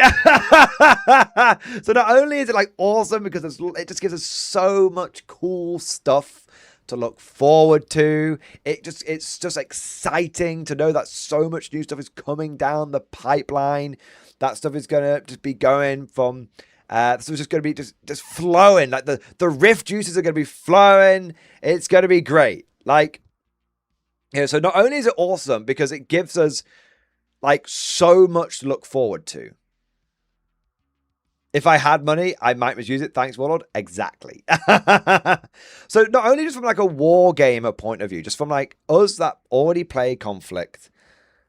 S1: So not only is it like awesome because it just gives us so much cool stuff to look forward to. It's just exciting to know that so much new stuff is coming down the pipeline. That stuff is gonna just be going from so it's just gonna be just flowing. Like the rift juices are gonna be flowing. It's gonna be great. Like, so not only is it awesome because it gives us like so much to look forward to. If I had money, I might misuse it. Thanks, Warlord. Exactly. So not only just from like a war gamer point of view, just from like us that already play Konflikt,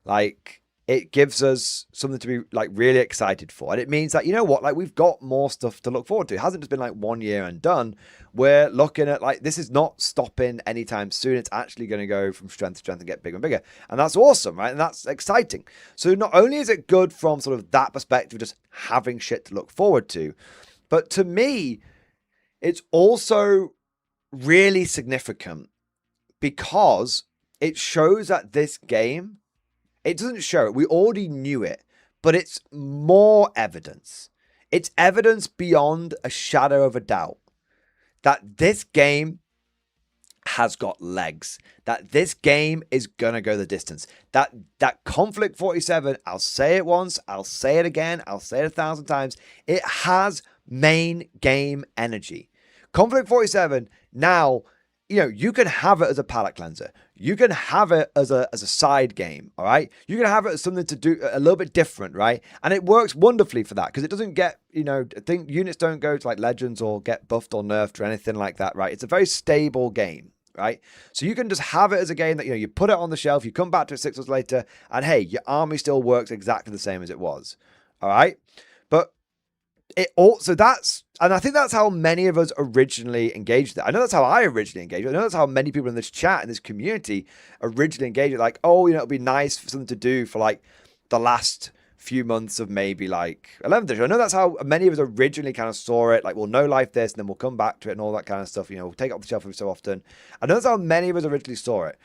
S1: like it gives us something to be like really excited for. And it means that, you know what, like we've got more stuff to look forward to. It hasn't just been like 1 year and done. We're looking at like, this is not stopping anytime soon. It's actually going to go from strength to strength and get bigger and bigger. And that's awesome, right? And that's exciting. So not only is it good from sort of that perspective, just having shit to look forward to, but to me, it's also really significant because it shows that this game, it doesn't show it. We already knew it, but it's more evidence. It's evidence beyond a shadow of a doubt that this game has got legs, that this game is gonna go the distance, that Konflikt 47, I'll say it once, I'll say it again, I'll say it 1,000 times, it has main game energy. Konflikt 47 now, you know, you can have it as a palate cleanser. You can have it as a side game, all right? You can have it as something to do a little bit different, right? And it works wonderfully for that because it doesn't get, you know, I think units don't go to like Legends or get buffed or nerfed or anything like that, right? It's a very stable game, right? So you can just have it as a game that, you know, you put it on the shelf, you come back to it 6 months later, and hey, your army still works exactly the same as it was, all right? But it also, and I think that's how many of us originally engaged with it. I know that's how I originally engaged with it. I know that's how many people in this chat, in this community, originally engaged with it. Like, oh, you know, it'd be nice for something to do for like the last few months of maybe like 11th edition. I know that's how many of us originally kind of saw it. Like, we'll no life this, and then we'll come back to it and all that kind of stuff. You know, we'll take it off the shelf every so often. I know that's how many of us originally saw it.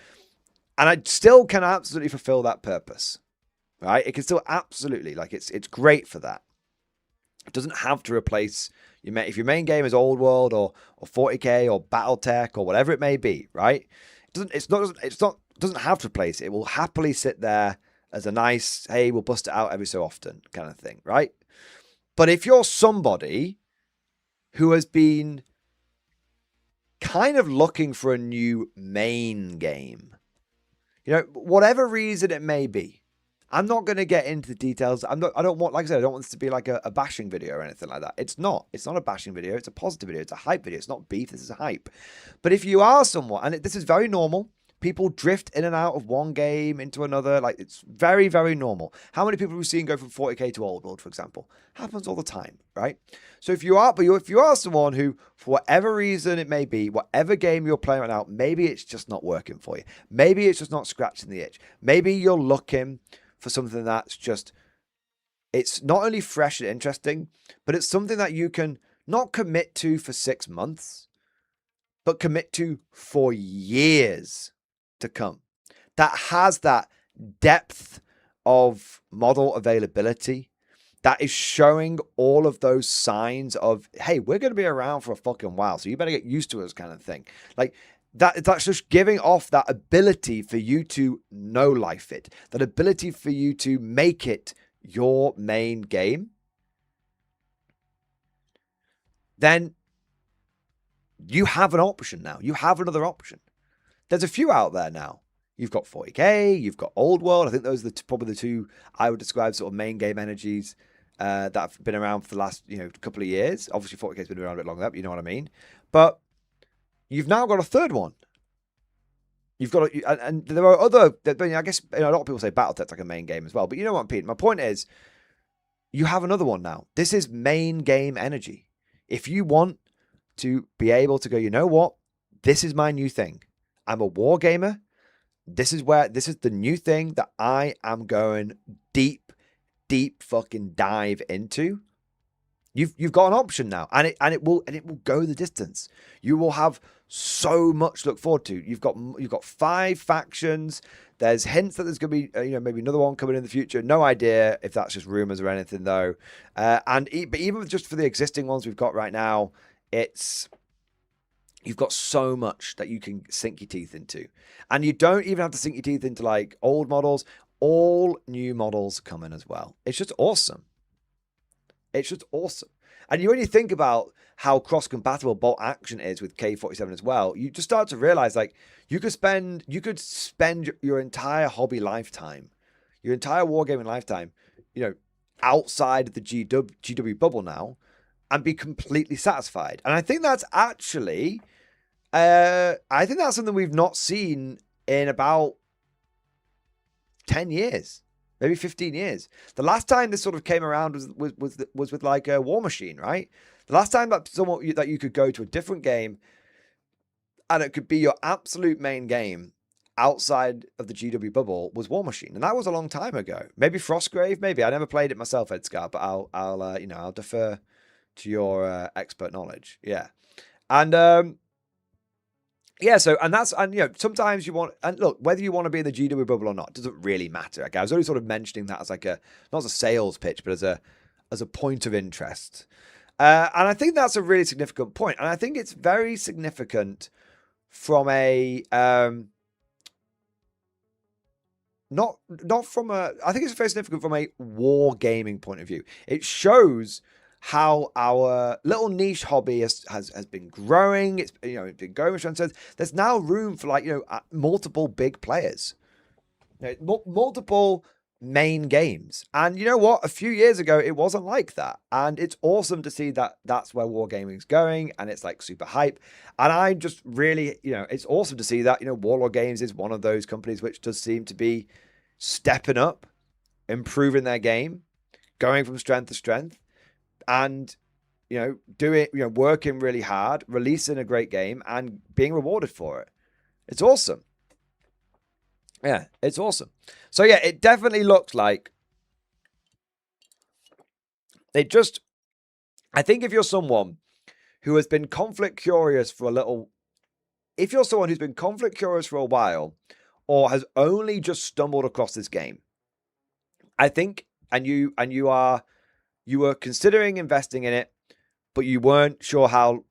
S1: And I still can absolutely fulfill that purpose, right? It can still absolutely, like, it's great for that. It doesn't have to replace your if your main game is Old World or 40k or BattleTech or whatever it may be, right? It doesn't have to replace it. It will happily sit there as a nice, hey, we'll bust it out every so often kind of thing, right? But if you're somebody who has been kind of looking for a new main game, you know, whatever reason it may be, I'm not going to get into the details. I don't want, like I said, I don't want this to be like a bashing video or anything like that. It's not a bashing video. It's a positive video. It's a hype video. It's not beef. This is a hype. But if you are someone, and this is very normal, people drift in and out of one game into another. Like, it's very, very normal. How many people we've seen go from 40k to Old World, for example? Happens all the time, right? So if you are someone who, for whatever reason it may be, whatever game you're playing right now, maybe it's just not working for you. Maybe it's just not scratching the itch. Maybe you're looking for something that's just, it's not only fresh and interesting, but it's something that you can not commit to for 6 months, but commit to for years to come. That has that depth of model availability, that is showing all of those signs of, hey, we're going to be around for a fucking while, so you better get used to us kind of thing. Like, that's just giving off that ability for you to know life it, that ability for you to make it your main game. Then you have an option now. You have another option. There's a few out there now. You've got 40k, you've got Old World. I think those are probably the two I would describe sort of main game energies that have been around for the last, you know, couple of years. Obviously 40k's been around a bit longer, but you know what I mean. But you've now got a third one. You've got, and there are other, I guess, you know, a lot of people say BattleTech's like a main game as well, but you know what, Pete? My point is, you have another one now. This is main game energy. If you want to be able to go, you know what? This is my new thing. I'm a war gamer. This is the new thing that I am going deep fucking dive into. You've got an option now, and it will go the distance. You will have so much to look forward to. You've got 5 factions. There's hints that there's going to be you know, maybe another one coming in the future. No idea if that's just rumors or anything though. But even just for the existing ones we've got right now, you've got so much that you can sink your teeth into, and you don't even have to sink your teeth into like old models. All new models come in as well. It's just awesome. It's just awesome. And you only think about how cross-compatible bolt action is with K47 as well, you just start to realize, like, you could spend your entire hobby lifetime, your entire wargaming lifetime, you know, outside of the GW bubble now, and be completely satisfied. And I think that's actually, I think that's something we've not seen in about 10 years. Maybe 15 years. The last time this sort of came around was with like a War Machine, right? The last time that you could go to a different game and it could be your absolute main game outside of the GW bubble was War Machine, and that was a long time ago. Maybe Frostgrave, maybe. I never played it myself, Edgar, but I'll defer to your expert knowledge. Yeah, and yeah, so, and you know, sometimes you want, and look, whether you want to be in the GW bubble or not, doesn't really matter. Okay, I was only sort of mentioning that as like not as a sales pitch, but as a point of interest. And I think that's a really significant point. And I think it's very significant from a not from a, I think it's very significant from a war gaming point of view. It shows how our little niche hobby has been growing. It's, you know, it's been going. So there's now room for, like, you know, multiple big players, you know, multiple main games. And you know what? A few years ago, it wasn't like that. And it's awesome to see that that's where wargaming's going, and it's like super hype. And I just really, you know, it's awesome to see that, you know, Warlord Games is one of those companies which does seem to be stepping up, improving their game, going from strength to strength, and, you know, doing, you know, working really hard, releasing a great game, and being rewarded for it. It's awesome. Yeah, it's awesome. So yeah, it definitely looks like they just, I think if you're someone who has been conflict curious for a little, if you're someone who's been conflict curious for a while, or has only just stumbled across this game, I think, and you were considering investing in it, but you weren't sure how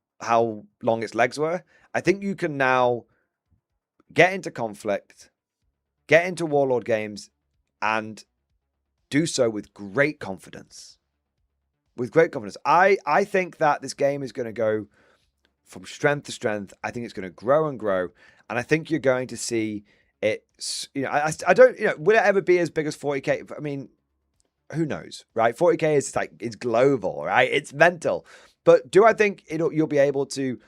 S1: long its legs were, I think you can now get into Konflikt, get into Warlord Games, and do so with great confidence. With great confidence. I think that this game is going to go from strength to strength. I think it's going to grow and grow. And I think you're going to see it, you know, I don't, you know, will it ever be as big as 40K? I mean, who knows, right? 40K is like, it's global, right? It's mental. But do I think you'll be able to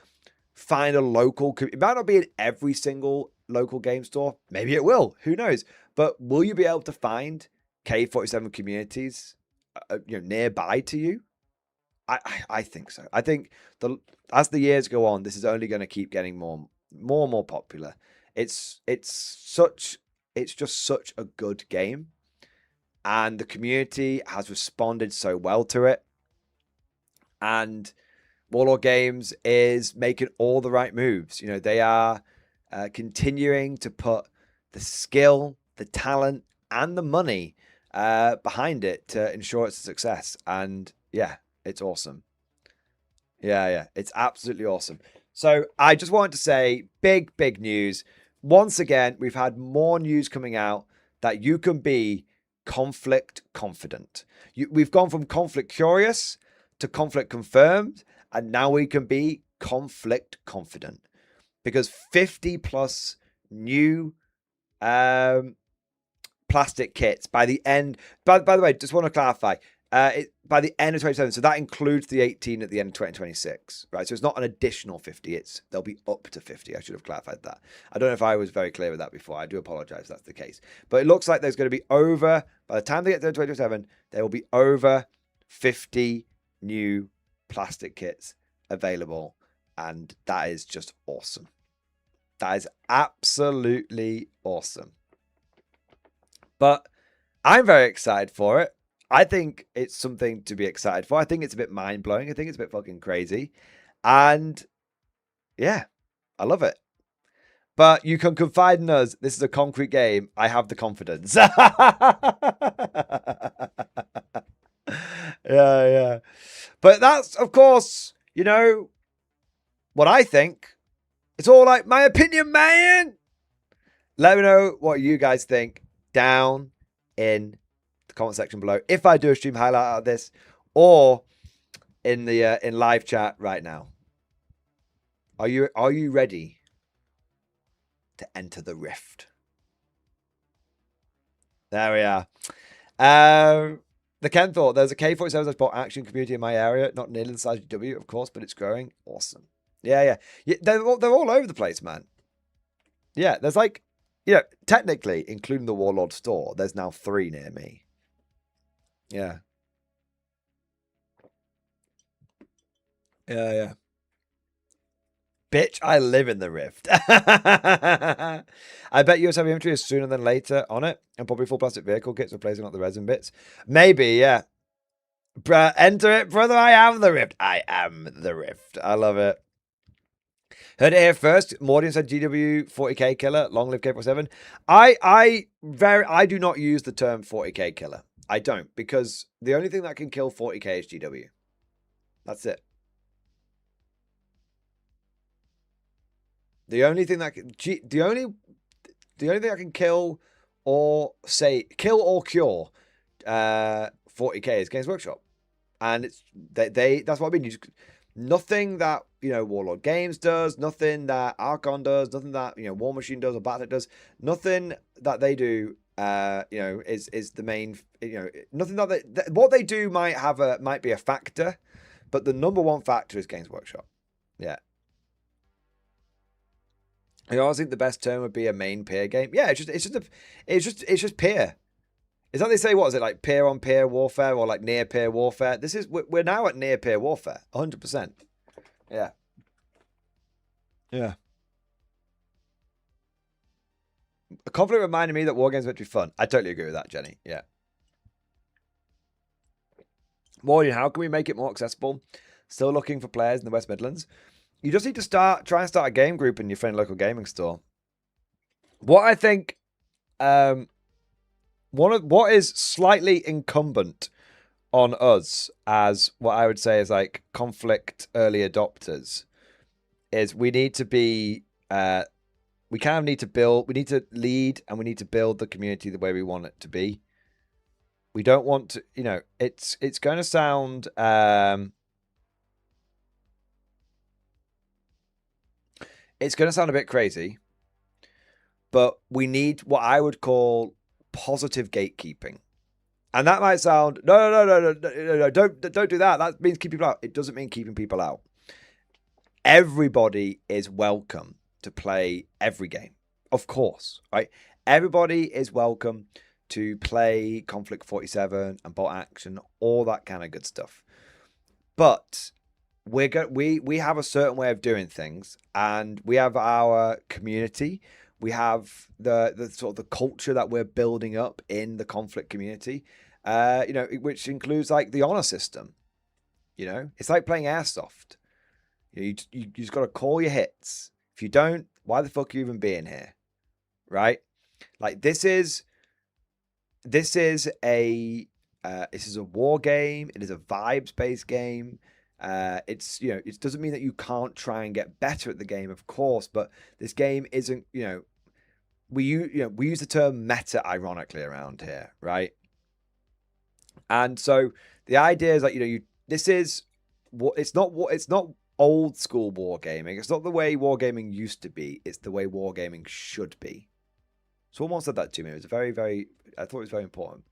S1: find a local, it might not be in every single local game store. Maybe it will, who knows? But will you be able to find K47 communities, you know, nearby to you? I think so. I think as the years go on, this is only going to keep getting more and more popular. It's just such a good game, and the community has responded so well to it. And Warlord Games is making all the right moves. You know, they are continuing to put the skill, the talent, and the money behind it to ensure it's a success. And yeah, it's awesome. Yeah, it's absolutely awesome. So I just wanted to say, big news. Once again, we've had more news coming out that you can be conflict confident. We've gone from conflict curious to conflict confirmed, and now we can be conflict confident, because 50 plus new plastic kits by the end. By the way, just want to clarify, by the end of 2027, so that includes the 18 at the end of 2026, right? So it's not an additional 50, they'll be up to 50. I should have clarified that. I don't know if I was very clear with that before. I do apologize if that's the case. But it looks like there's going to be over, by the time they get to 2027, there will be over 50 new plastic kits available, and that is just awesome. That is absolutely awesome. But I'm very excited for it. I think it's something to be excited for. I think it's a bit mind-blowing. I think it's a bit fucking crazy. And yeah, I love it. But you can confide in us. This is a concrete game. I have the confidence. Yeah. But that's, of course, you know, what I think. It's all like my opinion, man. Let me know what you guys think down in the comment section below, if I do a stream highlight out of this, or in the in live chat right now. Are you ready to enter the rift? There we are. The Ken thought there's a K47 sport action community in my area, not nearly the size of GW, of course, but it's growing. Awesome. Yeah. They're all over the place, man. Yeah, there's like, you know, technically, including the Warlord store, there's now 3 near me. Yeah. Bitch, I live in the rift. I bet US heavy infantry is sooner than later on it, and probably full plastic vehicle kits replacing all the resin bits. Maybe, yeah. Bruh, enter it, brother. I am the rift. I am the rift. I love it. Heard it here first. Mordian said GW 40k killer. Long live K47. I do not use the term 40k killer. I don't, because the only thing that can kill 40k is GW. That's it. The only thing that the only thing that can kill or cure 40k is Games Workshop, and it's that's what I mean. Nothing that Warlord Games does, nothing that Archon does, nothing that War Machine does or Battle.net does, nothing that they do is the main. Nothing that what they do might be a factor, but the number one factor is Games Workshop. Yeah. I always think the best term would be a main peer game. Yeah, it's just peer. Is that they say, what is it, like peer on peer warfare or like near peer warfare? We're now at near peer warfare, 100%. Yeah. Yeah. A Konflikt reminded me that war games meant to be fun. I totally agree with that, Jenny. Yeah. Mordian, how can we make it more accessible? Still looking for players in the West Midlands. You just need to try and start a game group in your friendly local gaming store. What I think, what is slightly incumbent on us as what I would say is like Konflikt early adopters is we need to be, we kind of need to build, we need to lead and we need to build the community the way we want it to be. We don't want to, it's going to sound, it's going to sound a bit crazy, but we need what I would call positive gatekeeping. And that might sound, no, don't do that. That means keep people out. It doesn't mean keeping people out. Everybody is welcome to play every game, of course, right? Everybody is welcome to play Konflikt 47 and Bolt Action, all that kind of good stuff. But we have a certain way of doing things, and we have our community. We have the sort of the culture that we're building up in the Konflikt community, which includes like the honor system. It's like playing airsoft. You just got to call your hits. If you don't, why the fuck are you even being here, right? Like this is a war game. It is a vibes-based game. It doesn't mean that you can't try and get better at the game, of course, but this game isn't, we use the term meta ironically around here, right? And so the idea is like, it's not old school wargaming. It's not the way wargaming used to be. It's the way wargaming should be. Someone said that to me. It was I thought it was very important.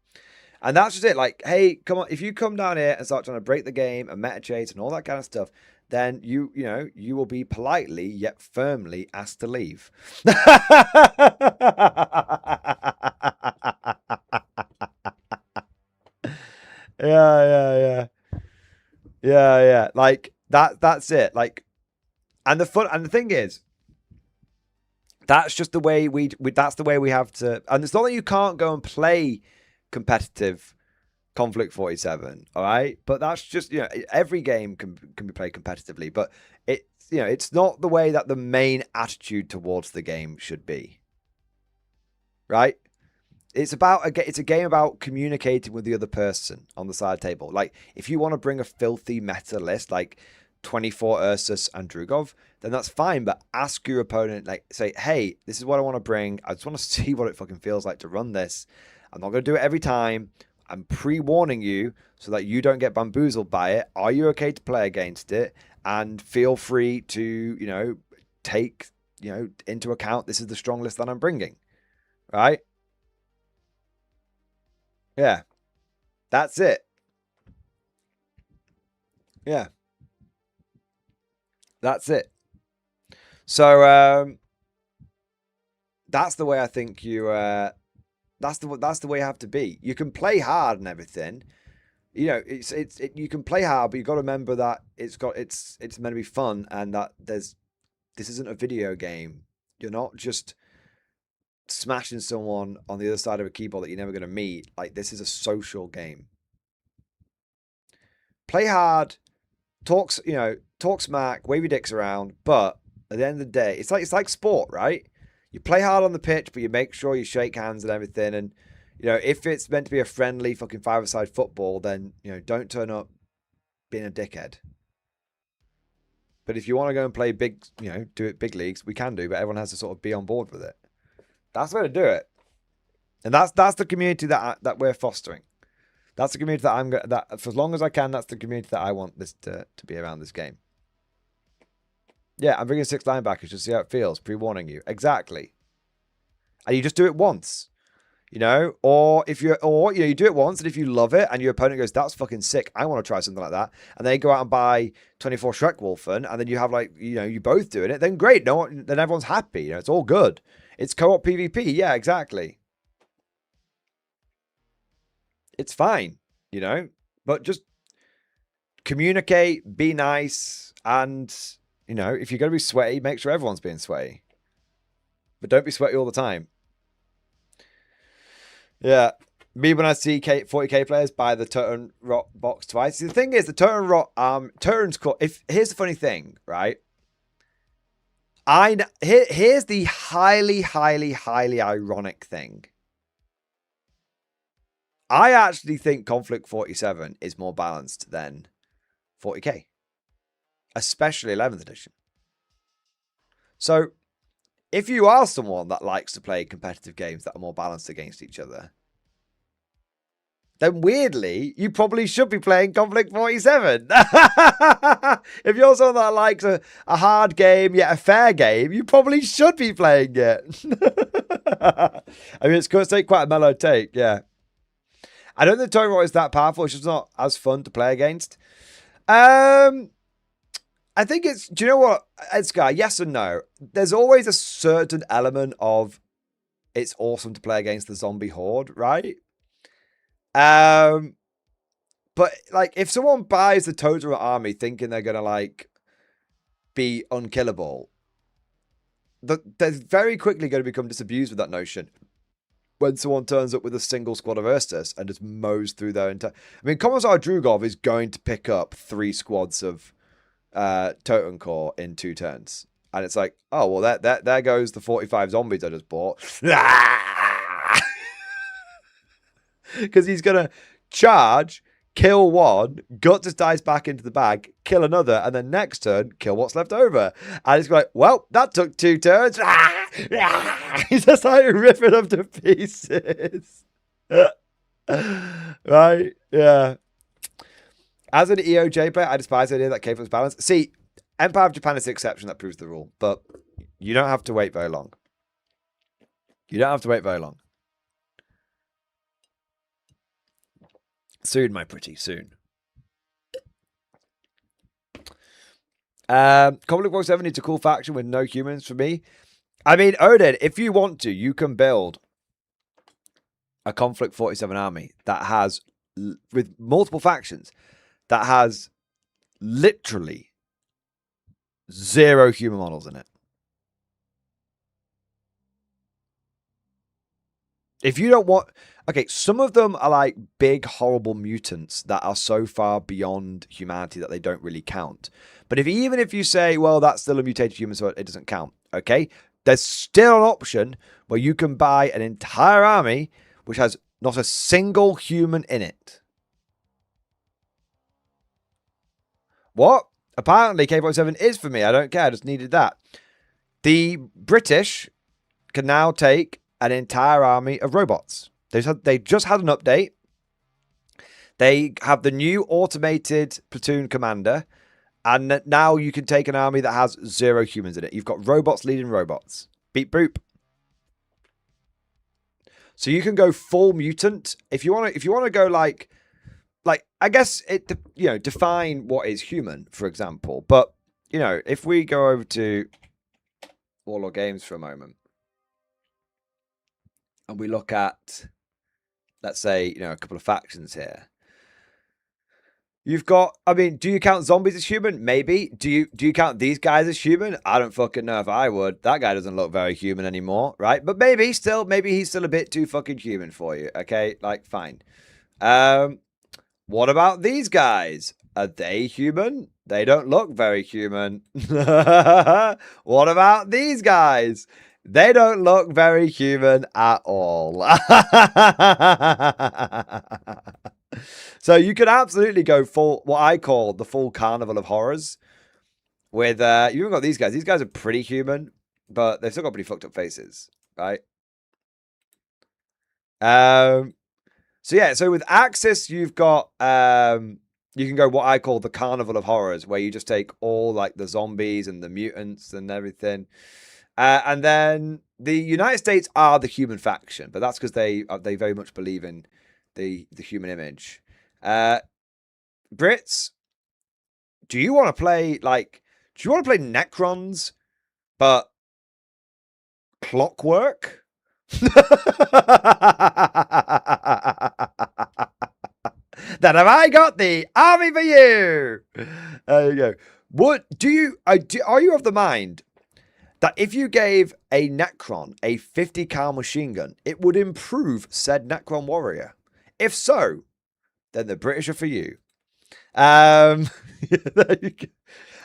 S1: And that's just it. Like, hey, come on. If you come down here and start trying to break the game and meta chase and all that kind of stuff, then you will be politely yet firmly asked to leave. Yeah. Like that's it. Like, and the thing is, that's just the way that's the way we have to. And it's not that you can't go and play competitive Konflikt 47, all right? But that's just, every game can be played competitively, but it's not the way that the main attitude towards the game should be, right? It's a game about communicating with the other person on the side table. Like, if you want to bring a filthy meta list like 24 Ursus and Drugov, then that's fine, but ask your opponent, like, say, hey, this is what I want to bring. I just want to see what it fucking feels like to run this. I'm not going to do it every time. I'm pre-warning you so that you don't get bamboozled by it. Are you okay to play against it? And feel free to, take, into account this is the strong list that I'm bringing. Right? Yeah. That's it. Yeah. That's it. So that's the way I think you that's the way you have to be. You can play hard and everything. You can play hard, but you've got to remember that it's meant to be fun, and that this isn't a video game. You're not just smashing someone on the other side of a keyboard that you're never going to meet. Like, this is a social game. Play hard, talk smack, wave your dicks around, but at the end of the day, it's like sport, right? You play hard on the pitch, but you make sure you shake hands and everything. And, if it's meant to be a friendly fucking five-a-side football, then, don't turn up being a dickhead, But if you want to go and play big, do it big leagues, we can do. But everyone has to sort of be on board with it. That's the way to do it. And that's the community that we're fostering. That's the community that for as long as I can, that's the community that I want this to be around this game. Yeah, I'm bringing 6 linebackers to see how it feels. Pre-warning you. Exactly. And you just do it once. Or you do it once, and if you love it, and your opponent goes, "That's fucking sick. I want to try something like that," and they go out and buy 24 Shrek Wolfen, and then you have you both doing it. Then great. Then everyone's happy. It's all good. It's co-op PvP. Yeah, exactly. It's fine. But just communicate, be nice, and if you're going to be sweaty, make sure everyone's being sweaty. But don't be sweaty all the time. Yeah. Me, when I see 40k players buy the Turton Rot box twice. See, the thing is, the Turton Rot, Turton's core. Here's the funny thing, right? Here's the highly, highly, highly ironic thing. I actually think Konflikt 47 is more balanced than 40k. Especially 11th edition. So, if you are someone that likes to play competitive games that are more balanced against each other, then weirdly, you probably should be playing Konflikt 47. If you're someone that likes a hard game, yet a fair game, you probably should be playing it. I mean, it's going to take quite a mellow take, yeah. I don't think Tony Rot is that powerful. It's just not as fun to play against. I think it's, do you know what, Edgar? Yes and no. There's always a certain element of it's awesome to play against the zombie horde, right? But if someone buys the total army thinking they're gonna be unkillable, they're very quickly going to become disabused with that notion. When someone turns up with a single squad of Urstus and just mows through their entire... I mean, Commissar Drugov is going to pick up 3 squads of Totem Core in 2 turns. And it's like, oh, well, there goes the 45 zombies I just bought. Because he's going to charge, kill one, gut his dice back into the bag, kill another, and then next turn, kill what's left over. And he's like, well, that took 2 turns. He's just ripping them to pieces. Right? Yeah. As an EOJ player, I despise the idea that K-Flip's balanced. See, Empire of Japan is the exception that proves the rule, but you don't have to wait very long. You don't have to wait very long. Soon, my pretty, soon. Konflikt 47 needs a cool faction with no humans for me. I mean, Odin, if you want to, you can build a Konflikt 47 army that has, with multiple factions, that has literally 0 human models in it. If you don't want... Okay, some of them are like big, horrible mutants that are so far beyond humanity that they don't really count. But even if you say, well, that's still a mutated human, so it doesn't count, okay? There's still an option where you can buy an entire army which has not a single human in it. What? Apparently, K-47 is for me. I don't care. I just needed that. The British can now take an entire army of robots. They just had an update. They have the new automated platoon commander. And now you can take an army that has 0 humans in it. You've got robots leading robots. Beep boop. So you can go full mutant. If you want to go like I guess it, define what is human, for example. But, if we go over to Warlord Games for a moment and we look at, let's say, a couple of factions here. You've got, I mean, do you count zombies as human? Maybe. Do you count these guys as human? I don't fucking know if I would. That guy doesn't look very human anymore, right? But maybe he's still a bit too fucking human for you, okay? Fine. What about these guys? Are they human? They don't look very human. What about these guys? They don't look very human at all. So you could absolutely go full, what I call the full carnival of horrors. With you even got these guys. These guys are pretty human, but they've still got pretty fucked up faces, right? So yeah, so with Axis, you've got you can go what I call the Carnival of Horrors, where you just take all like the zombies and the mutants and everything. And then the United States are the human faction, but that's because they very much believe in the human image. Brits, do you want to play Necrons, but clockwork? Then have I got the army for you? There you go. What do you are you of the mind that if you gave a Necron a 50 cal machine gun, it would improve said Necron warrior? If so, then the British are for you. There you go.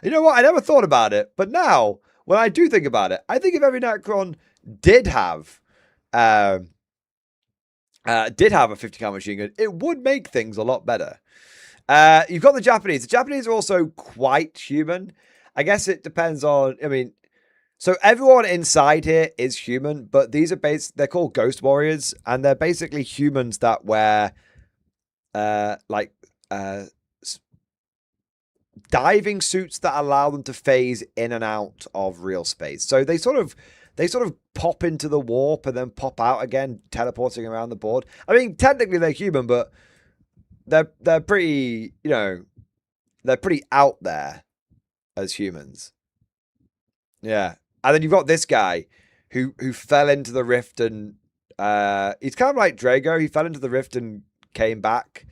S1: You know what? I never thought about it, but now when I do think about it, I think if every Necron did have a 50 cal machine gun, it would make things a lot better. You've got the Japanese. The Japanese are also quite human. I guess it depends on. I mean, so everyone inside here is human, but these are they're called ghost warriors, and they're basically humans that wear diving suits that allow them to phase in and out of real space. So they sort of pop into the warp and then pop out again, teleporting around the board. I mean, technically they're human, but they're pretty, they're pretty out there as humans. Yeah. And then you've got this guy who fell into the rift and he's kind of like Drago. He fell into the rift and came back,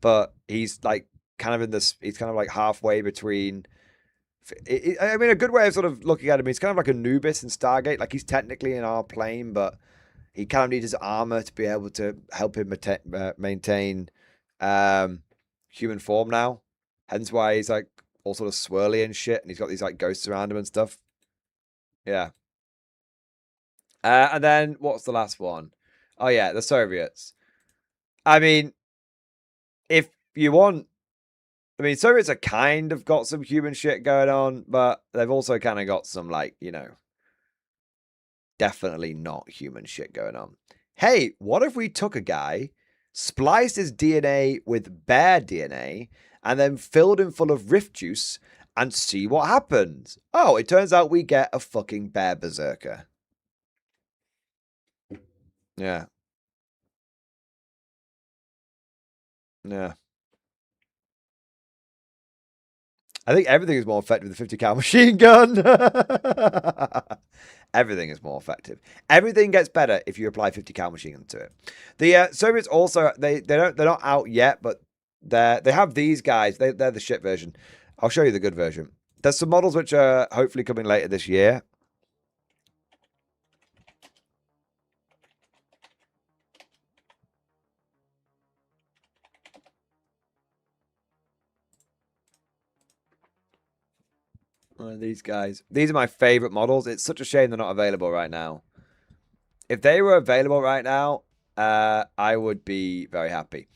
S1: but he's like kind of in this. He's kind of like halfway between. I mean, a good way of sort of looking at him, he's kind of like Anubis in Stargate. Like he's technically in our plane, but he kind of needs his armor to be able to help him maintain human form now. Hence why he's like all sort of swirly and shit, and he's got these like ghosts around him and stuff. Yeah. And then what's the last one? Oh yeah, the Soviets. I mean, if you want, I mean, Soviets are kind of got some human shit going on, but they've also kind of got some like, definitely not human shit going on. Hey, what if we took a guy, spliced his DNA with bear DNA, and then filled him full of rift juice and see what happens? Oh, it turns out we get a fucking bear berserker. Yeah. Yeah. I think everything is more effective with a 50 cal machine gun. Everything is more effective. Everything gets better if you apply 50 cal machine gun to it. The Soviets also they're not out yet, but they have these guys. They're the shit version. I'll show you the good version. There's some models which are hopefully coming later this year. These guys. These are my favorite models. It's such a shame they're not available right now. If they were available right now, I would be very happy.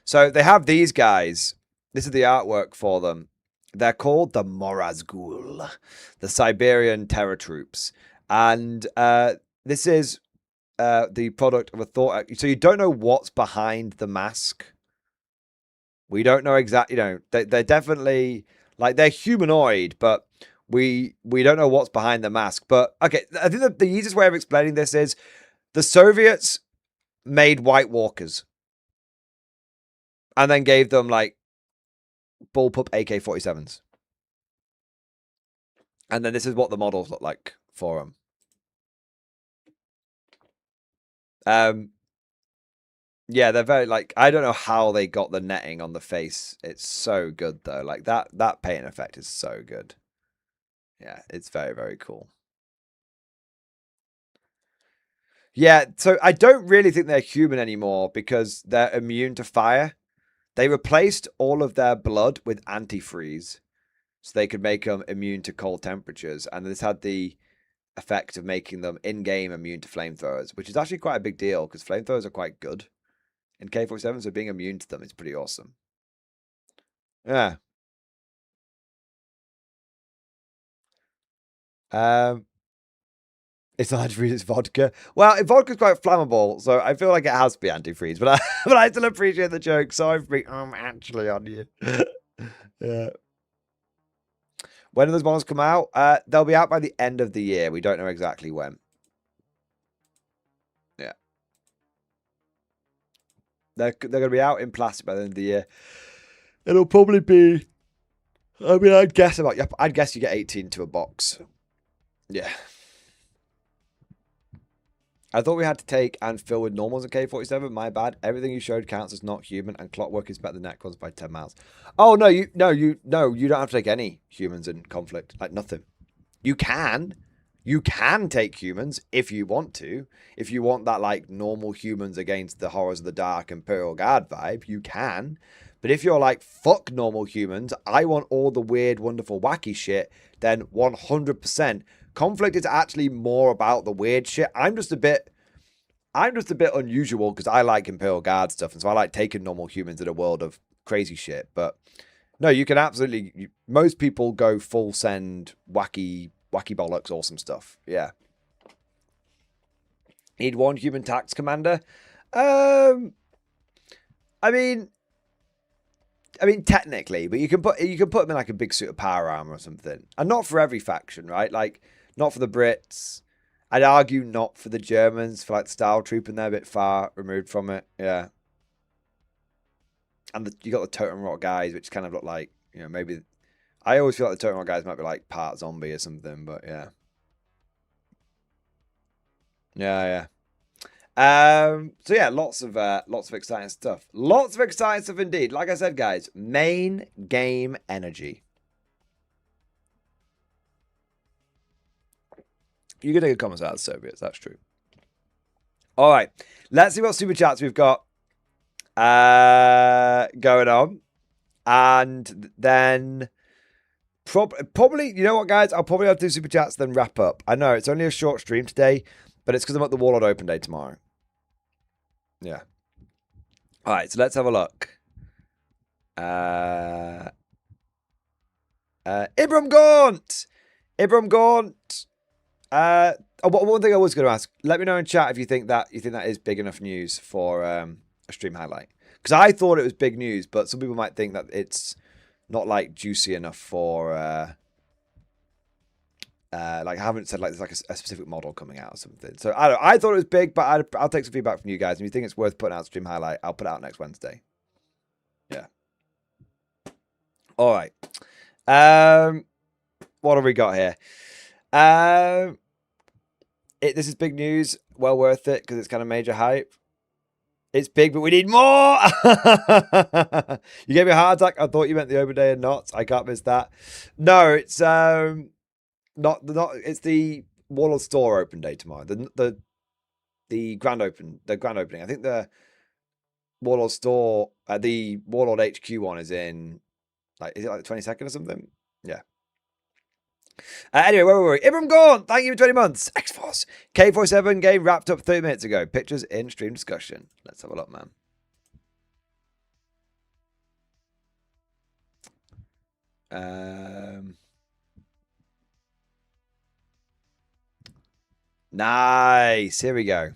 S1: So they have these guys. This is the artwork for them. They're called the Morazgul, the Siberian terror troops. And this is the product of a thought. So you don't know what's behind the mask. We don't know exactly, they're definitely, like, they're humanoid, but we don't know what's behind the mask. But, okay, I think the easiest way of explaining this is the Soviets made White Walkers and then gave them, like, bullpup AK-47s. And then this is what the models look like for them. Yeah, they're very, like, I don't know how they got the netting on the face. It's so good, though. Like, that paint effect is so good. Yeah, it's very, very cool. Yeah, so I don't really think they're human anymore because they're immune to fire. They replaced all of their blood with antifreeze so they could make them immune to cold temperatures. And this had the effect of making them in-game immune to flamethrowers, which is actually quite a big deal because flamethrowers are quite good in K-47, so being immune to them is pretty awesome. Yeah. It's not antifreeze, it's vodka. Well, vodka's quite flammable, so I feel like it has to be antifreeze. But I still appreciate the joke. Sorry for being actually on you. Yeah. When do those models come out? They'll be out by the end of the year. We don't know exactly when. Yeah. They're going to be out in plastic by the end of the year. It'll probably be... I mean, I'd guess you get 18 to a box. Yeah. I thought we had to take and fill with normals in K47. My bad. Everything you showed counts as not human, and Clockwork is better than Necrons by 10 miles. Oh no, you don't have to take any humans in Conflict. Like nothing. You can take humans if you want to. If you want that like normal humans against the horrors of the dark Imperial Guard vibe, you can. But if you're like, fuck normal humans, I want all the weird, wonderful, wacky shit, then 100%. Conflict is actually more about the weird shit. I'm just a bit unusual because I like Imperial Guard stuff, and so I like taking normal humans in a world of crazy shit. But no, you can absolutely. Most people go full send, wacky bollocks, awesome stuff. Yeah. Need one human tax commander. I mean, technically, but you can put them in like a big suit of power armor or something, and not for every faction, right? Like. Not for the Brits. I'd argue not for the Germans, for like the Style Trooping. They're a bit far removed from it. Yeah. And you got the Totem Rock guys, which kind of look like, maybe... I always feel like the Totem Rock guys might be like part zombie or something, but yeah. Yeah. So yeah, lots of exciting stuff. Lots of exciting stuff indeed. Like I said, guys, main game energy. You can take a comment out of the Soviets. That's true. All right. Let's see what super chats we've got going on. And then probably, you know what, guys? I'll probably have to do super chats, then wrap up. I know it's only a short stream today, but it's because I'm at the Warlord Open Day tomorrow. Yeah. All right. So let's have a look. Ibram Gaunt. One thing I was going to ask, let me know in chat if you think that is big enough news for a stream highlight. Because I thought it was big news, but some people might think that it's not like juicy enough for like I haven't said like there's like a specific model coming out or something. So I thought it was big, but I'll take some feedback from you guys. If you think it's worth putting out a stream highlight, I'll put it out next Wednesday. Yeah. All right. What have we got here? This is big news. Well worth it because it's kind of major hype. It's big, but we need more. You gave me a heart attack. I thought you meant the open day and not. I can't miss that. No, it's not. It's the Warlord store open day tomorrow. The grand opening. I think the Warlord store, the Warlord HQ one is in is it like the 22nd or something? Yeah. Anyway, where were we? Ibram Gaunt, thank you for 20 months. X-Force. K47 game wrapped up 30 minutes ago. Pictures in stream discussion. Let's have a look, man. Nice. Here we go.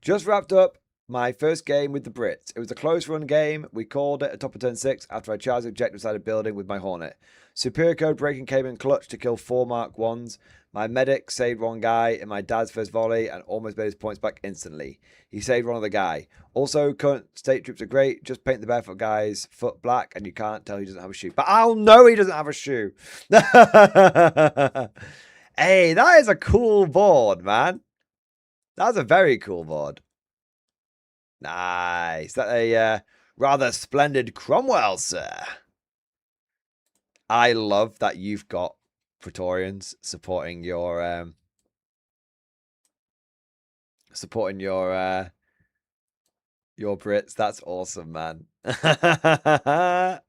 S1: Just wrapped up my first game with the Brits. It was a close run game. We called it a top of turn 6 after I charged the objective side of building with my Hornet. Superior code breaking came in clutch to kill 4 Mark 1s. My medic saved one guy in my dad's first volley and almost made his points back instantly. He saved one other guy. Also, current state troops are great. Just paint the barefoot guy's foot black and you can't tell he doesn't have a shoe. But I'll know he doesn't have a shoe. Hey, that is a cool board, man. That's a very cool board. Nice. That a rather splendid Cromwell, sir. I love that you've got Praetorians supporting your Brits. That's awesome, man. Nice.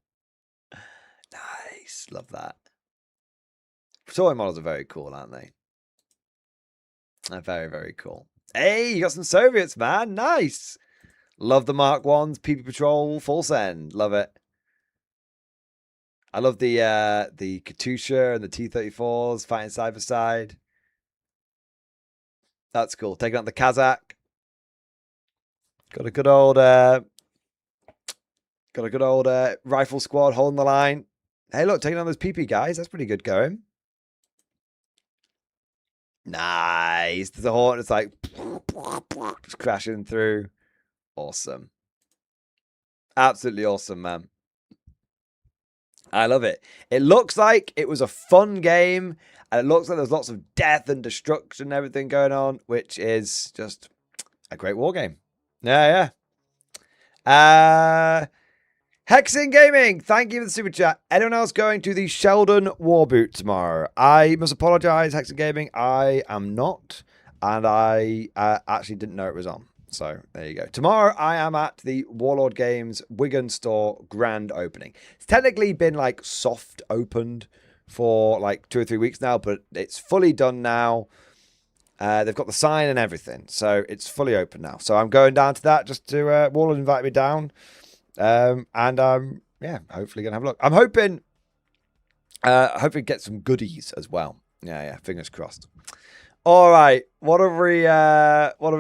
S1: Love that. Praetorian models are very cool, aren't they? They're very, very cool. Hey, you got some Soviets, man. Nice. Love the Mark 1s, PP Patrol, full send. Love it. I love the Katusha and the T-34s fighting side by side. That's cool. Taking out the Kazakh. Got a good old rifle squad holding the line. Hey, look, taking on those PP guys. That's pretty good going. Nice. The horn is like just crashing through. Awesome. Absolutely awesome, man. I love it. It looks like it was a fun game, and it looks like there's lots of death and destruction and everything going on, which is just a great war game. Yeah. Hexing Gaming, thank you for the super chat. Anyone else going to the Sheldon War Boot tomorrow? I must apologize, Hexing Gaming. I am not, and I actually didn't know it was on. So there you go. Tomorrow I am at the Warlord Games Wigan store grand opening. It's technically been like soft opened for like 2 or 3 weeks now, but it's fully done now. They've got the sign and everything, so it's fully open now. So I'm going down to that just to Warlord invite me down. And yeah, hopefully gonna have a look. I'm hoping get some goodies as well. Yeah, fingers crossed. All right, what have we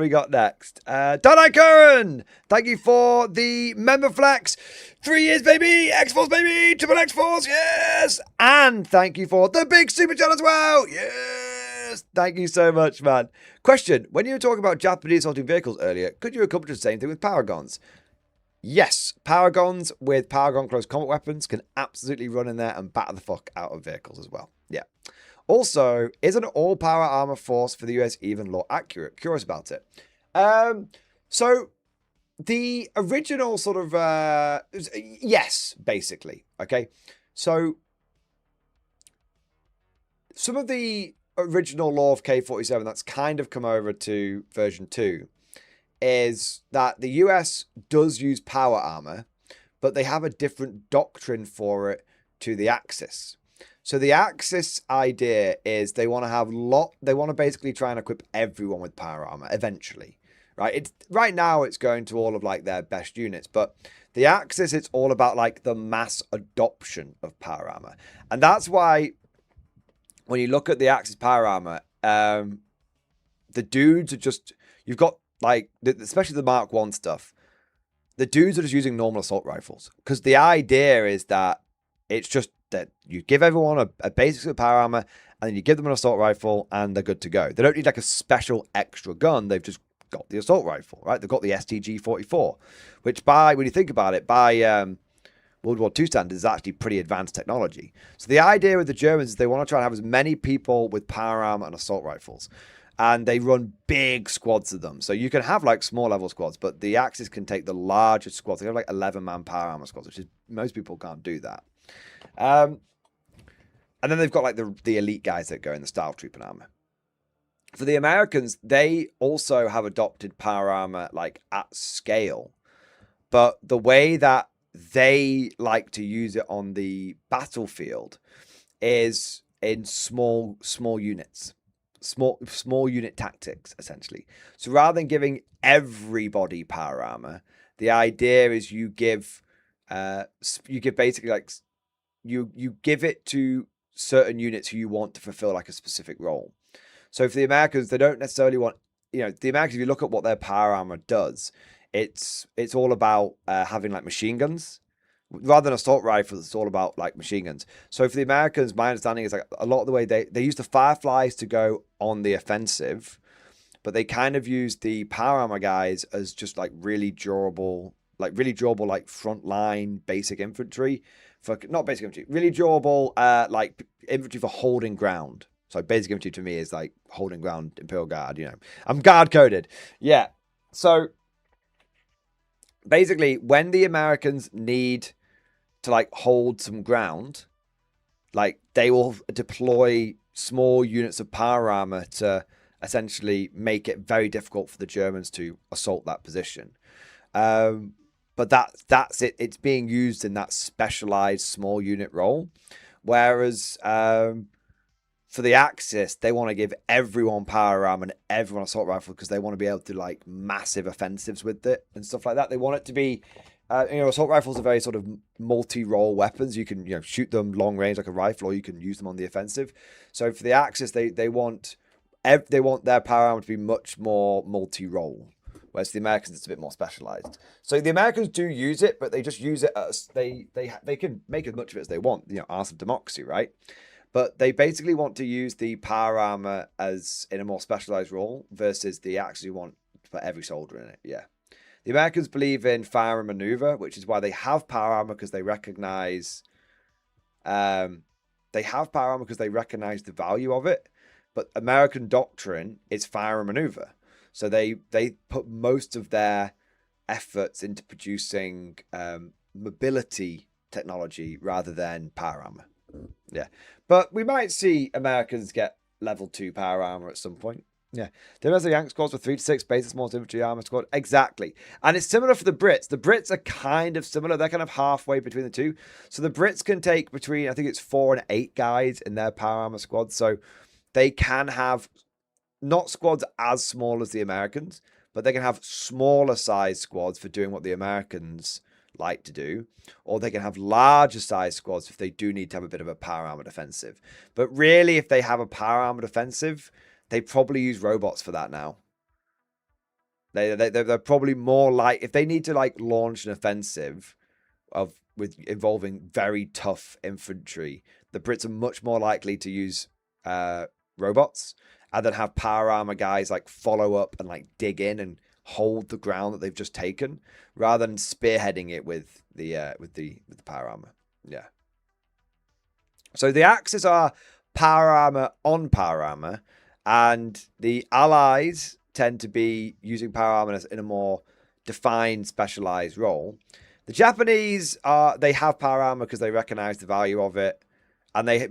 S1: got next? Donai Curran, thank you for the member flex. 3 years, baby. X-Force, baby. Triple X-Force, yes. And thank you for the big super chat as well. Yes. Thank you so much, man. Question, when you were talking about Japanese assaulting vehicles earlier, could you accomplish the same thing with Paragons? Yes, Paragons with Paragon close combat weapons can absolutely run in there and batter the fuck out of vehicles as well. Yeah. Also, is an all-power armor force for the US even more accurate? Curious about it. So the original sort of yes, basically. Okay, so some of the original lore of K-47 that's kind of come over to version 2 is that the US does use power armor, but they have a different doctrine for it to the Axis. So the Axis idea is they want to basically try and equip everyone with power armor eventually, right? Right now it's going to all of like their best units, but the Axis, it's all about like the mass adoption of power armor. And that's why when you look at the Axis power armor, the dudes are just, you've got like, especially the Mark 1 stuff, the dudes are just using normal assault rifles. Because the idea is that it's just that you give everyone a basic power armor, and then you give them an assault rifle, and they're good to go. They don't need like a special extra gun. They've just got the assault rifle, right? They've got the STG-44, which when you think about it, by World War II standards, is actually pretty advanced technology. So the idea with the Germans is they want to try and have as many people with power armor and assault rifles. And they run big squads of them. So you can have like small level squads, but the Axis can take the largest squads. They have like 11-man power armor squads, which is, most people can't do that. And then they've got like the elite guys that go in the style trooping armor. For the Americans, they also have adopted power armor like at scale. But the way that they like to use it on the battlefield is in small units. Small unit tactics, essentially. So rather than giving everybody power armor, the idea is you give basically like you give it to certain units who you want to fulfill like a specific role. So for the Americans, they don't necessarily want, the Americans, if you look at what their power armor does, it's all about having like machine guns. Rather than assault rifles, it's all about like machine guns. So for the Americans, my understanding is like a lot of the way they use the Fireflies to go on the offensive, but they kind of use the power armor guys as just like really durable like frontline basic infantry not basic infantry, really durable like infantry for holding ground. So basic infantry to me is like holding ground, Imperial Guard. I'm guard coded. Yeah. So basically, when the Americans need to like hold some ground, like they will deploy small units of power armor to essentially make it very difficult for the Germans to assault that position. But that's it. It's being used in that specialized small unit role. Whereas for the Axis, they want to give everyone power armor and everyone assault rifle because they want to be able to like massive offensives with it and stuff like that. They want it to be assault rifles are very sort of multi-role weapons. You can, shoot them long range like a rifle, or you can use them on the offensive. So for the Axis, they want their power armor to be much more multi-role, whereas the Americans it's a bit more specialized. So the Americans do use it, but they just use it as they can make as much of it as they want. Arse of democracy, right? But they basically want to use the power armor as in a more specialized role versus the Axis you want for every soldier in it. Yeah. The Americans believe in fire and maneuver, which is why they have power armor because they recognize the value of it. But American doctrine is fire and maneuver. So they put most of their efforts into producing mobility technology rather than power armor. Yeah. But we might see Americans get level 2 power armor at some point. Yeah. The rest of the Yank squads were 3 to 6 basic small infantry armor squad. Exactly. And it's similar for the Brits. The Brits are kind of similar. They're kind of halfway between the two. So the Brits can take between, I think it's 4 and 8 guys in their power armor squad. So they can have not squads as small as the Americans, but they can have smaller size squads for doing what the Americans like to do, or they can have larger size squads if they do need to have a bit of a power armored offensive. But really, if they have a power armored offensive, they probably use robots for that now. They're probably more like, if they need to like launch an offensive involving very tough infantry, the Brits are much more likely to use robots and then have power armor guys like follow up and like dig in and hold the ground that they've just taken, rather than spearheading it with the power armor. Yeah. So the Axis are power armor on power armor, and the Allies tend to be using power armor in a more defined, specialized role. The Japanese they have power armor because they recognize the value of it, and I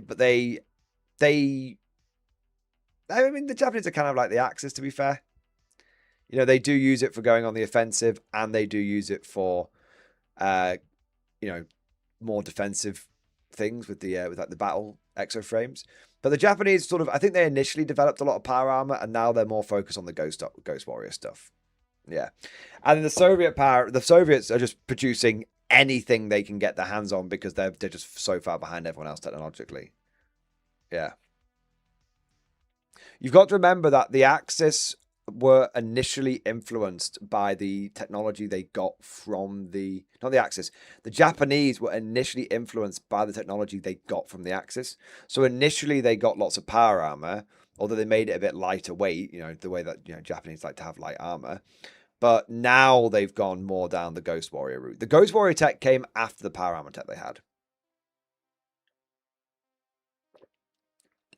S1: mean, the Japanese are kind of like the Axis, to be fair. They do use it for going on the offensive, and they do use it for, more defensive things with like the battle exoframes. But the Japanese I think they initially developed a lot of power armor, and now they're more focused on the Ghost Warrior stuff. Yeah. And then the Soviets are just producing anything they can get their hands on because they're just so far behind everyone else technologically. Yeah. You've got to remember that the Axis were initially influenced by the technology they got from not the Axis. The Japanese were initially influenced by the technology they got from the Axis. So initially they got lots of power armor, although they made it a bit lighter weight, the way that, Japanese like to have light armor. But now they've gone more down the Ghost Warrior route. The Ghost Warrior tech came after the power armor tech they had.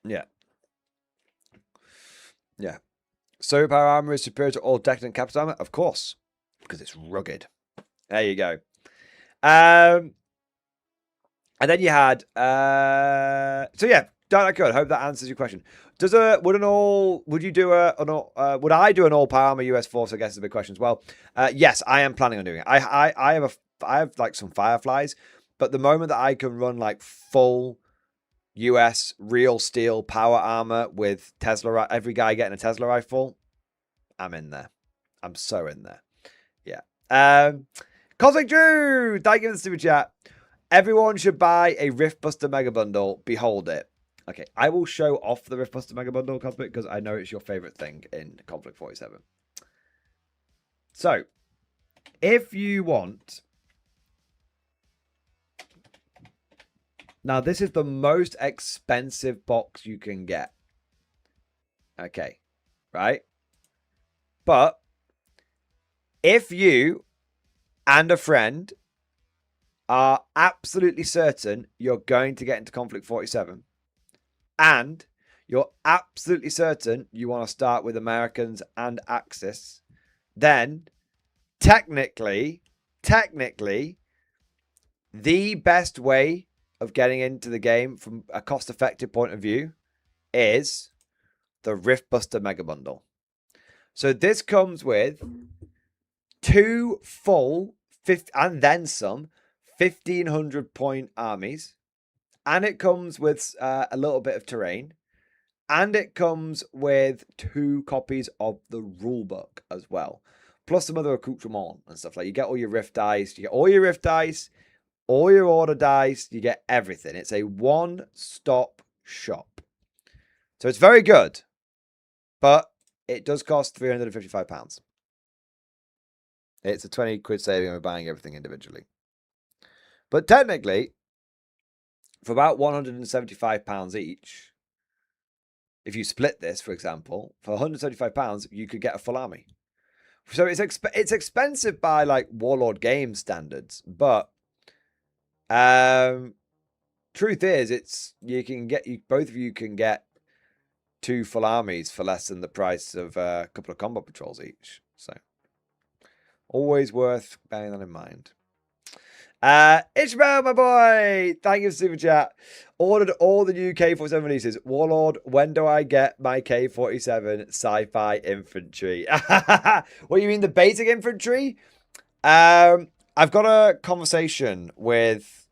S1: Yeah. Yeah. So power armor is superior to all deck and capital armor? Of course, because it's rugged. There you go. And then you had so yeah, Dark Code. Hope that answers your question. Would I do an all power armor US force? I guess is a big question as well. Yes, I am planning on doing it. I have like some Fireflies, but the moment that I can run like full US real steel power armor with Tesla, every guy getting a Tesla rifle, I'm in there. I'm so in there. Yeah. Cosmic Drew, thank you for the super chat. Everyone should buy a Riftbuster Mega Bundle. Behold it. Okay, I will show off the Riftbuster Mega Bundle, Cosmic, because I know it's your favorite thing in Konflikt 47. So, if you want... Now, this is the most expensive box you can get. Okay, right? But if you and a friend are absolutely certain you're going to get into Konflikt 47, and you're absolutely certain you want to start with Americans and Axis, then technically, the best way of getting into the game from a cost-effective point of view is the Riftbuster Mega Bundle. So this comes with 2 full, and then some, 1,500 point armies. And it comes with a little bit of terrain. And it comes with 2 copies of the rulebook as well. plus some other accoutrement and stuff. Like you get all your rift dice, you get all your rift dice, all your order dice, you get everything. It's a one-stop shop. So it's very good, but it does cost £355. It's a 20 quid saving on buying everything individually. But technically, for about £175 each, if you split this, for example, for £175, you could get a full army. So it's expensive by like Warlord Games standards, but truth is, both of you can get 2 full armies for less than the price of a couple of combat patrols each. So always worth bearing that in mind. Ishmael, my boy, thank you for super chat. Ordered all the new K47 releases. Warlord, when do I get my K47 sci-fi infantry? What, you mean the basic infantry? I've got a conversation with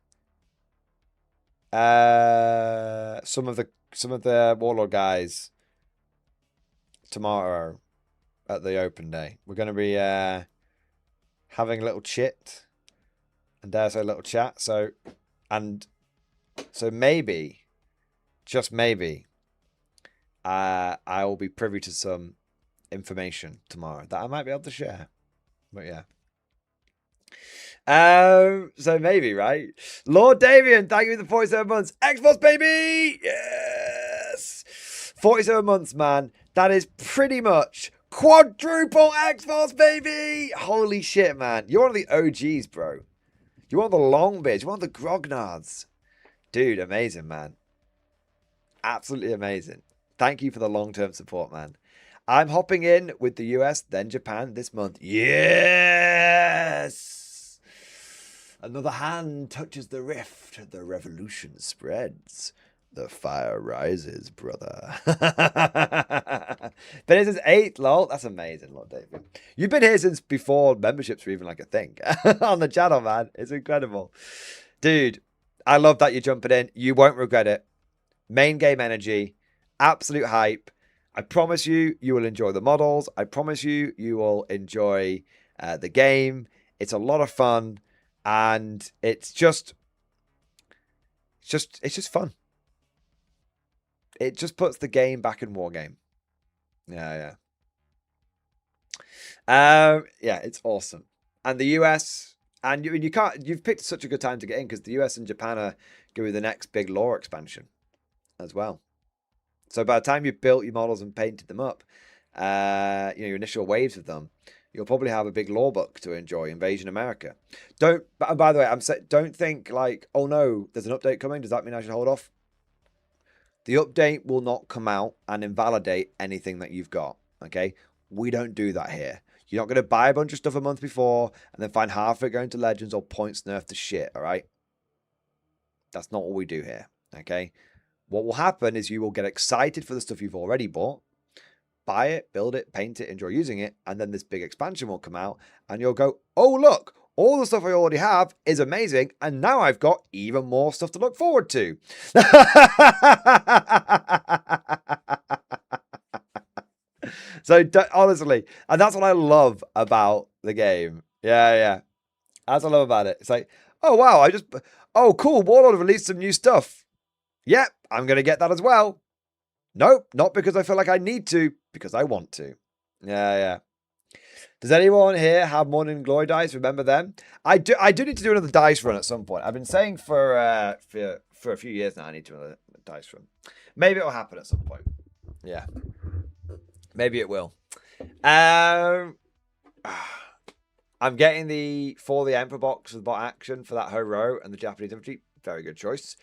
S1: some of the Warlord guys tomorrow at the open day. We're going to be having a little chit. And there's a little chat. So maybe, just maybe, I will be privy to some information tomorrow that I might be able to share. But yeah. So maybe, right? Lord Davian, thank you for the 47 months. X-Force, baby! Yes! 47 months, man. That is pretty much quadruple X-Force, baby! Holy shit, man. You're one of the OGs, bro. You want the Longbeards. You want the Grognards. Dude, amazing, man. Absolutely amazing. Thank you for the long-term support, man. I'm hopping in with the US, then Japan this month. Yes! Another hand touches the rift. The revolution spreads. The fire rises, brother. Been here since 8, lol. That's amazing, Lord David. You've been here since before memberships were even like a thing on the channel, man. It's incredible. Dude, I love that you're jumping in. You won't regret it. Main game energy. Absolute hype. I promise you, you will enjoy the models. I promise you, you will enjoy the game. It's a lot of fun. And it's just fun. It just puts the game back in Wargame. Yeah. Yeah, it's awesome. And the US, and you've picked such a good time to get in because the US and Japan are going to be the next big lore expansion as well. So by the time you've built your models and painted them up, your initial waves of them, you'll probably have a big lore book to enjoy. Invasion America. By the way, don't think like, oh no, there's an update coming. Does that mean I should hold off? The update will not come out and invalidate anything that you've got, okay? We don't do that here. You're not going to buy a bunch of stuff a month before and then find half of it going to Legends or points nerfed to shit, all right? That's not what we do here, okay? What will happen is you will get excited for the stuff you've already bought, buy it, build it, paint it, enjoy using it, and then this big expansion will come out and you'll go, oh, look, all the stuff I already have is amazing, and now I've got even more stuff to look forward to. So, honestly, and that's what I love about the game. Yeah. That's what I love about it. It's like, oh, wow, oh, cool, Warlord released some new stuff. Yep, I'm going to get that as well. Nope, not because I feel like I need to, because I want to. Yeah. Does anyone here have Morning Glory dice? Remember them? I do need to do another dice run at some point. I've been saying for a few years now I need to do another dice run. Maybe it'll happen at some point. Yeah. Maybe it will. I'm getting the Emperor box with bot action for that Ho-Ro and the Japanese infantry. Very good choice.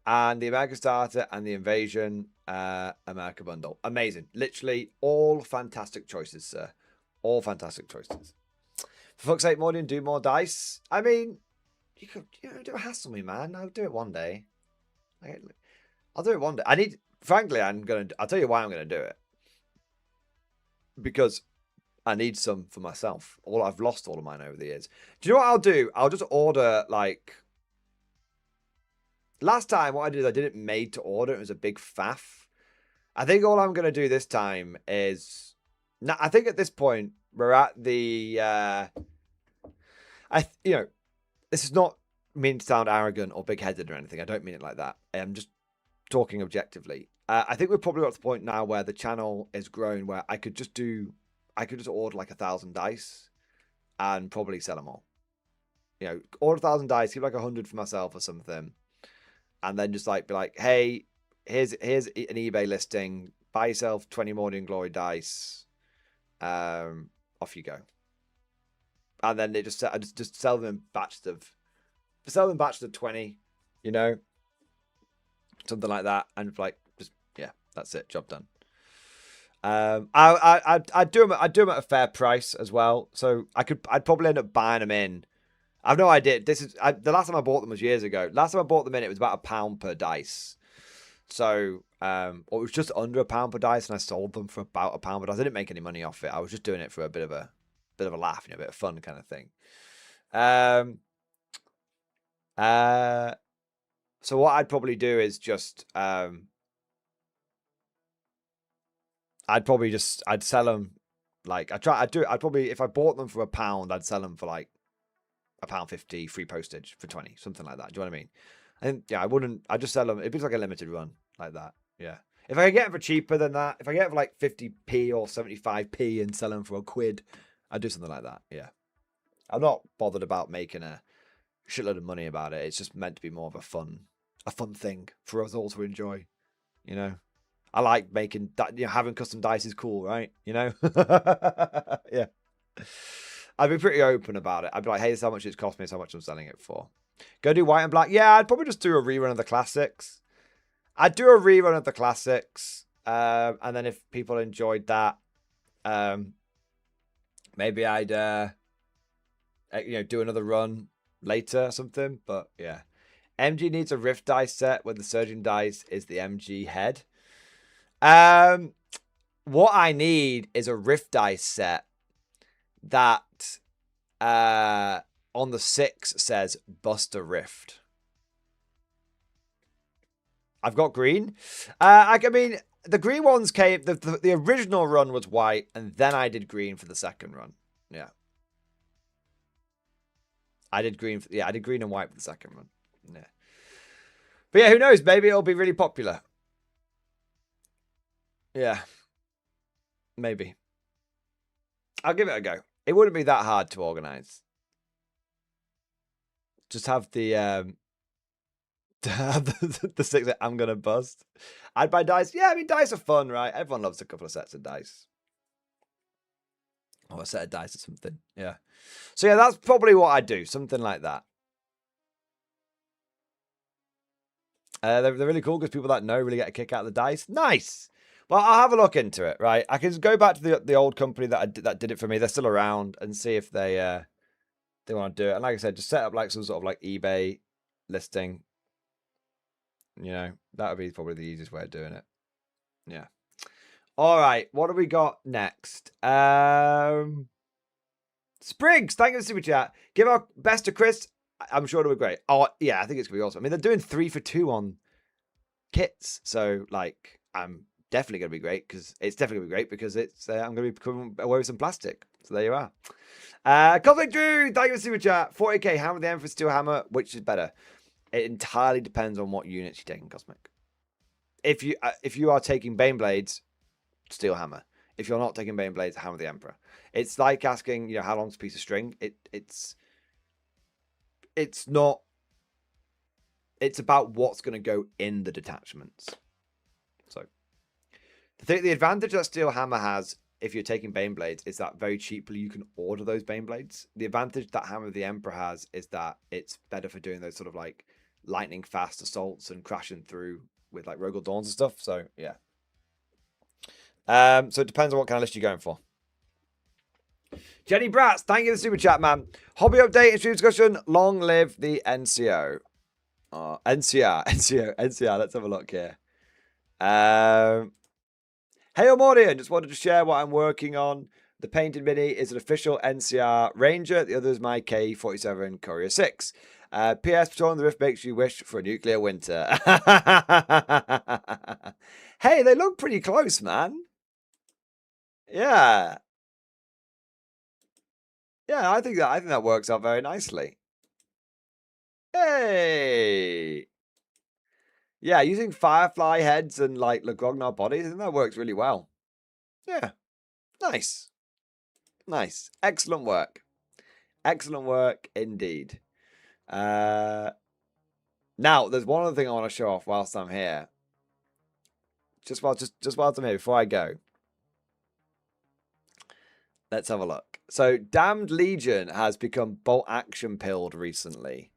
S1: And the American starter and the Invasion America bundle. Amazing. Literally all fantastic choices, sir. All fantastic choices. For fuck's sake, Mordian, do more dice. I mean, you don't hassle me, man. I'll do it one day. I'll do it one day. I'll tell you why I'm gonna do it. Because I need some for myself. I've lost all of mine over the years. Do you know what I'll do? I'll just order like. Last time, what I did it made to order. It was a big faff. I think all I'm gonna do this time is. I think at this point, we're at the this is not mean to sound arrogant or big-headed or anything. I don't mean it like that. I'm just talking objectively. I think we've probably got to the point now where the channel is grown where I could just order like 1,000 dice and probably sell them all. You know, order 1,000 dice, keep like 100 for myself or something, and then just like be like, hey, here's an eBay listing. Buy yourself 20 Mordian Glory dice. Off you go. And then I just sell them in batches of 20, you know, something like that, and like just that's it, job done. I do them at a fair price as well, so I'd probably end up buying them in. I've no idea. The last time I bought them was years ago. Last time I bought them in, it was about £1 per dice. So, or it was just under £1 per dice, and I sold them for about £1 per dice. I didn't make any money off it. I was just doing it for a bit of a laugh, a bit of fun kind of thing. So what I'd probably do is just, I'd sell them like, if I bought them for £1, I'd sell them for like £1.50 free postage for 20, something like that. Do you know what I mean? And I'd just sell them. It'd be like a limited run like that. Yeah. If I could get them for cheaper than that, if I get them for like 50p or 75p and sell them for £1, I'd do something like that. Yeah. I'm not bothered about making a shitload of money about it. It's just meant to be more of a fun thing for us all to enjoy. You know, I like making that. You know, having custom dice is cool, right? You know, yeah. I'd be pretty open about it. I'd be like, hey, this is how much it's cost me. This is how much I'm selling it for. Go do white and black. Yeah, I'd probably just do a rerun of the classics. And then if people enjoyed that, maybe I'd do another run later or something. But yeah, MG needs a Rift dice set where the Surgeon dice is the MG head. What I need is a Rift dice set that on the 6 says Buster Rift. I've got green. I mean, the green ones came. The original run was white, and then I did green for the second run. Yeah, I did green. I did green and white for the second run. Yeah, but yeah, who knows? Maybe it'll be really popular. Yeah, maybe. I'll give it a go. It wouldn't be that hard to organize. Just have the 6 that I'm gonna bust. I'd buy dice. Yeah, I mean, dice are fun, right? Everyone loves a couple of sets of dice. Or a set of dice or something. Yeah. So yeah, that's probably what I'd do. Something like that. They're really cool because people that know really get a kick out of the dice. Nice. Well, I'll have a look into it, right? I can just go back to the old company that did it for me. They're still around, and see if they want to do it. And like I said, just set up like some sort of like eBay listing. You know, that would be probably the easiest way of doing it. Yeah. All right. What do we got next? Spriggs, thank you for the super chat. Give our best to Chris. I'm sure it'll be great. Oh, yeah, I think it's going to be awesome. I mean, they're doing 3 for 2 on kits. So, like, I'm definitely going to be great because it's definitely going to be great because it's I'm going to be coming away with some plastic. So there you are. Konflikt Drew, thank you for the super chat. 40k hammer the Emperor Steel Hammer, which is better? It entirely depends on what units you're taking, Cosmic. If you are taking Baneblades, Steel Hammer. If you're not taking Baneblades, Hammer the Emperor. It's like asking, you know, how long's a piece of string? It's not. It's about what's going to go in the detachments. So, the advantage that Steel Hammer has, if you're taking Baneblades, is that very cheaply you can order those Baneblades. The advantage that Hammer of the Emperor has is that it's better for doing those sort of like lightning fast assaults and crashing through with like Rogal Dawns and stuff. So yeah. So it depends on what kind of list you're going for. Jenny Bratz, thank you for the super chat, man. Hobby update and stream discussion. Long live the NCO. NCR. Let's have a look here. Hey, Mordian, just wanted to share what I'm working on. The painted mini is an official NCR Ranger. The other is my K-47 Courier 6. P.S. Patrolling the Rift makes you wish for a nuclear winter. Hey, they look pretty close, man. Yeah. Yeah, I think that works out very nicely. Hey! Yeah, using firefly heads and like Lagrognar bodies, I think that works really well. Yeah. Nice. Nice. Excellent work. Excellent work indeed. Now, there's one other thing I want to show off whilst I'm here. Just whilst I'm here, before I go. Let's have a look. So, Damned Legion has become bolt action pilled recently.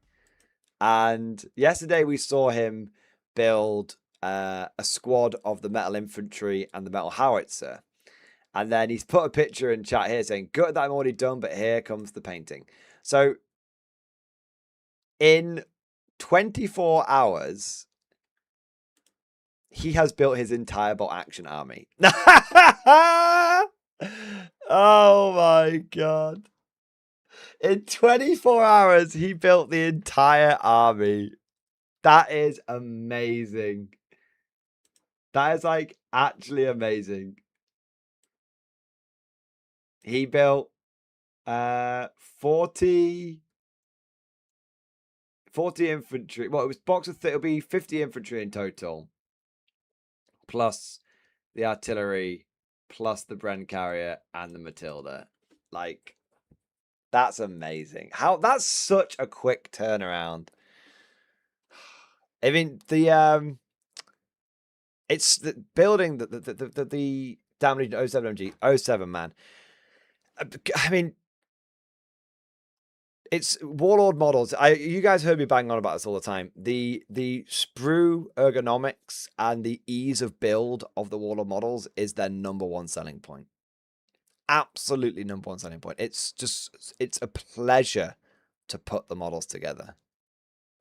S1: And yesterday we saw him build a squad of the metal infantry and the metal howitzer. And then he's put a picture in chat here saying, good that I'm already done, but here comes the painting. So, in 24 hours, he has built his entire bolt action army. Oh my god. In 24 hours, he built the entire army. That is amazing. That is like actually amazing. He built 40 infantry. Well, it was box of it'll be 50 infantry in total. Plus the artillery, plus the Bren carrier and the Matilda. Like, that's amazing. That's such a quick turnaround. I mean, it's the building the Damage 07 MG 07, man. I mean, it's Warlord models. You guys heard me bang on about this all the time. The sprue ergonomics and the ease of build of the Warlord models is their #1 selling point. Absolutely #1 selling point. It's a pleasure to put the models together.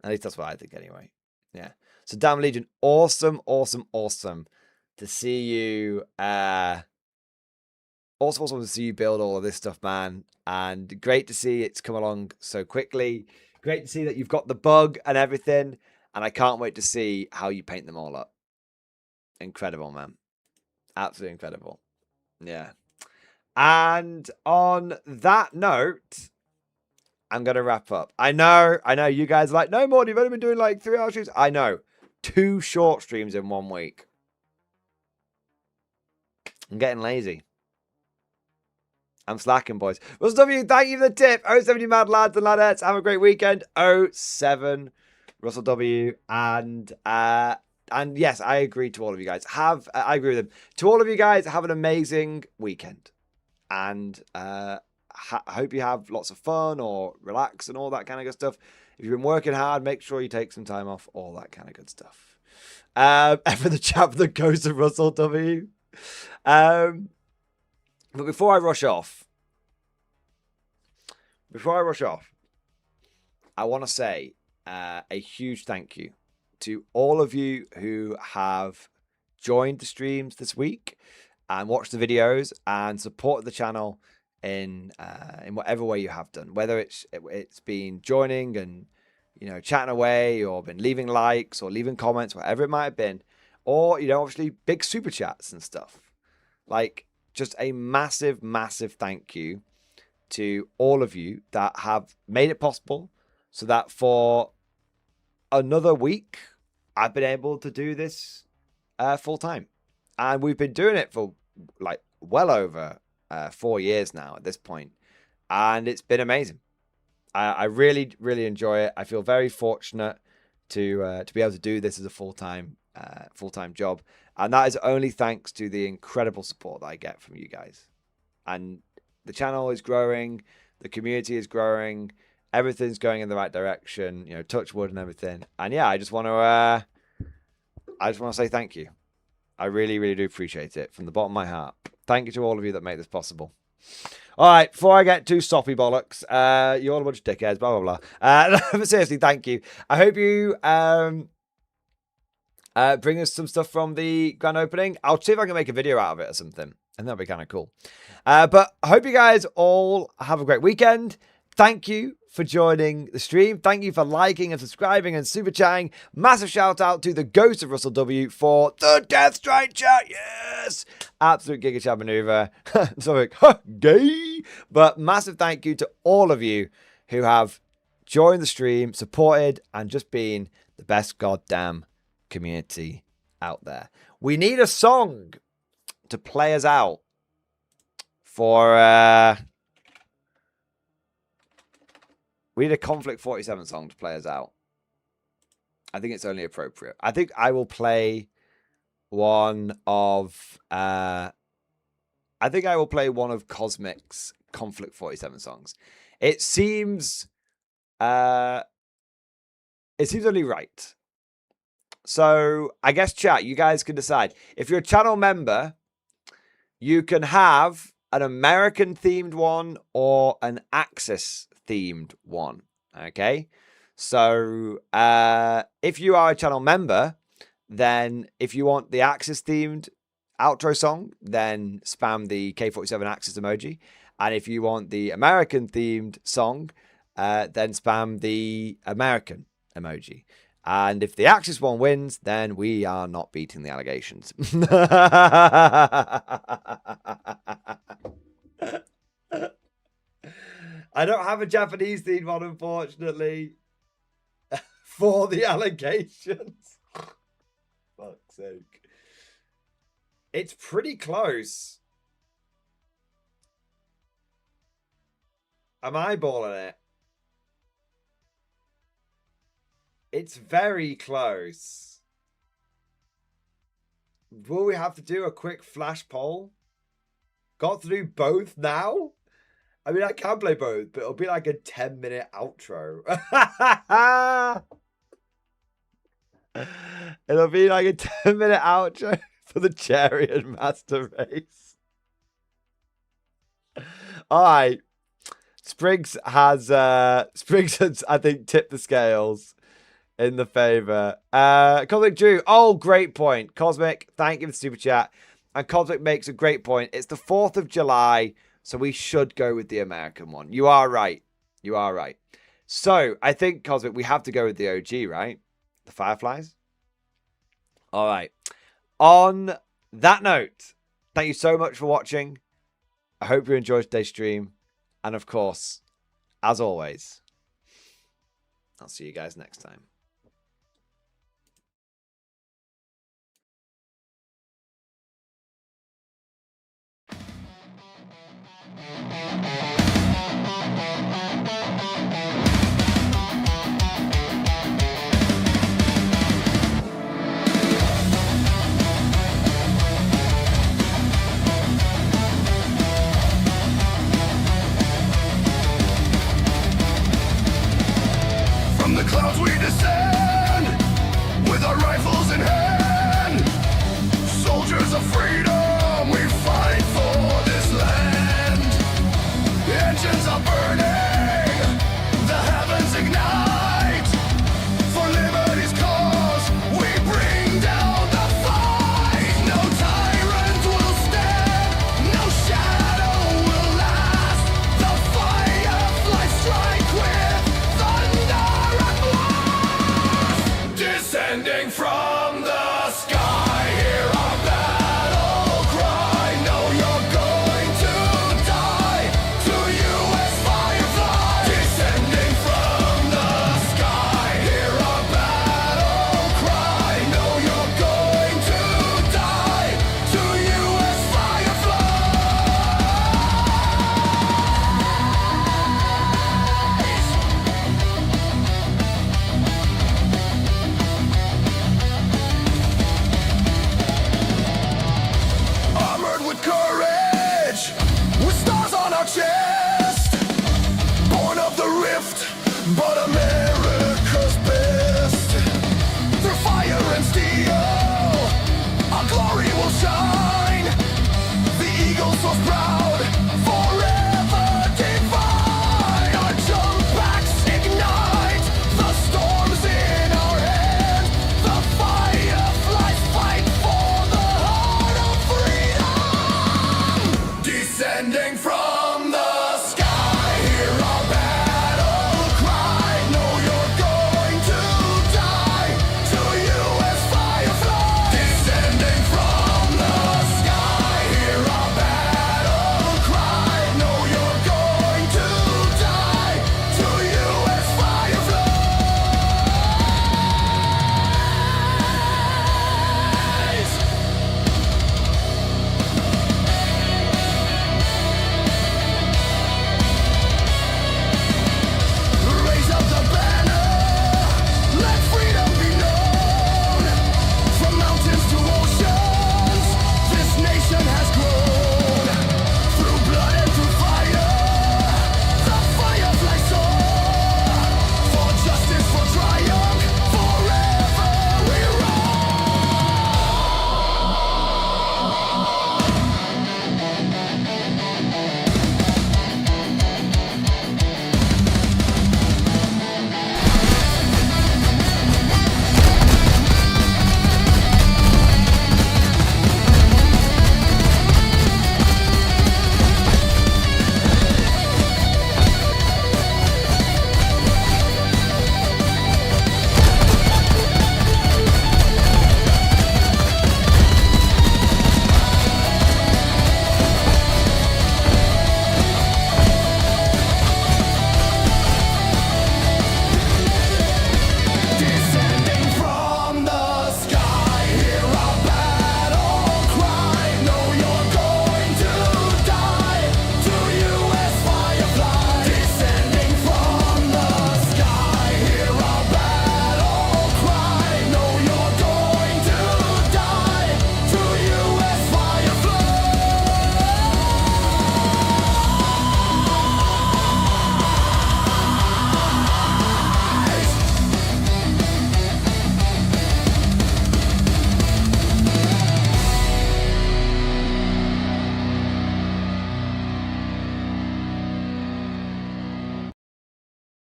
S1: At least that's what I think anyway. Yeah. So Damn Legion, awesome to see you. Awesome to see you build all of this stuff, man. And great to see it's come along so quickly. Great to see that you've got the bug and everything. And I can't wait to see how you paint them all up. Incredible, man. Absolutely incredible. Yeah. And on that note, I'm going to wrap up. I know you guys are like, no more, you've only been doing like 3-hour streams. I know. 2 short streams in 1 week. I'm getting lazy. I'm slacking, boys. Russell W, thank you for the tip. 07, you mad lads and ladettes. Have a great weekend. 07, Russell W. And yes, I agree to all of you guys. I agree with them. To all of you guys, have an amazing weekend. And I hope you have lots of fun or relax and all that kind of good stuff. If you've been working hard, make sure you take some time off. All that kind of good stuff. And for the chap that goes to Russell W. But before I rush off, I want to say a huge thank you to all of you who have joined the streams this week and watched the videos and supported the channel in whatever way you have done. Whether it's been joining and chatting away, or been leaving likes or leaving comments, whatever it might have been, or obviously big super chats and stuff. Like, just a massive thank you to all of you that have made it possible so that for another week, I've been able to do this full time. And we've been doing it for like well over 4 years now at this point. And it's been amazing. I really enjoy it. I feel very fortunate to be able to do this as a full-time job. And that is only thanks to the incredible support that I get from you guys. And the channel is growing. The community is growing. Everything's going in the right direction. Touch wood and everything. And yeah, I just want to say thank you. I really do appreciate it from the bottom of my heart. Thank you to all of you that make this possible. All right, before I get too soppy bollocks, you're all a bunch of dickheads, blah, blah, blah. But seriously, thank you. I hope you bring us some stuff from the grand opening. I'll see if I can make a video out of it or something. And that'll be kind of cool. But I hope you guys all have a great weekend. Thank you for joining the stream. Thank you for liking and subscribing and super chatting. Massive shout out to the Ghost of Russell W for the Death Strike chat. Yes! Absolute Giga Chat maneuver. Something gay. But massive thank you to all of you who have joined the stream, supported, and just been the best goddamn community out there. We need a song to play us out for we need a Konflikt 47 song to play us out. I think it's only appropriate. I think I will play one of Cosmic's Konflikt 47 songs. It seems only right. So I guess chat, you guys can decide. If you're a channel member, you can have an American themed one or an Axis themed one. Okay. So if you are a channel member, then if you want the Axis themed outro song, then spam the K47 Axis emoji. And if you want the American themed song, then spam the American emoji. And if the Axis one wins, then we are not beating the allegations. I don't have a Japanese themed one, unfortunately, for the allegations. Fuck's sake. It's pretty close. I'm eyeballing it. It's very close. Will we have to do a quick flash poll? Got to do both now? I mean, I can play both, but it'll be like a 10-minute outro. It'll be like a 10-minute outro for the Chariot Master Race. All right. Spriggs has, I think, tipped the scales in the favor. Cosmic Drew. Oh, great point. Cosmic, thank you for the super chat. And Cosmic makes a great point. It's the 4th of July, so we should go with the American one. You are right. You are right. So I think, Cosmic, we have to go with the OG, right? The Fireflies. All right. On that note, thank you so much for watching. I hope you enjoyed today's stream. And of course, as always, I'll see you guys next time.
S2: From the clouds we descend, with our rifles in hand. Soldiers of freedom, we fight for this land. Engines are burning, the heavens ignite. For liberty's cause, we bring down the fight. No tyrant will stand, no shadow will last. The fireflies strike with thunder and blast. Descending from the sky, hear our battle cry. Know you're going to die to U.S. Firefly. Descending from the sky, hear our battle cry. Know you're going to die to U.S. Fireflies. Armored with courage, with stars on our chest. Born of the rift, but a